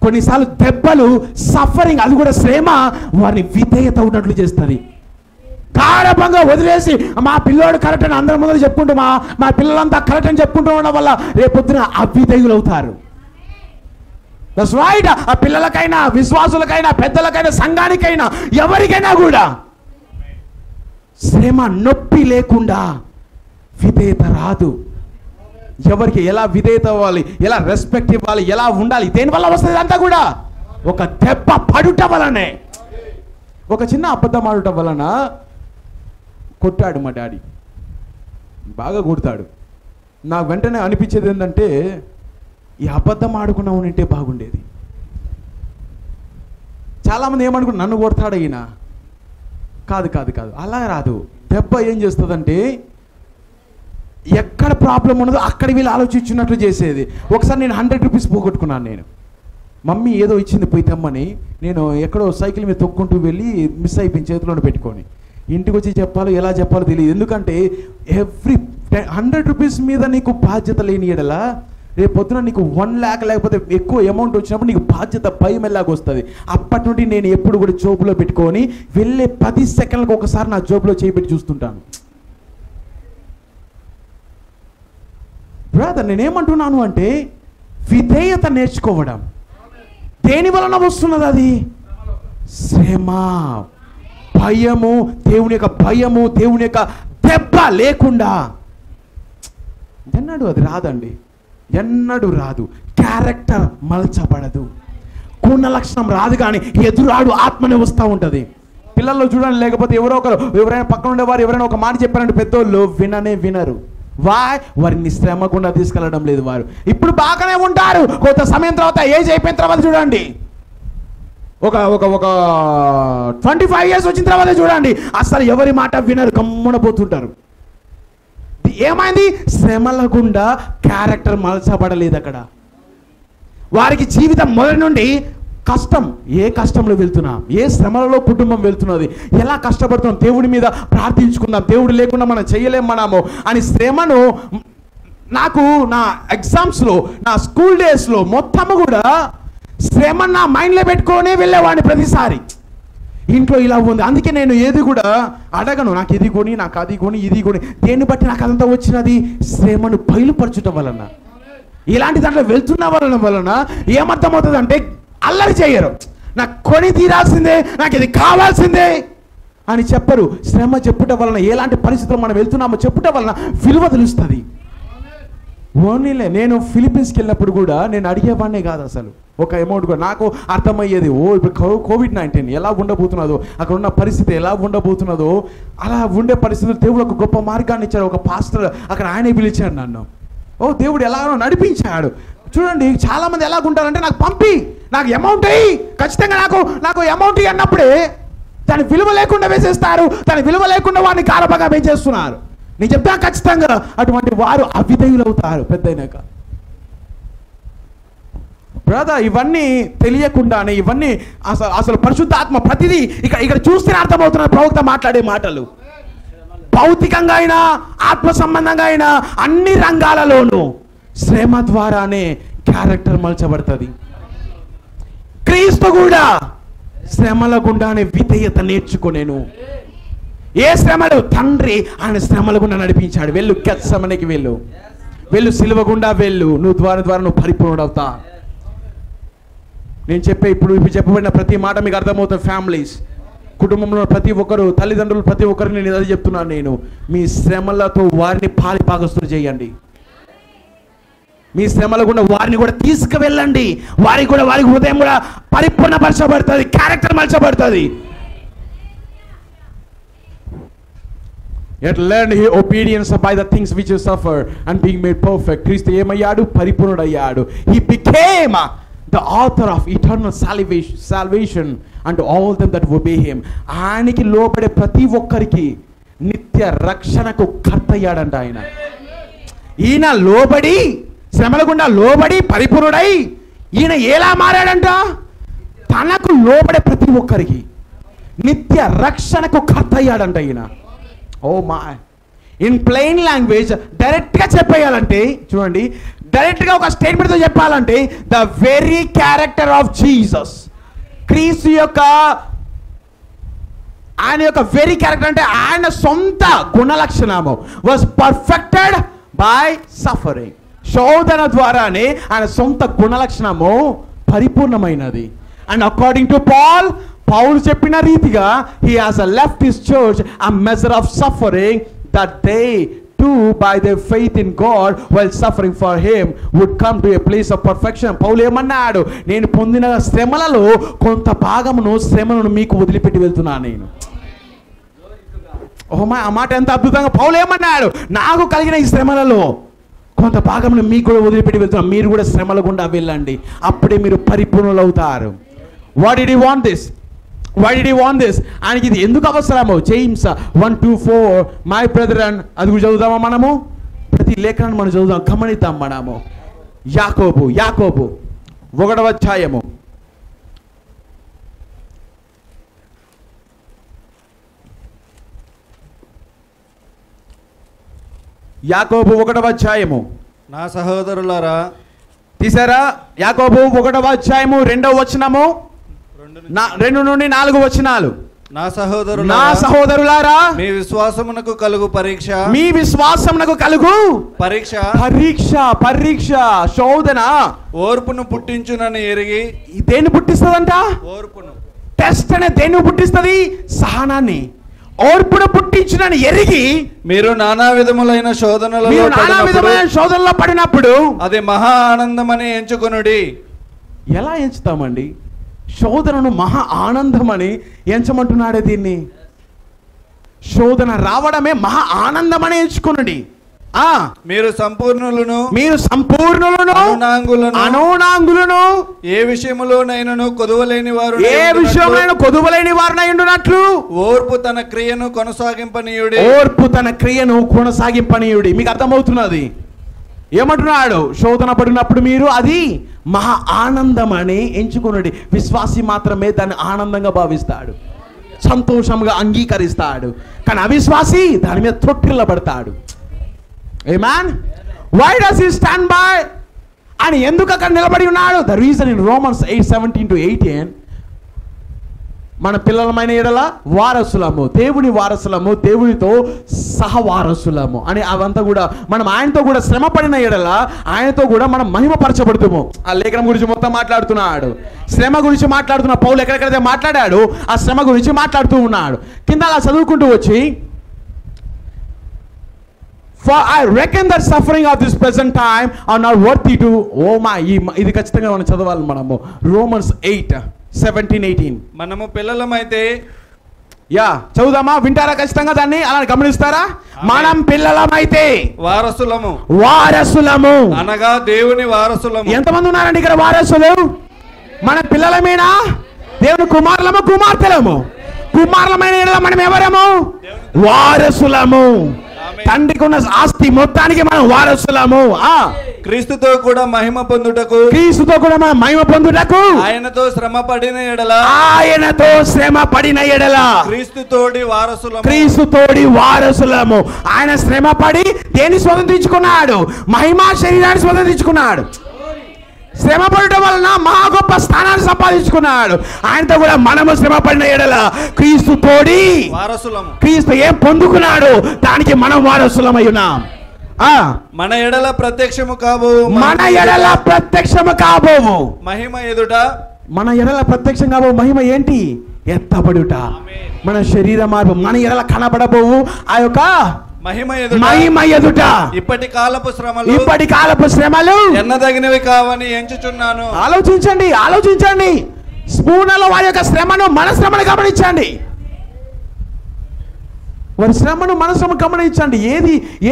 కొన్నిసార్లు దెబ్బలు, సఫరింగ్, అది కూడా శ్రమ వారిని విధేయత ఉన్నట్లు చేస్తుంది. గాఢంగా వదిలేసి మా పిల్లోడు కరెక్ట్ అని అందరి ముందు చెప్పుకుంటూ మా పిల్లలంతా కరెక్ట్ అని చెప్పుకుంటూ ఉండడం వల్ల రేపొద్దున అవిధేయులు అవుతారు. That's right. ఆ పిల్లలకైనా, విశ్వాసులకైనా, పెద్దలకైనా, సంఘానికైనా, ఎవరికైనా కూడా శ్రమ, నొప్పి లేకుండా విధేయత రాదు. ఎవరికి ఎలా విధేయత ఇవ్వాలి, ఎలా రెస్పెక్ట్ ఇవ్వాలి, ఎలా ఉండాలి, దేనివల్ల వస్తుంది అంతా కూడా ఒక దెబ్బ పడుట వలనే. ఒక చిన్న అబద్ధం ఆడుట వలన కొట్టాడు మా డాడీ, బాగా కొడతాడు. నాకు వెంటనే అనిపించేది ఏంటంటే ఈ అబద్ధం ఆడుకున్నా ఉంటే బాగుండేది. చాలామంది ఏమనుకుంటారు, నన్ను కొడతాడు ఈయన. కాదు కాదు కాదు, అలా రాదు. దెబ్బ ఏం చేస్తుందంటే ఎక్కడ ప్రాబ్లం ఉన్నదో అక్కడ వీళ్ళు ఆలోచించున్నట్లు చేసేది. ఒకసారి నేను 100 రూపీస్ పోగొట్టుకున్నాను. నేను మమ్మీ ఏదో ఇచ్చింది పోయి తెమ్మని, నేను ఎక్కడో సైకిల్ మీద తొక్కుంటూ వెళ్ళి మిస్ అయిపోయింది, చేతిలోనే పెట్టుకొని. ఇంటికి వచ్చి చెప్పాలో ఎలా చెప్పాలో తెలియదు. ఎందుకంటే ఎవ్రీ 100 రూపీస్ మీద నీకు బాధ్యత లేని ఎడలా రేపు పొద్దున నీకు 1 lakh లేకపోతే ఎక్కువ అమౌంట్ వచ్చినప్పుడు నీకు బాధ్యత భయం ఎలాగ వస్తుంది. అప్పటి నుండి నేను ఎప్పుడు కూడా జోబులో పెట్టుకొని వెళ్ళే 10 సెకండ్లకు ఒకసారి నా జోబులో చేపెట్టి చూస్తుంటాను. బ్రదర్, నేనేమంటున్నాను అంటే విధేయత నేర్చుకోవడం. దేని వలన వస్తున్నది అది? శ్రమ, భయము, దేవుని యొక్క భయము, దేవుని యొక్క దెబ్బ లేకుండా ఎన్నడూ అది రాదండి, ఎన్నడూ రాదు. క్యారెక్టర్ మలచబడదు, గుణ లక్షణం రాదు, కానీ ఎదురాడు ఆత్మనే వస్తూ ఉంటుంది. పిల్లల్లో చూడండి, లేకపోతే ఎవరైనా పక్కన ఉండేవారు ఎవరైనా ఒక మాట చెప్పారంటే పెద్దోళ్ళు వినరు. వారిని శ్రమ గుండా తీసుకెళ్ళడం లేదు. వారు ఇప్పుడు బాగానే ఉంటారు, కొంత సమయం తర్వాత, ఏజ్ అయిపోయిన తర్వాత చూడండి, ఒక 25 years వచ్చిన తర్వాత చూడండి, అసలు ఎవరి మాట వినరు, గమ్మున పోతుంటారు. ఏమైంది? శ్రమల గుండా క్యారెక్టర్ మలచబడలేదు అక్కడ. వారికి జీవితం మొదటి నుండి కష్టం, ఏ కష్టంలో వెళ్తున్నాం, ఏ శ్రమలలో కుటుంబం వెళ్తున్నది, ఎలా కష్టపడుతున్నాం, దేవుడి మీద ప్రార్థించుకుందాం, దేవుడు లేకుండా మనం చేయలేం మనము అని శ్రమను. నాకు నా ఎగ్జామ్స్లో, నా స్కూల్ డేస్లో మొత్తము కూడా శ్రమ నా మైండ్లో పెట్టుకొని వెళ్ళేవాడిని ప్రతిసారి. ఇంట్లో ఇలా ఉంది, అందుకే నేను ఏది కూడా అడగను, నాకు ఇది కొని, నాకు అది కొని, ఇది కొని. దేన్ని బట్టి నాకు అదంతా వచ్చినది? శ్రమను బయలుపరచడం వలన. ఇలాంటి దాంట్లో వెళ్తున్న వలన ఏమర్థమవుతుంది అంటే అల్లరి చేయరు, నాకు కొని తీరాల్సిందే, నాకు ఇది కావాల్సిందే అని చెప్పరు. శ్రమ చెప్పుట వలన, ఎలాంటి పరిస్థితుల్లో మనం వెళ్తున్నామో చెప్పుట వలన విలువ తెలుస్తుంది. ఓన్లీలే నేను ఫిలిప్పీన్స్కి వెళ్ళినప్పుడు కూడా నేను అడిగేవాడినే కాదు అసలు ఒక అమౌంట్ కూడా. నాకు అర్థమయ్యేది, ఇప్పుడు COVID-19 ఎలా ఉండబోతున్నదో, అక్కడ ఉన్న పరిస్థితి ఎలా ఉండబోతున్నదో, అలా ఉండే పరిస్థితులు దేవుడు ఒక గొప్ప మార్గాన్ని ఇచ్చాడు. ఒక పాస్టర్ అక్కడ ఆయనే పిలిచాడు నన్ను. దేవుడు ఎలాగో నడిపించాడు. చూడండి, చాలామంది ఎలాగుంటారంటే నాకు పంపి, నాకు అమౌంట్ అయ్యి, ఖచ్చితంగా నాకు అమౌంట్ అన్నప్పుడే దాని విలువ లేకుండా వేసేస్తారు, దాని విలువ లేకుండా వాడిని కారపగా వేసేస్తున్నారు. నేను చెప్తాను, ఖచ్చితంగా అటువంటి వారు అవిధేయులు అవుతారు పెద్దయినాక. బ్రదర్, ఇవన్నీ తెలియకుండానే, ఇవన్నీ అసలు పరిశుద్ధాత్మ ప్రతిదీ ఇక్కడ చూస్తేనే అర్థమవుతున్నారు ప్రవక్త మాట్లాడే మాటలు. భౌతికంగా అయినా, ఆత్మ సంబంధంగా అయినా, అన్ని రంగాలలోనూ శ్రమ ద్వారానే క్యారెక్టర్ మలచబడుతుంది. క్రీస్తు కూడా శ్రమల గుండానే విధేయత నేర్చుకునేను. ఏ శ్రమలు? తండ్రి ఆయన శ్రమల గుండా నడిపించాడు. వెళ్ళు, గెత్సెమనీకి వెళ్ళు, సిలువ గుండా వెళ్ళు, నువ్వు ద్వారా నువ్వు పరిపూర్ణుడవుతా. నేను ఇప్పుడు చెప్పబడిన ప్రతి మాట మీకు అర్థమవుతుంది. ఫ్యామిలీస్, కుటుంబంలో ప్రతి ఒక్కరు, తల్లిదండ్రులు ప్రతి ఒక్కరిని నేను అదే చెప్తున్నాను. నేను మీ శ్రమలతో వారిని పాలిపాగస్తులు చేయండి. మీ శ్రమల గుండా వారిని కూడా తీసుకువెళ్ళండి. వారికి హృదయం కూడా పరిపూర్ణపరచబడుతుంది, character మలచబడుతుంది. Yet learn obedience by the things which you suffer and being made perfect. క్రీస్తు ఏమయ్యాడు? పరిపూర్ణుడయ్యాడు. He became the author of eternal salvation unto all them that obey him. ఆయనకి లోబడే ప్రతి ఒక్కరికి నిత్య రక్షణకు కర్త అయ్యాడంట ఆయన. ఈయన లోబడి, శ్రమల గుండా లోబడి పరిపూర్ణుడై ఈయన ఎలా మారాడంట? తనకు లోబడే ప్రతి ఒక్కరికి నిత్య రక్షణకు కర్త అయ్యాడంట ఈయన. ఓ మా, ఇన్ ప్లెయిన్ లాంగ్వేజ్ డైరెక్ట్గా చెప్పేయాలంటే, చూడండి, డైరెక్ట్గా ఒక స్టేట్మెంట్తో చెప్పాలంటే, the very character of Jesus, క్రీస్తు యొక్క ఆయన యొక్క వెరీ క్యారెక్టర్ అంటే ఆయన సొంత గుణలక్షణము వాజ్ పర్ఫెక్టెడ్ బై సఫరింగ్. శోధన ద్వారానే ఆయన సొంత గుణలక్షణము పరిపూర్ణమైనది. అండ్ అకార్డింగ్ టు పౌలు చెప్పిన రీతిగా he has left his church a measure of suffering that they too by their faith in God while suffering for him would come to a place of perfection. పౌలు ఏమన్నాడు? నేను పొందిన శ్రమలలో కొంత భాగమును, శ్రమను మీకు వదిలిపెట్టి వెళ్తున్నాను నేను. ఓమా, ఆ మాట ఎంత అద్భుతంగా! పౌలు ఏమన్నాడు? నాకు కలిగిన ఈ శ్రమలలో కొంత భాగమును మీకు కూడా వదిలిపెట్టి వెళ్తున్నాను. మీరు కూడా శ్రమల గుండా వెళ్ళండి, అప్పుడే మీరు పరిపూర్ణులు అవుతారు. Why did he want this? ఆయనకి ఇది ఎందుకు అవసరమో? జేమ్స్ 1:2-4 మై బ్రదరన్, అది కూడా చదువుదామా మనము? ప్రతి లేఖనాన్ని మనం చదువుదాం, గమనిద్దాం మనము. యాకోబు 1వ అధ్యాయము, యాకోబు 1వ అధ్యాయము. నా సహోదరులారా, తీసారా? యాకోబు 1వ అధ్యాయము 2వ వచనము, 2 నుండి 4 వచనాలు. నా సహోదరులారా, మీ విశ్వాసమునకు కలుగు పరీక్ష, పరీక్ష శోధన ఓర్పును పుట్టించునని ఎరిగి. దేన్ని పుట్టిస్తుందంట? ఓర్పును. టెస్ట్ అనే దేన్ని పుట్టిస్తుంది? సహనాన్ని. ఓర్పును పుట్టించునని ఎరిగి మీరు నానా విధములైన శోధనలో పడినప్పుడు అది మహా ఆనందమని ఎంచుకొనుడి. ఎలా ఎంచుతామండి? శోధనను మహా ఆనందమని ఎంచమంటున్నాడే. దీన్ని శోధన రావడమే మహా ఆనందమని ఎంచుకునండి. మీరు సంపూర్ణులను, అనూనాంగులను, ఏ విషయములోనైనను కొదువలేని వారునై ఉండునట్లు ఓర్పు తన క్రియను కొనసాగింపనీయుడి. మీకు అర్థమవుతున్నది ఏమంటున్నాడు? శోధన పడినప్పుడు మీరు అది మహా ఆనందం అని ఎంచుకునండి. విశ్వాసి మాత్రమే దాన్ని ఆనందంగా భావిస్తాడు, సంతోషంగా అంగీకరిస్తాడు. కానీ అవిశ్వాసి దాని మీద తొట్టిల్లబడతాడు. ఆమేన్. Why does he stand by? అని ఎందుకు అక్కడ నిలబడి ఉన్నాడు? ద రీజన్ ఇన్ రోమన్స్ 8:17-18, మన పిల్లలమైన ఎడల వారసులము, దేవుని వారసులము, దేవునితో సహవారసులము అని అవంతా కూడా మనం ఆయనతో కూడా శ్రమ పడిన ఎడల ఆయనతో కూడా మనం మహిమపరచబడుతాము. ఆ లేఖనం గురించి మొత్తం మాట్లాడుతున్నాడు, శ్రమ గురించి మాట్లాడుతున్న పౌలు ఎక్కడెక్కడైతే మాట్లాడాడు ఆ శ్రమ గురించి మాట్లాడుతూ ఉన్నాడు. కింద అలా చదువుకుంటూ వచ్చి, For I reckon that suffering of this present time are not worthy to. ఇది ఖచ్చితంగా మనం చదవాలి మనము. రోమన్స్ 8:17-18. మనము పిల్లలమైతే, చదువుదామా? వింటారా ఖచ్చితంగా? దాన్ని అలా గమనిస్తారా? మనం పిల్లలమైతే వారసులము అనగా దేవుని వారసులము. ఎంతమంది ఉన్నారండి ఇక్కడ వారసులు? మన పిల్లలమేనా? దేవుని కుమార్తెలము. కుమారులమైన మనం ఎవరము? వారసులము. తండ్రికి ఉన్న ఆస్తి మొత్తానికి మనం వారసులము. క్రీస్తుతో కూడా మహిమ పొందుటకు, ఆయనతో శ్రమ పడిన ఎడల క్రీస్తుతోడి వారసులము. ఆయన శ్రమ పడి దేన్ని స్వతంత్రించుకున్నాడు? మహిమా శరీరాన్ని స్వతంత్రించుకున్నాడు. శ్రమ పడటం వలన మహా గొప్ప స్థానాన్ని సంపాదించుకున్నాడు. ఆయనతో కూడా మనము శ్రమ పడిన ఎడల క్రీస్తుతోడి వారసులము. క్రీస్తు ఏం పొందుకున్నాడు దానికి మనం వారసులమై ఉన్నాం. మన ఎడల ప్రత్యక్షము కాబోవు మహిమ ఎదుట. మన ఎడల ప్రత్యక్షం కాబోవు మహిమ ఏంటి? ఎత్తబడుట. మన శరీర మార్పు మన ఎడల కనబడబోవు ఆ యొక్క మహిమ ఎదుట ఇప్పటి కాలపు శ్రమలు ఎన్నదగినవి కావని ఎంచుచున్నాను. ఆలోచించండి. స్మూర్ణలో వారి యొక్క శ్రమను, మన శ్రమను గమనించండి. వారి శ్రమను, మన శ్రమను గమనించండి.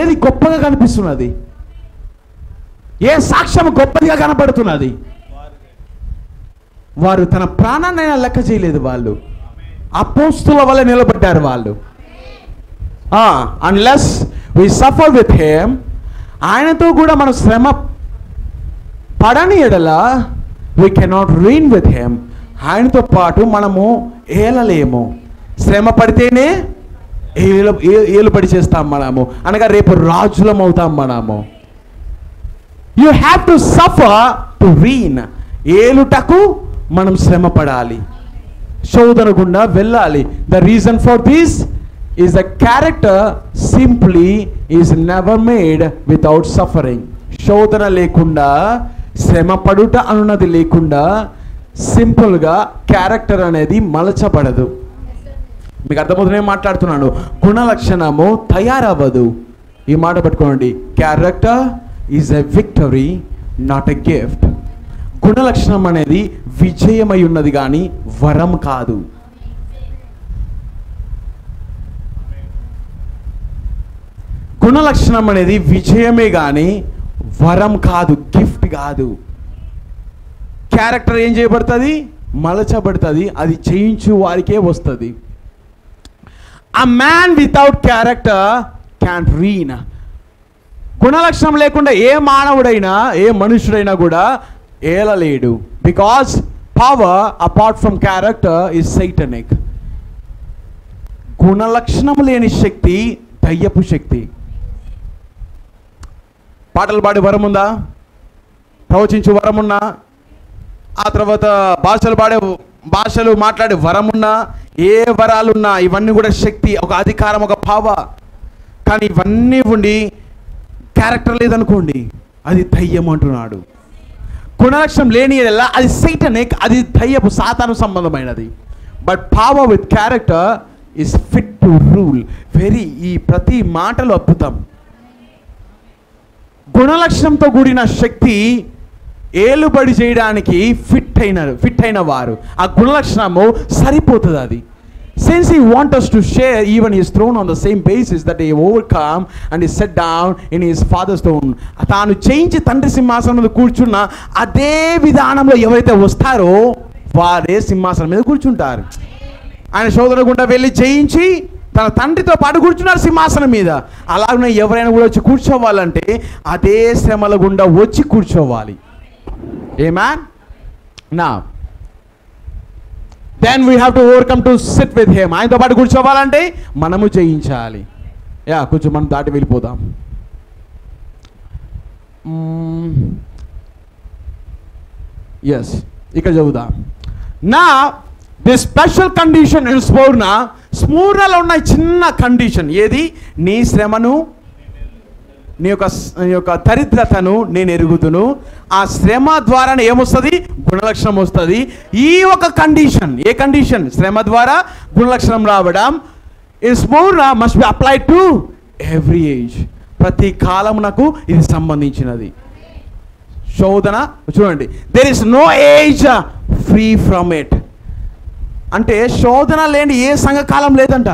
ఏది గొప్పగా కనిపిస్తున్నది? ఏ సాక్ష్యం గొప్పదిగా కనపడుతున్నది? వారు తన ప్రాణాన్నైనా లెక్క చేయలేదు. వాళ్ళు అపోస్తుల వల్ల నిలబడ్డారు. వాళ్ళు unless we suffer with him, ఆయనతో కూడా మనం శ్రమ పడని ఎడల we cannot reign with him. ఆయనతో పాటు మనము ఏలలేము. శ్రమ పడితేనే ఏలుబడి చేస్తాం మనము, అనగా రేపు రాజులం అవుతాం మనము. You have to suffer to reign. ఏలుటకు మనం శ్రమ పడాలి, శోధన గుండా వెళ్ళాలి. The reason for this is the character simply is never made without suffering. శోధన లేకుండా, శ్రమ పడుట అన్నది లేకుండా సింపుల్గా క్యారెక్టర్ అనేది మలచబడదు. మీకు అర్థమవుతుందే మాట్లాడుతున్నాను. గుణలక్షణము తయారవ్వదు. ఈ మాట పట్టుకోండి. Character is a victory, not a gift. గుణలక్షణం అనేది విజయమై ఉన్నది కానీ వరం కాదు. గుణలక్షణం అనేది విజయమే కానీ వరం కాదు, గిఫ్ట్ కాదు. క్యారెక్టర్ ఏం చేయబడుతుంది? మలచబడుతుంది. అది జయించు వారికే వస్తుంది. A man without character can't reign. గుణలక్షణం లేకుండా ఏ మానవుడైనా, ఏ మనుషుడైనా కూడా ఏలలేడు. Because power apart from character is satanic. గుణలక్షణం లేని శక్తి దయ్యపు శక్తి. పాటలు పాడే వరం ఉందా? ప్రవచించు వరం ఉన్నా? ఆ తర్వాత భాషలు మాట్లాడే వరం ఉన్నా? ఏ వరాలున్నా ఇవన్నీ కూడా శక్తి, ఒక అధికారం, ఒక పవర్. కానీ ఇవన్నీ ఉండి క్యారెక్టర్ లేదనుకోండి, అది దయ్యం అంటున్నాడు. గుణలక్షణం లేని అది సైటనిక్, అది దయ్యపు సాతాను సంబంధమైనది. But power with character is fit to rule. ఈ ప్రతి మాటలు అద్భుతం. గుణలక్షణంతో కూడిన శక్తి ఏలుబడి చేయడానికి ఫిట్ అయిన వారు. ఆ గుణలక్షణము సరిపోతుంది. అది since he wants us to share even his throne on the same basis that he overcome and he sat down in his father's throne. తాను జయించి తండ్రి సింహాసనం మీద కూర్చున్న అదే విధానంలో ఎవరైతే వస్తారో వారే సింహాసనం మీద కూర్చుంటారు. ఆయన శోధన గుండా వెళ్ళి జయించి తన తండ్రితో పాటు కూర్చున్నారు సింహాసనం మీద. అలాగే ఎవరైనా కూడా వచ్చి కూర్చోవాలంటే అదే శ్రమల గుండా వచ్చి కూర్చోవాలి. Amen? Now, then we have to overcome to sit with him. ఆయనతో పాటు కూర్చోవాలంటే మనము జయించాలి. కొంచెం మనం దాటి వెళ్ళిపోదాం. ఇక్కడ చదువుదాం. నా దిస్ స్పెషల్ కండిషన్ ఇన్ స్మూర్ణలో ఉన్న చిన్న కండిషన్ ఏది? నీ శ్రమను, నీ యొక్క దరిద్రతను నేను ఎరుగుతును. ఆ శ్రమ ద్వారానే ఏమొస్తుంది? గుణలక్షణం వస్తుంది. ఈ ఒక కండిషన్, ఏ కండిషన్? శ్రమ ద్వారా గుణలక్షణం రావడం. In Smyrna must be applied to every age. ప్రతి కాలమునకు ఇది సంబంధించినది. శోధన చూడండి, there is no age free from it. అంటే శోధన లేని ఏ సంఘకాలం లేదంట.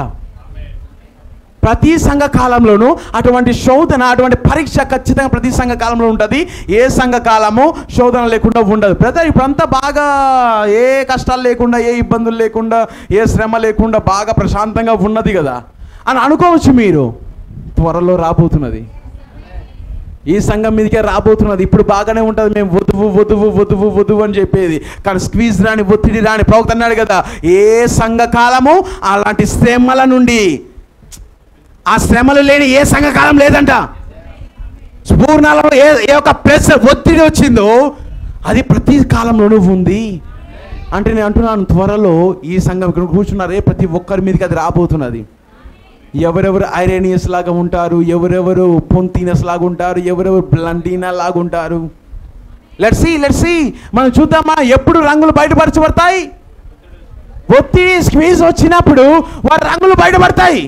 ప్రతి సంఘకాలంలోనూ అటువంటి శోధన, అటువంటి పరీక్ష ఖచ్చితంగా ప్రతి సంఘకాలంలో ఉంటుంది. ఏ సంఘకాలము శోధన లేకుండా ఉండదు. బ్రదర్, ఇప్పుడంతా బాగా ఏ కష్టాలు లేకుండా, ఏ ఇబ్బందులు లేకుండా, ఏ శ్రమ లేకుండా బాగా ప్రశాంతంగా ఉన్నది కదా అని అనుకోవచ్చు మీరు. త్వరలో రాబోతున్నది, ఈ సంఘం మీదకే రాబోతున్నది. ఇప్పుడు బాగానే ఉంటుంది, మేము వధువు వధువు వధువు వధువు అని చెప్పేది. కానీ స్క్వీజ్ రాని, ఒత్తిడి రాని, ప్రవక్త అన్నాడు కదా, ఏ సంఘకాలము అలాంటి శ్రమల నుండి, ఆ శ్రమలు లేని ఏ సంఘకాలం లేదంట. స్ఫూర్ణలో ఏ ఒక ప్రెషర్, ఒత్తిడి వచ్చిందో అది ప్రతి కాలంలోనూ ఉంది. అంటే నేను అంటున్నాను, త్వరలో ఈ సంఘం ఇక్కడ కూర్చున్నారే ప్రతి ఒక్కరి మీదకి అది రాబోతున్నది. ఎవరెవరు ఐరేనియస్ లాగా ఉంటారు, ఎవరెవరు పొంతీనస్ లాగా ఉంటారు, ఎవరెవరు బ్లంటీనా లాగా ఉంటారు. లెట్స్ సీ మనం చూద్దామా ఎప్పుడు రంగులు బయటపరచబడతాయి? ఒత్తిడి స్క్వీజ్ వచ్చినప్పుడు వారి రంగులు బయటపడతాయి.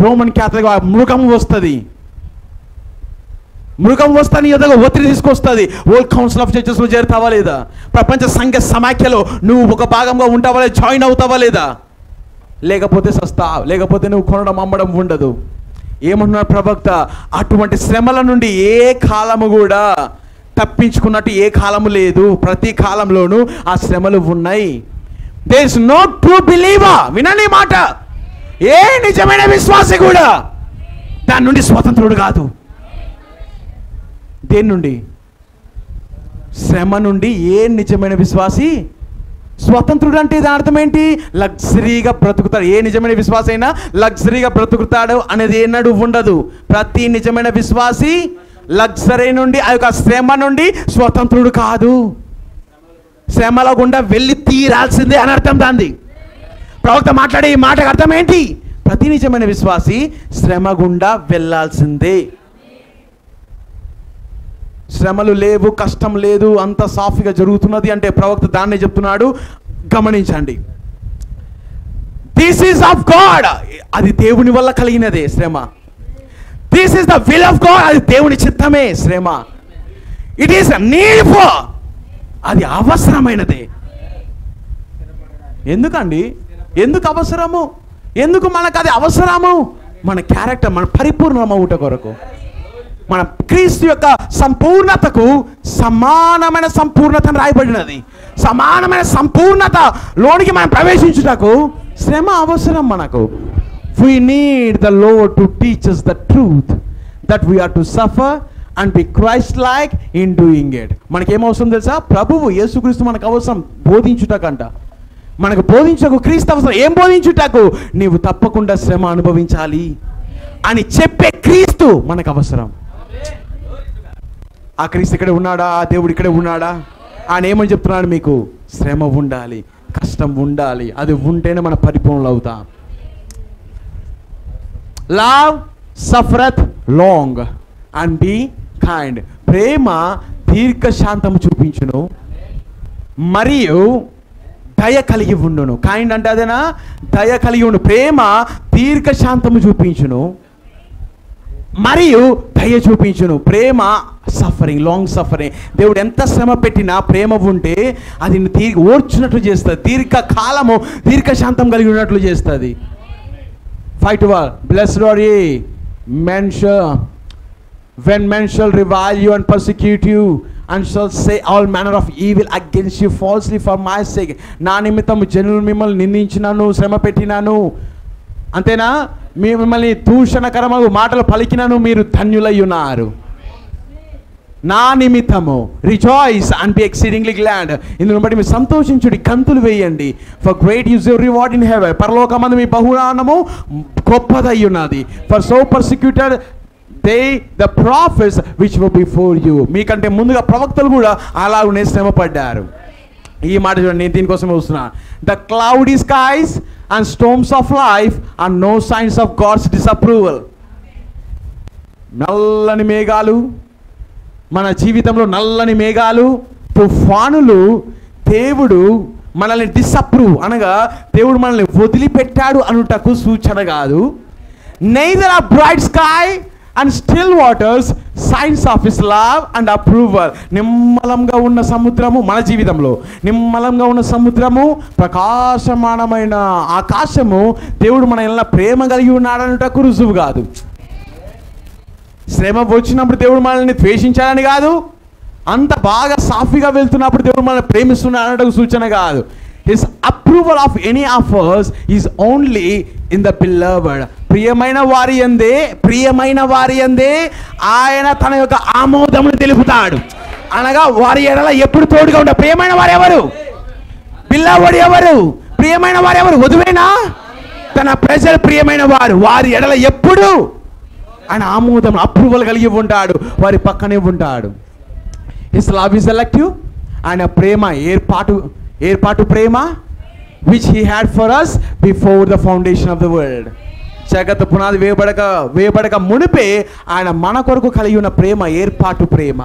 రోమన్ క్యాథలిక్ మృగం వస్తుంది, మృగం వస్తాని ఎదుగా ఒత్తిడి తీసుకొస్తుంది. వరల్డ్ కౌన్సిల్ ఆఫ్ చర్చెస్లో చేరుతావా లేదా? ప్రపంచ సంఘ సమాఖ్యలో నువ్వు ఒక భాగంగా ఉంటావా లేదా? జాయిన్ అవుతావా లేదా? లేకపోతే సస్తా, లేకపోతే నువ్వు కొనడం అమ్మడం ఉండదు. ఏమంటున్నాడు ప్రవక్త? అటువంటి శ్రమల నుండి ఏ కాలము కూడా తప్పించుకున్నట్టు ఏ కాలము లేదు. ప్రతి కాలంలోనూ ఆ శ్రమలు ఉన్నాయి. There is no true believer, వినండి మాట, ఏ నిజమైన విశ్వాసి కూడా దాని నుండి స్వతంత్రుడు కాదు. దేని నుండి? శ్రమ నుండి ఏ నిజమైన విశ్వాసి స్వతంత్రుడు. అంటే దాని అర్థం ఏంటి? లగ్జరీగా బ్రతుకుతాడు. ఏ నిజమైన విశ్వాసి అయినా లగ్జరీగా బ్రతుకుతాడు అనేది ఏనాడు ఉండదు. ప్రతి నిజమైన విశ్వాసి లగ్జరీ నుండి, ఆ యొక్క శ్రమ నుండి స్వతంత్రుడు కాదు. శ్రమల గుండా వెళ్ళి తీరాల్సిందే అని అర్థం దాంది. ప్రవక్త మాట్లాడే ఈ మాటకు అర్థం ఏంటి? ప్రతి నిజమైన విశ్వాసి శ్రమ గుండా వెళ్ళాల్సిందే. శ్రమలు లేవు, కష్టం లేదు, అంత సాఫీగా జరుగుతున్నది అంటే ప్రవక్త దాన్నే చెప్తున్నాడు. గమనించండి, దిస్ ఈజ్ ఆఫ్ గాడ్, అది దేవుని వల్ల కలిగినదే శ్రమ. This is the will of God, అది దేవుని చిత్తమే శ్రమ. ఇట్ ఈస్ నీడ్ఫుల్, అది అవసరమైనదే. ఎందుకండి? ఎందుకు అవసరము? ఎందుకు మనకు అది అవసరము? మన క్యారెక్టర్, మన పరిపూర్ణమవుట కొరకు, మన క్రీస్తు యొక్క సంపూర్ణతకు సమానమైన సంపూర్ణతను రాయబడినది. సమానమైన సంపూర్ణత లోనికి మనం ప్రవేశించుటకు శ్రమ అవసరం మనకు. We need the Lord to teach us the truth that we are to suffer and be Christ-like in doing it. మనకేం అవసరం తెలుసా? ప్రభువు యేసుక్రీస్తు మనకు అవసరం బోధించుటకంట. మనకు బోధించకు క్రీస్తు అవసరం. ఏం బోధించుటకు? నీవు తప్పకుండా శ్రమ అనుభవించాలి అని చెప్పే క్రీస్తు మనకు అవసరం. ఆ క్రీస్తు ఇక్కడే ఉన్నాడా? ఆ దేవుడు ఇక్కడే ఉన్నాడా? ఆయన ఏమని చెప్తున్నాడు? మీకు శ్రమ ఉండాలి, కష్టం ఉండాలి. అది ఉంటేనే మన పరిపూర్ణులు అవుతాం. Love suffereth long and be kind. ప్రేమ దీర్ఘశాంతము చూపించును మరియు దయ కలిగి ఉండును. కైండ్ అంటే అదేనా? దయ కలిగి ఉండు. ప్రేమ దీర్ఘశాంతము చూపించును మరియు దయ చూపించును. ప్రేమ సఫరింగ్, లాంగ్ సఫరింగ్. దేవుడు ఎంత శ్రమ పెట్టినా ప్రేమ ఉంటే అది ఓర్చున్నట్లు చేస్తుంది. దీర్ఘకాలము దీర్ఘశాంతం కలిగి ఉన్నట్లు చేస్తుంది. Fight war. Blessed are ye when men shall revile you and persecute you and shall say all manner of evil against you falsely for my sake. నా నిమిత్తము జనులు మిమ్మల్ని నిందించినాను, శ్రమ పెట్టినాను, అంతేనా? మిమ్మల్ని దూషణకరమైన మాటలు పలికినాను, మీరు ధన్యులై ఉన్నారు. నా నిమిత్తము rejoice and be exceedingly glad. ఇందును బట్టి మీరు సంతోషించుడి, గంతులు వేయండి. For great is your reward in heaven. పరలోకమందు మీ బహుమానము గొప్పదై ఉన్నది. For so persecuted they the prophets which were before you. మీకంటే ముందుగా ప్రవక్తలు కూడా అలాగనే శ్రమ పడ్డారు. ఈ మాట చూడండి, నేను దీనికోసమే వస్తున్నా. The cloudy skies and storms of life are no signs of God's disapproval. నల్లని మేఘాలు, మన జీవితంలో నల్లని మేఘాలు, తుఫానులు దేవుడు మనల్ని డిసప్రూవ్ అనగా దేవుడు మనల్ని వదిలిపెట్టాడు అనుటకు సూచన కాదు. neither a bright sky and still waters signs of his love and approval. నిమ్మలంగా ఉన్న సముద్రము, మన జీవితంలో నిమ్మలంగా ఉన్న సముద్రము, ప్రకాశమానమైన ఆకాశము దేవుడు మన ఎలా ప్రేమ కలిగి ఉన్నాడనుటకు రుజువు కాదు. శ్రమ వచ్చినప్పుడు దేవుడు మనల్ని ద్వేషించాలని కాదు. అంత బాగా సాఫీగా వెళ్తున్నప్పుడు దేవుడు మనల్ని ప్రేమిస్తున్నాడు అనుటకు సూచన కాదు. His approval of any of us is only in the beloved. ప్రియమైన వారి యందే ఆయన తన యొక్క ఆమోదమును తెలుపుతాడు. అనగా వారి ఎడల ఎప్పుడు తోడుగా ఉంటాడు. ప్రియమైన వారు ఎవరు? బిల్లవడ్ ఎవరు? ప్రియమైన వారు ఎవరు? వధువేనా? తన ప్రజలు ప్రియమైన వారు, వారి ఎడల ఎప్పుడు ఆయన ఆమోదం, అప్రూవల్ కలిగి ఉంటాడు, వారి పక్కనే ఉంటాడు. His love is elective. ఆయన ప్రేమ ఏర్పాటు ప్రేమ which he had for us before the foundation of the world. జగత్తు పునాది వేయబడక మునిపే ఆయన మన కొరకు కలిగి ఉన్న ప్రేమ ఏర్పాటు ప్రేమ.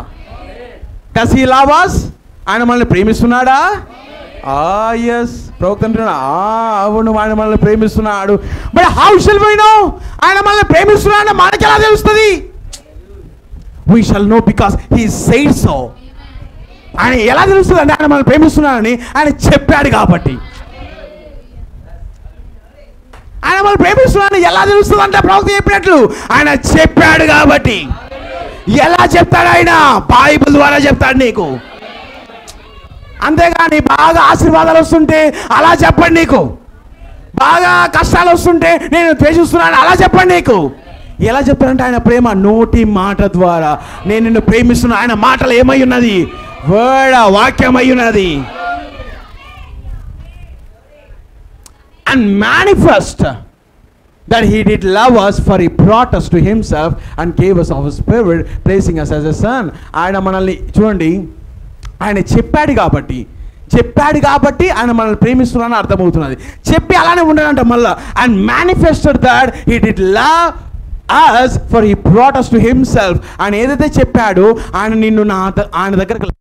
Does he love us? ఆయన మనల్ని ప్రేమిస్తున్నాడా? ఎస్ ప్రవక్త అంటున్నాడు, అవును ఆయన మనల్ని ప్రేమిస్తున్నాడు. But how shall we know ఆయన మనల్ని ప్రేమిస్తున్నాడు మనకి ఎలా తెలుస్తుంది? we shall know because he said so. ఆయన ఎలా తెలుస్తుంది అంటే ఆయన మనల్ని ప్రేమిస్తున్నాడని ఆయన చెప్పాడు కాబట్టి. ఆయన మనల్ని ప్రేమిస్తున్నాడని ఎలా తెలుస్తుంది అంటే ప్రవక్త చెప్పినట్లు ఆయన చెప్పాడు కాబట్టి. ఎలా చెప్తాడు ఆయన? బైబిల్ ద్వారా చెప్తాడు నీకు. అంతేగాని బాగా ఆశీర్వాదాలు వస్తుంటే అలా చెప్పండి నీకు, బాగా కష్టాలు వస్తుంటే నేను ద్వేషిస్తున్నాను అలా చెప్పండి నీకు. ఎలా చెప్తారంటే ఆయన ప్రేమ నోటి మాట ద్వారా, నేను నిన్ను ప్రేమిస్తున్నా. ఆయన మాటలు ఏమై ఉన్నది? వర్డ్, వాక్యమై ఉన్నది. And manifest that he did love us, for he brought us to himself and gave us of his spirit, placing us as a son. ఆయన మనల్ని చూడండి, ఆయన చెప్పాడు కాబట్టి ఆయన మనల్ని ప్రేమిస్తున్నాడని అర్థమవుతున్నది. చెప్పి అలానే ఉండడంట మళ్ళా. And manifested that he did love us, for he brought us to himself. ఆయన ఏదైతే చెప్పాడో ఆయన నిన్ను ఆయన దగ్గరకు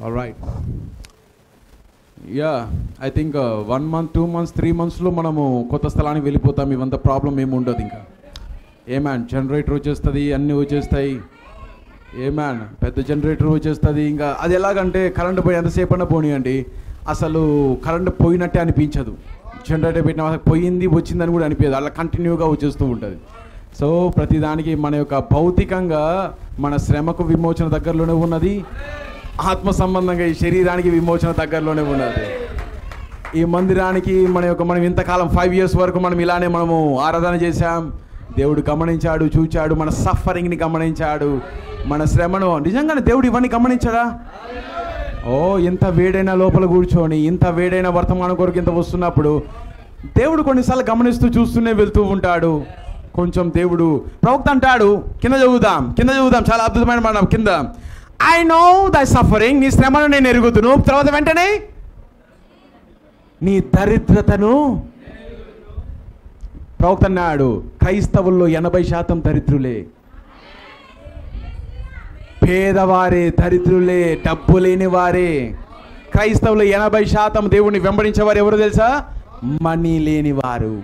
All right. Yeah, I think 1 month, 2 months, 3 monthsలో మనము కొత్త స్థలానికి వెళ్ళిపోతాం. ఇవంతా ప్రాబ్లం ఏమి ఉండదు. ఇంకా ఏమాన్ జనరేటర్ వచ్చేస్తుంది, అన్నీ వచ్చేస్తాయి. ఏమాన్ పెద్ద జనరేటర్ వచ్చేస్తుంది. ఇంకా అది ఎలాగంటే కరెంటు పోయి ఎంతసేపు అన్నా పోనీయండి, అసలు కరెంటు పోయినట్టే అనిపించదు. జనరేటర్ పెట్టిన పోయింది వచ్చిందని కూడా అనిపించదు, అలా కంటిన్యూగా వచ్చేస్తూ ఉంటుంది. సో ప్రతిదానికి మన యొక్క భౌతికంగా మన శ్రమకు విమోచన దగ్గరలోనే ఉన్నది, ఆత్మ సంబంధంగా ఈ శరీరానికి విమోచన దగ్గరలోనే ఉన్నది. ఈ మందిరానికి మనం ఇంతకాలం 5 years వరకు మనం ఇలానే మనము ఆరాధన చేశాం. దేవుడు గమనించాడు, చూచాడు, మన సఫరింగ్ని గమనించాడు, మన శ్రమను. నిజంగానే దేవుడు ఇవన్నీ గమనించాడా? ఇంత వేడైన లోపల కూర్చొని ఇంత వేడైన వర్తమానం కొరకు ఇంత వస్తున్నప్పుడు దేవుడు కొన్నిసార్లు గమనిస్తూ చూస్తూనే వెళ్తూ ఉంటాడు. కొంచెం దేవుడు ప్రవక్త అంటాడు, కింద చదువుదాం చాలా అద్భుతమైన మనం కింద, ఐ నో దై సఫరింగ్, నీ శ్రమను నేను ఎరుగుదును. తర్వాత వెంటనే నీ దరిద్రతను. ప్రవక్త అన్నాడు, క్రైస్తవుల్లో 80% దరిద్రులే, పేదవారే, దరిద్రులే, డబ్బు లేని వారే. క్రైస్తవులు 80% దేవుడిని వెంబడించేవారు ఎవరు తెలుసా? మనీ లేనివారు,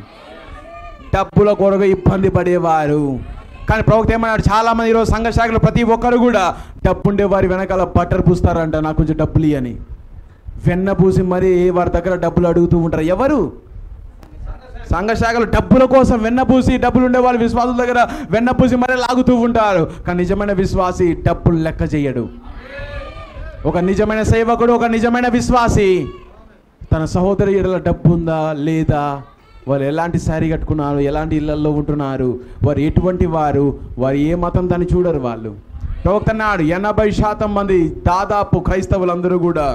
డబ్బుల కొరకు ఇబ్బంది పడేవారు. కానీ ప్రవక్త ఏమన్నాడు, చాలామంది ఈరోజు సంఘ శాఖలో ప్రతి ఒక్కరు కూడా డబ్బు ఉండేవారి వెనకాల బట్టర్ పూస్తారంట, నాకు కొంచెం డబ్బులు అని వెన్న పూసి మరీ వారి దగ్గర డబ్బులు అడుగుతూ ఉంటారు. ఎవరు? సంఘ శాఖలు డబ్బుల కోసం వెన్న పూసి, డబ్బులు ఉండే వాళ్ళు విశ్వాసుల దగ్గర వెన్న పూసి మరీ లాగుతూ ఉంటారు. కానీ నిజమైన విశ్వాసి డబ్బులు లెక్క చేయడు. ఒక నిజమైన సేవకుడు, ఒక నిజమైన విశ్వాసి తన సహోదరి ఎడల డబ్బు ఉందా లేదా, వారు ఎలాంటి శారీ కట్టుకున్నారు, ఎలాంటి ఇళ్లలో ఉంటున్నారు, వారు ఎటువంటి వారు, వారు ఏ మతం దాన్ని చూడరు వాళ్ళు. ప్రవక్త అన్నాడు 80% మంది దాదాపు క్రైస్తవులందరూ కూడా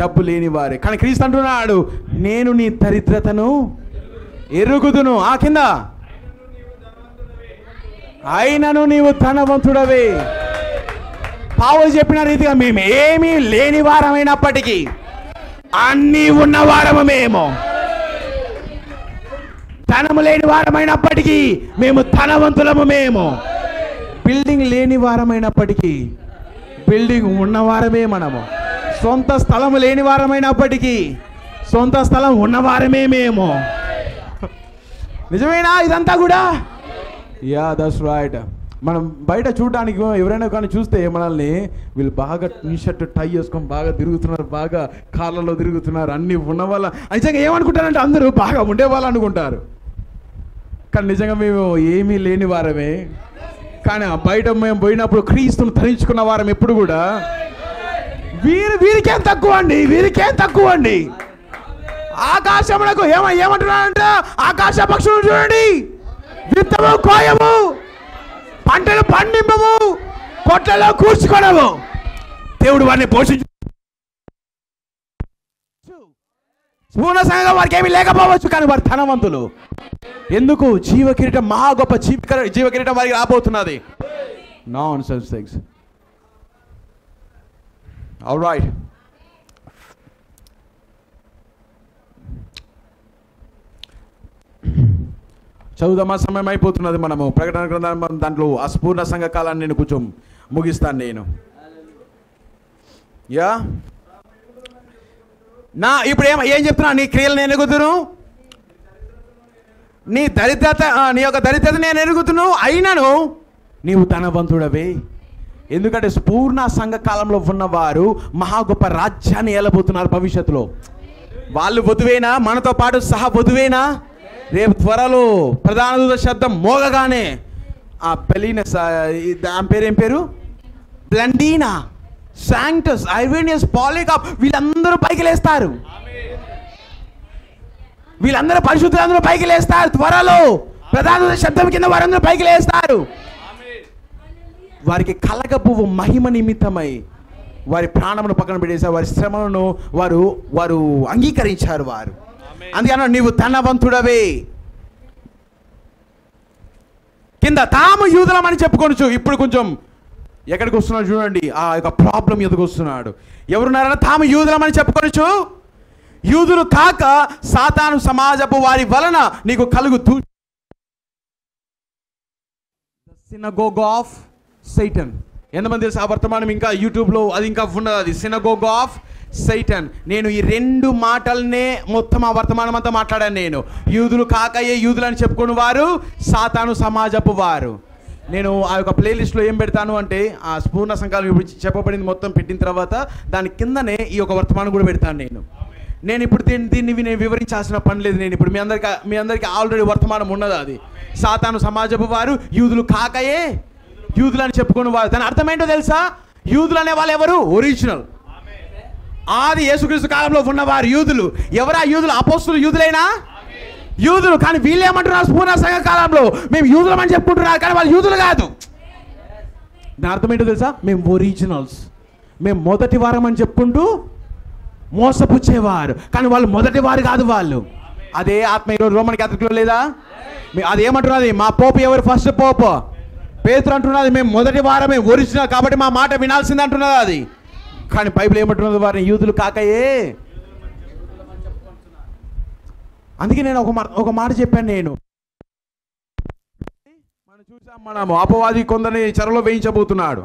డబ్బు లేని వారే. కానీ క్రీస్తు అంటున్నాడు, నేను నీ దరిద్రతను ఎరుగుదును. ఆ కింద, అయినను నీవు ధనవంతుడవే. పౌలు చెప్పిన రీతిగా మేము ఏమీ లేని వారమైనప్పటికీ అన్నీ ఉన్నవారము మేము, ధనము లేని వారమైనప్పటికీ మేము ధనవంతులము మేము, బిల్డింగ్ లేని వారమైనప్పటికీ బిల్డింగ్ ఉన్నవారమే మనము, సొంత స్థలము లేని వారమైనప్పటికీ సొంత స్థలం ఉన్నవారమే మేము. నిజమేనా ఇదంతా కూడా? Yeah that's right. మనం బయట చూడడానికి ఎవరైనా కానీ చూస్తే మనల్ని వీళ్ళు బాగా టీ షర్ట్ టై వేసుకొని బాగా తిరుగుతున్నారు, బాగా కార్లలో తిరుగుతున్నారు, అన్నీ ఉన్నవాళ్ళ నిజంగా ఏమనుకుంటారంటే అందరూ బాగా ఉండేవాళ్ళు అనుకుంటారు. కానీ నిజంగా మేము ఏమీ లేని వారమే. కానీ బయట మేము పోయినప్పుడు క్రీస్తును ధరించుకున్న వారం ఎప్పుడు కూడా వీరికేం తక్కువ అండి. ఆకాశములకు ఏమంటున్నారంటే ఆకాశ పక్షులు చూడండి, విత్తము కోయము, పంటలు పండింపము, కొట్లలో కూర్చుకోవడము, దేవుడు వారిని పోషించు. పూర్ణ సంఘంగా వారికి ఏమీ లేకపోవచ్చు, కానీ వారు ధనవంతులు. ఎందుకు? జీవ కిరీటం, మహా గొప్ప జీవ కిరీటం వారికి రాబోతున్నది. Nonsense things. ఆల్రైట్, చదువుదామా? సమయం అయిపోతున్నది. మనము ప్రకటన గ్రంథం దాంట్లో అస్పూర్ణ సంఘ కాలాన్ని నేను కొంచెం ముగిస్తాను నేను. యా నా ఇప్పుడు ఏం చెప్తున్నా? నీ క్రియలు నేను ఎరుగుతును, నీ దరిద్రత, నీ యొక్క దరిద్రత నేను ఎరుగుతును, అయినను నీవు ధనవంతుడవే. ఎందుకంటే పూర్ణ సంఘ కాలంలో ఉన్నవారు మహా గొప్ప రాజ్యాన్ని ఏలబోతున్నారు భవిష్యత్తులో. వాళ్ళు వధువేనా? మనతో పాటు సహా వధువేనా? రేపు త్వరలో ప్రధాన దూత శబ్దం మోగగానే ఆ బెలీనస్, దాని పేరు ఏం పేరు? బ్లండీనా, శాంక్టస్, ఐరేనియస్, పాలికాప్, వీళ్ళందరూ పైకి లేస్తారు. వీళ్ళందరూ పరిశుద్ధులందరూ పైకి లేస్తారు. త్వరలో ప్రధాన దూత శబ్దం కింద వారందరూ పైకి లేస్తారు. వారికి కలగపువ్వు మహిమ నిమిత్తమై వారి ప్రాణమును పక్కన పెట్టేశారు, వారి శ్రమలను వారు అంగీకరించారు. వారు అందుకన్నా నీవు ధనవంతుడవే. కింద తాము యూదులమని చెప్పుకొనొచ్చు. ఇప్పుడు కొంచెం ఎక్కడికి వస్తున్నాడు చూడండి, ఆ యొక్క ప్రాబ్లం ఎదుగు వస్తున్నాడు. ఎవరున్నారన్నా తాము యూదులమని చెప్పుకొనొచ్చు, యూదులు కాక సాతాను సమాజపు వారి వలన నీకు కలుగు సినగోగ్ ఆఫ్ సైటన్. ఎంతమంది తెలుసు ఆ వర్తమానం? ఇంకా యూట్యూబ్లో అది ఇంకా ఉన్నది, అది సినగోగ్ ఆఫ్ సైటన్. నేను ఈ 2 మాటలనే మొత్తం ఆ వర్తమానం అంతా మాట్లాడాను నేను. యూదులు కాకయే యూదులు అని చెప్పుకుని వారు సాతాను సమాజపు వారు. నేను ఆ యొక్క ప్లేలిస్ట్లో ఏం పెడతాను అంటే, ఆ పూర్ణ సంఘాలు ఇప్పుడు చెప్పబడింది మొత్తం పెట్టిన తర్వాత దాని కిందనే ఈ యొక్క వర్తమానం కూడా పెడతాను నేను ఇప్పుడు దీన్ని నేను వివరించాల్సిన పని లేదు. నేను ఇప్పుడు మీ అందరికీ ఆల్రెడీ వర్తమానం ఉన్నది. అది సాతాను సమాజపు వారు యూదులు కాకయే యూదులు అని చెప్పుకుని వారు. దాని అర్థం ఏంటో తెలుసా? యూదులు అనే వాళ్ళు ఎవరు? ఒరిజినల్ ఆది యేసుక్రీస్తు కాలంలో ఉన్నవారు యూదులు. ఎవరా యూదులు? అపోస్తులు యూదులైనా యూదులు. కానీ వీళ్ళు ఏమంటున్నారు? పూర్ణ సంఘ కాలంలో మేము యూదులం అని చెప్పుకుంటున్నారు, కానీ వాళ్ళు యూదులు కాదు. దాని అర్థం ఏంటో తెలుసా? మేము ఒరిజినల్స్, మేము మొదటి వారం అని చెప్పుకుంటూ మోసపుచ్చేవారు, కానీ వాళ్ళు మొదటి వారు కాదు. వాళ్ళు అదే ఆత్మ ఈరోజు రోమన్ క్యాథలిక్లో లేదా? అది ఏమంటున్నది? మా పోపు ఎవరు? ఫస్ట్ పోపు పేతురు అంటున్నది మేము మొదటి వారమే, ఒరిజినల్, కాబట్టి మా మాట వినాల్సింది అంటున్నది అది. కానీ బైబిల్ ఏమంటున్నది? వారిని యూదులు కాకయే. అందుకే నేను ఒక మాట చెప్పాను నేను. మనం చూసాం, మనము అపవాది కొందరిని చెరలో వేయించబోతున్నాడు.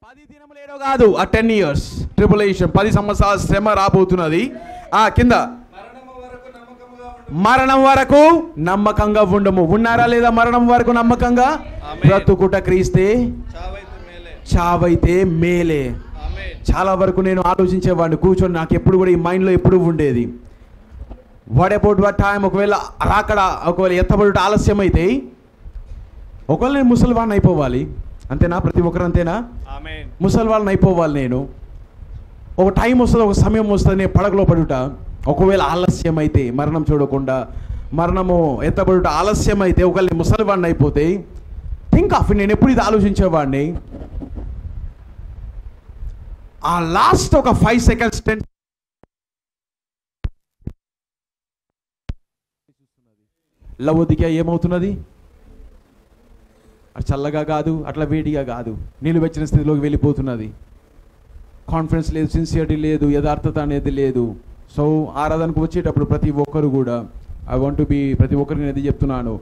10 దినములేడో కాదు, 10 years ట్రిబులేషన్, 10 సంవత్సరాల శ్రమ రాబోతున్నది. కింద మరణం వరకు నమ్మకంగా ఉండము. ఉన్నారా లేదా? మరణం వరకు నమ్మకంగా బ్రతుకుట క్రీస్తే, చావైతే మేలే. చాలా వరకు నేను ఆలోచించేవాడిని కూర్చొని, నాకు ఎప్పుడు కూడా ఈ మైండ్లో ఎప్పుడు ఉండేది, వాట్ అబౌట్ వాట్ టైం? ఒకవేళ ఎత్తబడుట ఆలస్యం అయితే ఒకవేళ నేను ముసలివాడిని అయిపోవాలి, అంతేనా? ప్రతి ఒక్కరు అంతేనా? ముసలివాళ్ళని అయిపోవాలి నేను. ఒక టైం వస్తుంది, ఒక సమయం వస్తుంది, నేను పడకలో పడుట. ఒకవేళ ఆలస్యం అయితే, మరణం చూడకుండా మరణము ఎత్తబడుట ఆలస్యం అయితే, ఒకవేళ ముసలివాడిని అయిపోతే, థింక్ ఆఫ్, నేను ఎప్పుడు ఇది ఆలోచించేవాడిని, ఆ లాస్ట్ ఒక 5 seconds 10 లవోదిక ఏమవుతున్నది? అది చల్లగా కాదు, అట్లా వేడిగా కాదు, నిలువెచ్చిన స్థితిలోకి వెళ్ళిపోతున్నది. కాన్ఫిడెన్స్ లేదు, సిన్సియరిటీ లేదు, యథార్థత అనేది లేదు. సో ఆరాధనకు వచ్చేటప్పుడు ప్రతి ఒక్కరు కూడా ప్రతి ఒక్కరికి నేను చెప్తున్నాను,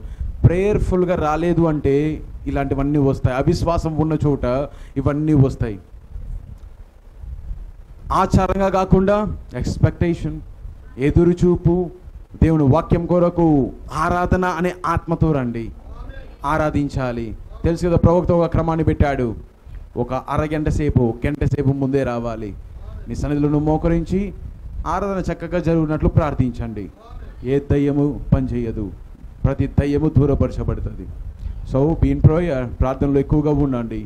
ప్రేయర్ఫుల్గా రాలేదు అంటే ఇలాంటివన్నీ వస్తాయి. అవిశ్వాసం ఉన్న చోట ఇవన్నీ వస్తాయి. ఆచారంగా కాకుండా ఎక్స్పెక్టేషన్, ఎదురుచూపు, దేవుని వాక్యం కొరకు ఆరాధన అనే ఆత్మతో రండి, ఆరాధించాలి. తెలుసు కదా, ప్రవక్త ఒక క్రమాన్ని పెట్టాడు. ఒక అరగంట సేపు, గంట సేపు ముందే రావాలి. నీ సన్నిధిలో మోకరించి ఆరాధన చక్కగా జరుగునట్లు ప్రార్థించండి. ఏ దయ్యము పనిచేయదు, ప్రతి దయ్యము దూరపరచబడుతుంది. సో బీన్ ప్రేయర్, ప్రార్థనలో ఎక్కువగా ఉండండి.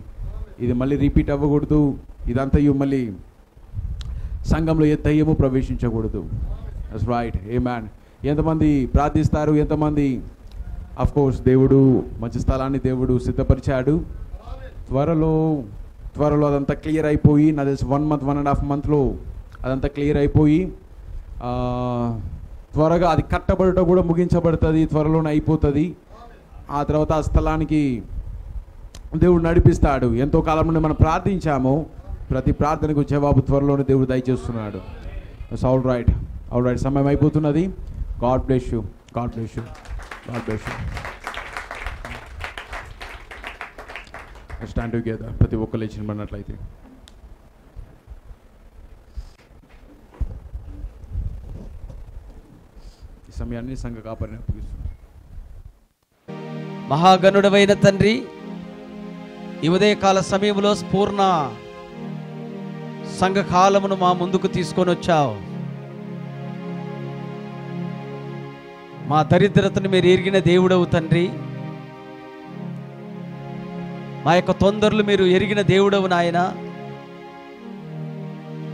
ఇది మళ్ళీ రిపీట్ అవ్వకూడదు. ఇదంతా మళ్ళీ సంఘంలో ఏ దయ్యము ప్రవేశించకూడదు. That's right. ఆమేన్. ఎంతమంది ప్రార్థిస్తారు? ఎంతమంది? అఫ్ కోర్స్ దేవుడు మంచి స్థలాన్ని దేవుడు సిద్ధపరిచాడు. త్వరలో త్వరలో అదంతా క్లియర్ అయిపోయి, నా తెలిసి 1 month 1.5 monthలో అదంతా క్లియర్ అయిపోయి త్వరగా అది కట్టబడట కూడా ముగించబడుతుంది, త్వరలోనే అయిపోతుంది. ఆ తర్వాత ఆ స్థలానికి దేవుడు నడిపిస్తాడు. ఎంతో కాలం నుండి మనం ప్రార్థించాము, ప్రతి ప్రార్థనకు జవాబు త్వరలోనే దేవుడు దయచేస్తున్నాడు. ఆల్ రైట్, సమయం అయిపోతున్నది. God bless you. Stand together. ప్రతి ఒక్కరు లేచి పడినట్లయితే ఈ సమయాన్ని సంఘ కాపరిని అప్పగిస్తున్నాను. మహాగణుడవైన తండ్రి, ఈ ఉదయకాల సమయంలో పూర్ణ సంఘకాలమును మా ముందుకు తీసుకొని వచ్చావు. మా దరిద్రతను మీరు ఎరిగిన దేవుడవు తండ్రి, మా యొక్క తొందరలు మీరు ఎరిగిన దేవుడవు నాయన,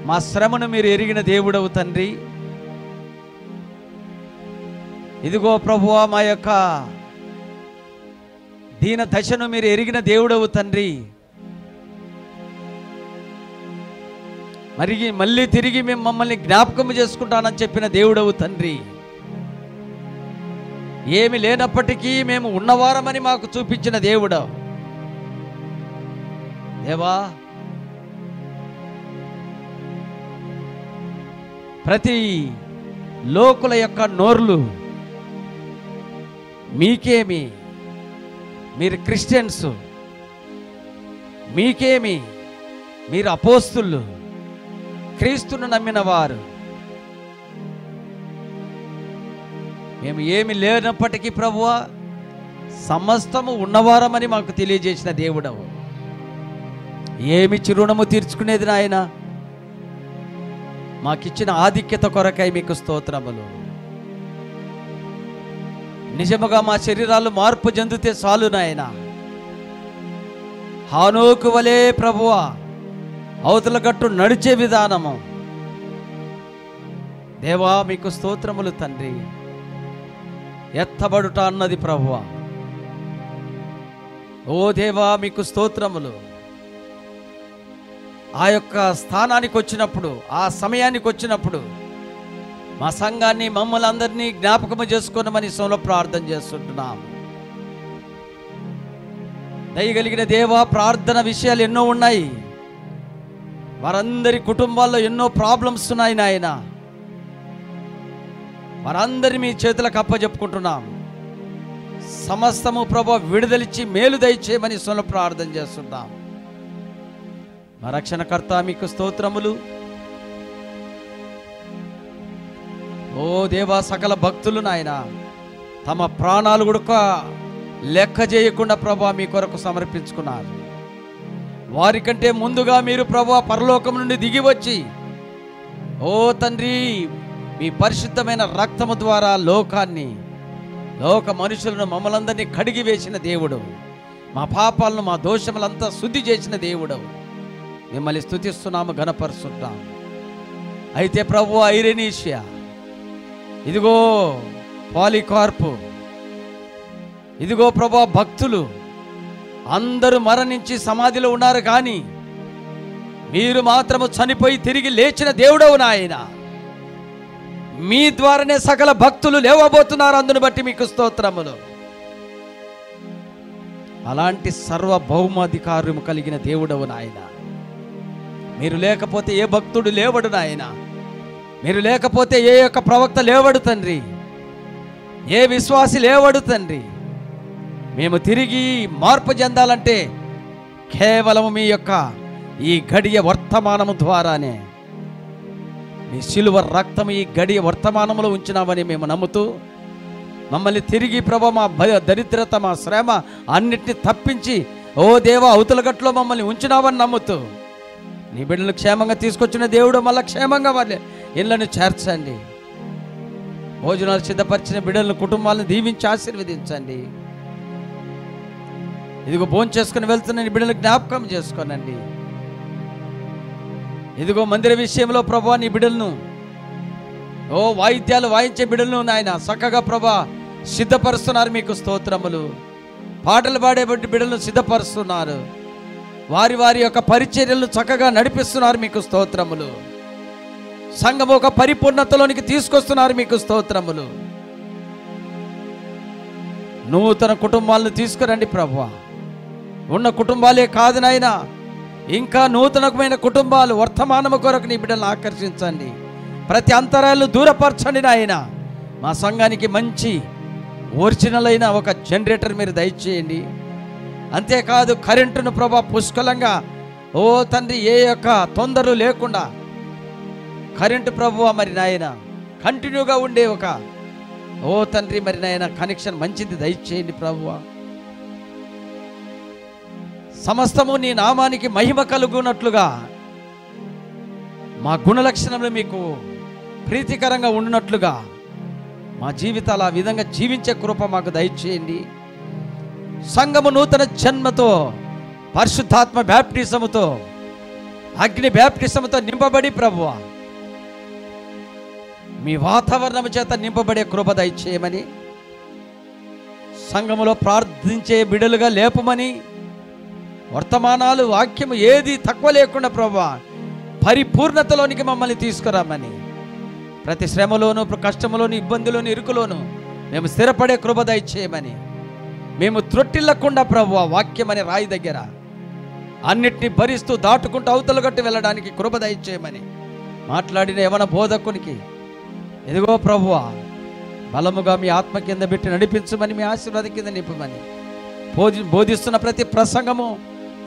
మా శ్రమను మీరు ఎరిగిన దేవుడవు తండ్రి. ఇదిగో ప్రభువా, మా యొక్క దీన దశను మీరు ఎరిగిన దేవుడవు తండ్రి. మళ్ళీ తిరిగి మేము మమ్మల్ని జ్ఞాపకం చేసుకుంటానని చెప్పిన దేవుడవు తండ్రి. ఏమి లేనప్పటికీ మేము ఉన్నవారమని మాకు చూపించిన దేవుడు దేవా. ప్రతి లోకుల యొక్క నోర్లు మీకేమి, మీరు క్రిస్టియన్స్, మీకేమి, మీరు అపోస్తులు, క్రీస్తును నమ్మిన వారు, మేము ఏమి లేనప్పటికీ ప్రభువా సమస్తము ఉన్నవారమని మాకు తెలియజేసిన దేవుడవు. ఏమి చిరుణము తీర్చుకునేది నాయన, మాకిచ్చిన ఆధిక్యత కొరకై మీకు స్తోత్రములు. నిజముగా మా శరీరాలు మార్పు చెందితే చాలు నాయన. హానోకు వలే ప్రభువా అవతల గట్టు నడిచే విధానము దేవా మీకు స్తోత్రములు తండ్రి. ఎత్తబడుట అన్నది ప్రభువా, ఓ దేవా మీకు స్తోత్రములు. ఆ యొక్క స్థానానికి వచ్చినప్పుడు, ఆ సమయానికి వచ్చినప్పుడు మా సంఘాన్ని, మమ్మల్ని అందరినీ జ్ఞాపకము చేసుకోనమని సోలో ప్రార్థన చేస్తుంటున్నాం. దయగలిగిన దేవా, ప్రార్థన విషయాలు ఎన్నో ఉన్నాయి. వారందరి కుటుంబాల్లో ఎన్నో ప్రాబ్లమ్స్ ఉన్నాయి నాయన. వారందరినీ మీ చేతులకు అప్పచెప్పుకుంటున్నాం. సమస్తము ప్రభు విడుదలిచ్చి మేలు దయచేయమని సోలో ప్రార్థన చేస్తున్నాం. మా రక్షణకర్త మీకు స్తోత్రములు. ఓ దేవా, సకల భక్తులు నాయన తమ ప్రాణాలు కూడా లెక్క చేయకుండా ప్రభు మీ కొరకు సమర్పించుకున్నారు. వారికంటే ముందుగా మీరు ప్రభు పరలోకం నుండి దిగి వచ్చి, ఓ తండ్రి, మీ పరిశుద్ధమైన రక్తము ద్వారా లోక మనుషులను, మమ్మలందరినీ కడిగి వేసిన దేవుడు, మా పాపాలను, మా దోషములంతా శుద్ధి చేసిన దేవుడు. మిమ్మల్ని స్తుతిస్తున్నాము, ఘనపరుస్తున్నాం. అయితే ప్రభు ఐరేనీషియా, ఇదిగో పాలికార్పు, ఇదిగో ప్రభు భక్తులు అందరూ మరణించి సమాధిలో ఉన్నారు, కానీ మీరు మాత్రము చనిపోయి తిరిగి లేచిన దేవుడవు నాయన. మీ ద్వారానే సకల భక్తులు లేవబోతున్నారు. అందును బట్టి మీకు స్తోత్రములు. అలాంటి సర్వభౌమాధికారము కలిగిన దేవుడవు నాయన. మీరు లేకపోతే ఏ భక్తుడు లేవడు నాయన. మీరు లేకపోతే ఏ యొక్క ప్రవక్త లేవడు తండ్రి, ఏ విశ్వాసి లేవడు తండ్రి. మేము తిరిగి మార్పు చెందాలంటే కేవలం మీ యొక్క ఈ గడియ వర్తమానము ద్వారానే, మీ శిలువ రక్తము ఈ గడియ వర్తమానములో ఉంచినామని మేము నమ్ముతూ, మమ్మల్ని తిరిగి ప్రభు మా దరిద్రత, మా శ్రమ అన్నిటిని తప్పించి, ఓ దేవా అవతల గట్లో మమ్మల్ని ఉంచినామని నమ్ముతూ, నీ బిడ్డలను క్షేమంగా తీసుకొచ్చిన దేవుడు మళ్ళీ క్షేమంగా వాళ్ళ ఇళ్లను చేర్చండి. భోజనాలు సిద్ధపరిచిన బిడ్డలను, కుటుంబాలను దీవించి ఆశీర్వదించండి. ఇదిగో భోజనం చేసుకుని వెళ్తున్న నీ బిడ్డలను జ్ఞాపకం చేసుకోనండి. ఇదిగో మందిర విషయంలో ప్రభా నీ బిడ్డలను, ఓ వాయిద్యాలు వాయించే బిడ్డలను నాయన చక్కగా ప్రభా సిద్ధపరుస్తున్నారు. మీకు స్తోత్రములు. పాటలు పాడే బిడ్డలను సిద్ధపరుస్తున్నారు. వారి వారి యొక్క పరిచర్యలను చక్కగా నడిపిస్తున్నారు, మీకు స్తోత్రములు. సంఘం ఒక పరిపూర్ణతలోనికి తీసుకొస్తున్నారు, మీకు స్తోత్రములు. నూతన కుటుంబాలను తీసుకురండి ప్రభువా. ఉన్న కుటుంబాలే కాదు నాయనా, ఇంకా నూతనమైన కుటుంబాలు వర్తమానము కొరకు నీ బిడ్డలను ఆకర్షించండి. ప్రతి అంతరాలను దూరపరచండి నాయన. మా సంఘానికి మంచి ఒరిజినల్ అయిన ఒక జనరేటర్ మీరు దయచేయండి. అంతేకాదు కరెంటును ప్రభా పుష్కలంగా, ఓ తండ్రి, ఏ యొక్క తొందరలు లేకుండా కరెంటు ప్రభువా మరి నాయన కంటిన్యూగా ఉండే ఒక, ఓ తండ్రి మరి నాయన కనెక్షన్ మంచిది దయచేయండి ప్రభువా. సమస్తము నీ నామానికి మహిమ కలుగునట్లుగా మా గుణలక్షణములు మీకు ప్రీతికరంగా ఉన్నట్లుగా మా జీవితాలు ఆ విధంగా జీవించే కృప మాకు దయచేయండి. సంఘము నూతన జన్మతో, పరిశుద్ధాత్మ బ్యాప్టిజముతో, అగ్ని బ్యాప్టిజముతో నింపబడి ప్రభువా మీ వాతావరణము చేత నింపబడే కృప దయచేయమని, సంఘములో ప్రార్థించే బిడలుగా లేపమని, వర్తమానాలు వాక్యము ఏది తక్కువ లేకుండా ప్రభువా పరిపూర్ణతలోనికి మమ్మల్ని తీసుకురామని, ప్రతి శ్రమలోను, కష్టములోను, ఇబ్బందులోను, ఇరుకులోను మేము స్థిరపడే కృప దయచేయమని, మేము త్రొట్టిల్లకుండా ప్రభువా వాక్యం అనే రాయి దగ్గర అన్నిటినీ భరిస్తూ దాటుకుంటూ అవతల గట్టు వెళ్ళడానికి కృప దయచేయమని మాట్లాడిన యవన బోధకునికి ఎదుగో ప్రభువా బలముగా మీ ఆత్మ కింద పెట్టి నడిపించమని, మీ ఆశీర్వాదం కింద నింపమని, బోధిస్తున్న ప్రతి ప్రసంగము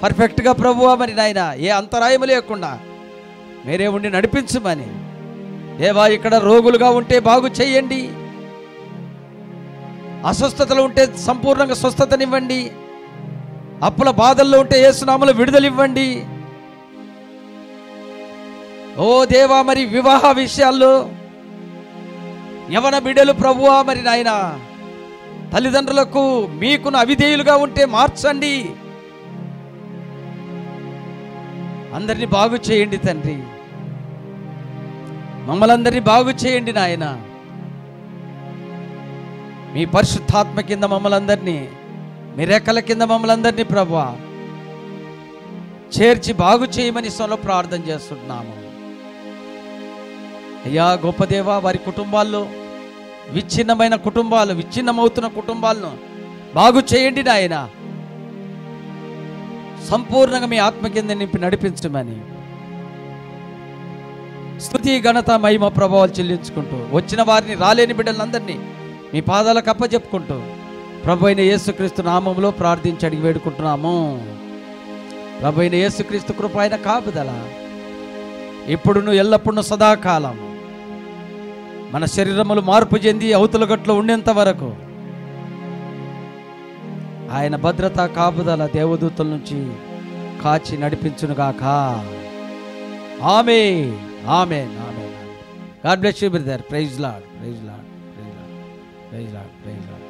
పర్ఫెక్ట్గా ప్రభువా మరి నాయన ఏ అంతరాయము లేకుండా మీరే ఉండి నడిపించమని, దేవా ఇక్కడ రోగులుగా ఉంటే బాగు చేయండి, అస్వస్థతలు ఉంటే సంపూర్ణంగా స్వస్థతనివ్వండి, అప్పుల బాధల్లో ఉంటే యేసునామములో విడుదలివ్వండి. ఓ దేవా మరి వివాహ విషయాల్లో యవన బిడ్డలు ప్రభువా మరి నాయన తల్లిదండ్రులకు మీకును అవిధేయులుగా ఉంటే మార్చండి. అందరినీ బాగు చేయండి తండ్రి, మమ్మల్ని అందరినీ బాగు చేయండి నాయన. మీ పరిశుద్ధాత్మ కింద మమ్మల్ని అందరినీ, మీ రెక్కల కింద మమ్మల్ని అందరినీ ప్రభువా చేర్చి బాగు చేయమని స్వలో ప్రార్థన చేస్తున్నాము. అయ్యా గొప్ప దేవా, వారి కుటుంబాల్లో విచ్ఛిన్నమైన కుటుంబాలు, విచ్ఛిన్నమవుతున్న కుటుంబాలను బాగు చేయండి నాయన. సంపూర్ణంగా మీ ఆత్మ కింద నింపి నడిపించమని స్తుతి, ఘనత, మహిమ, ప్రభావాలు చెల్లించుకుంటూ వచ్చిన వారిని, రాలేని బిడ్డలందరినీ మీ పాదాలకు అప్పచెప్పుకుంటూ ప్రభు అయిన యేసుక్రీస్తు నామములో ప్రార్థించి అడిగి వేడుకుంటున్నాము. ప్రభు అయిన యేసుక్రీస్తు కృప, ఆయన కాపుదల ఇప్పుడును ఎల్లప్పుడూ సదాకాలం మన శరీరములు మార్పు చెంది అవతల గట్లో ఉండేంత వరకు ఆయన భద్రత, కాపుదల దేవదూతల నుంచి కాచి నడిపించునుగాక. ఆమేన్, ఆమేన్, ఆమేన్. God bless you brother. Praise Lord, praise Lord, praise Lord, praise Lord, praise lord.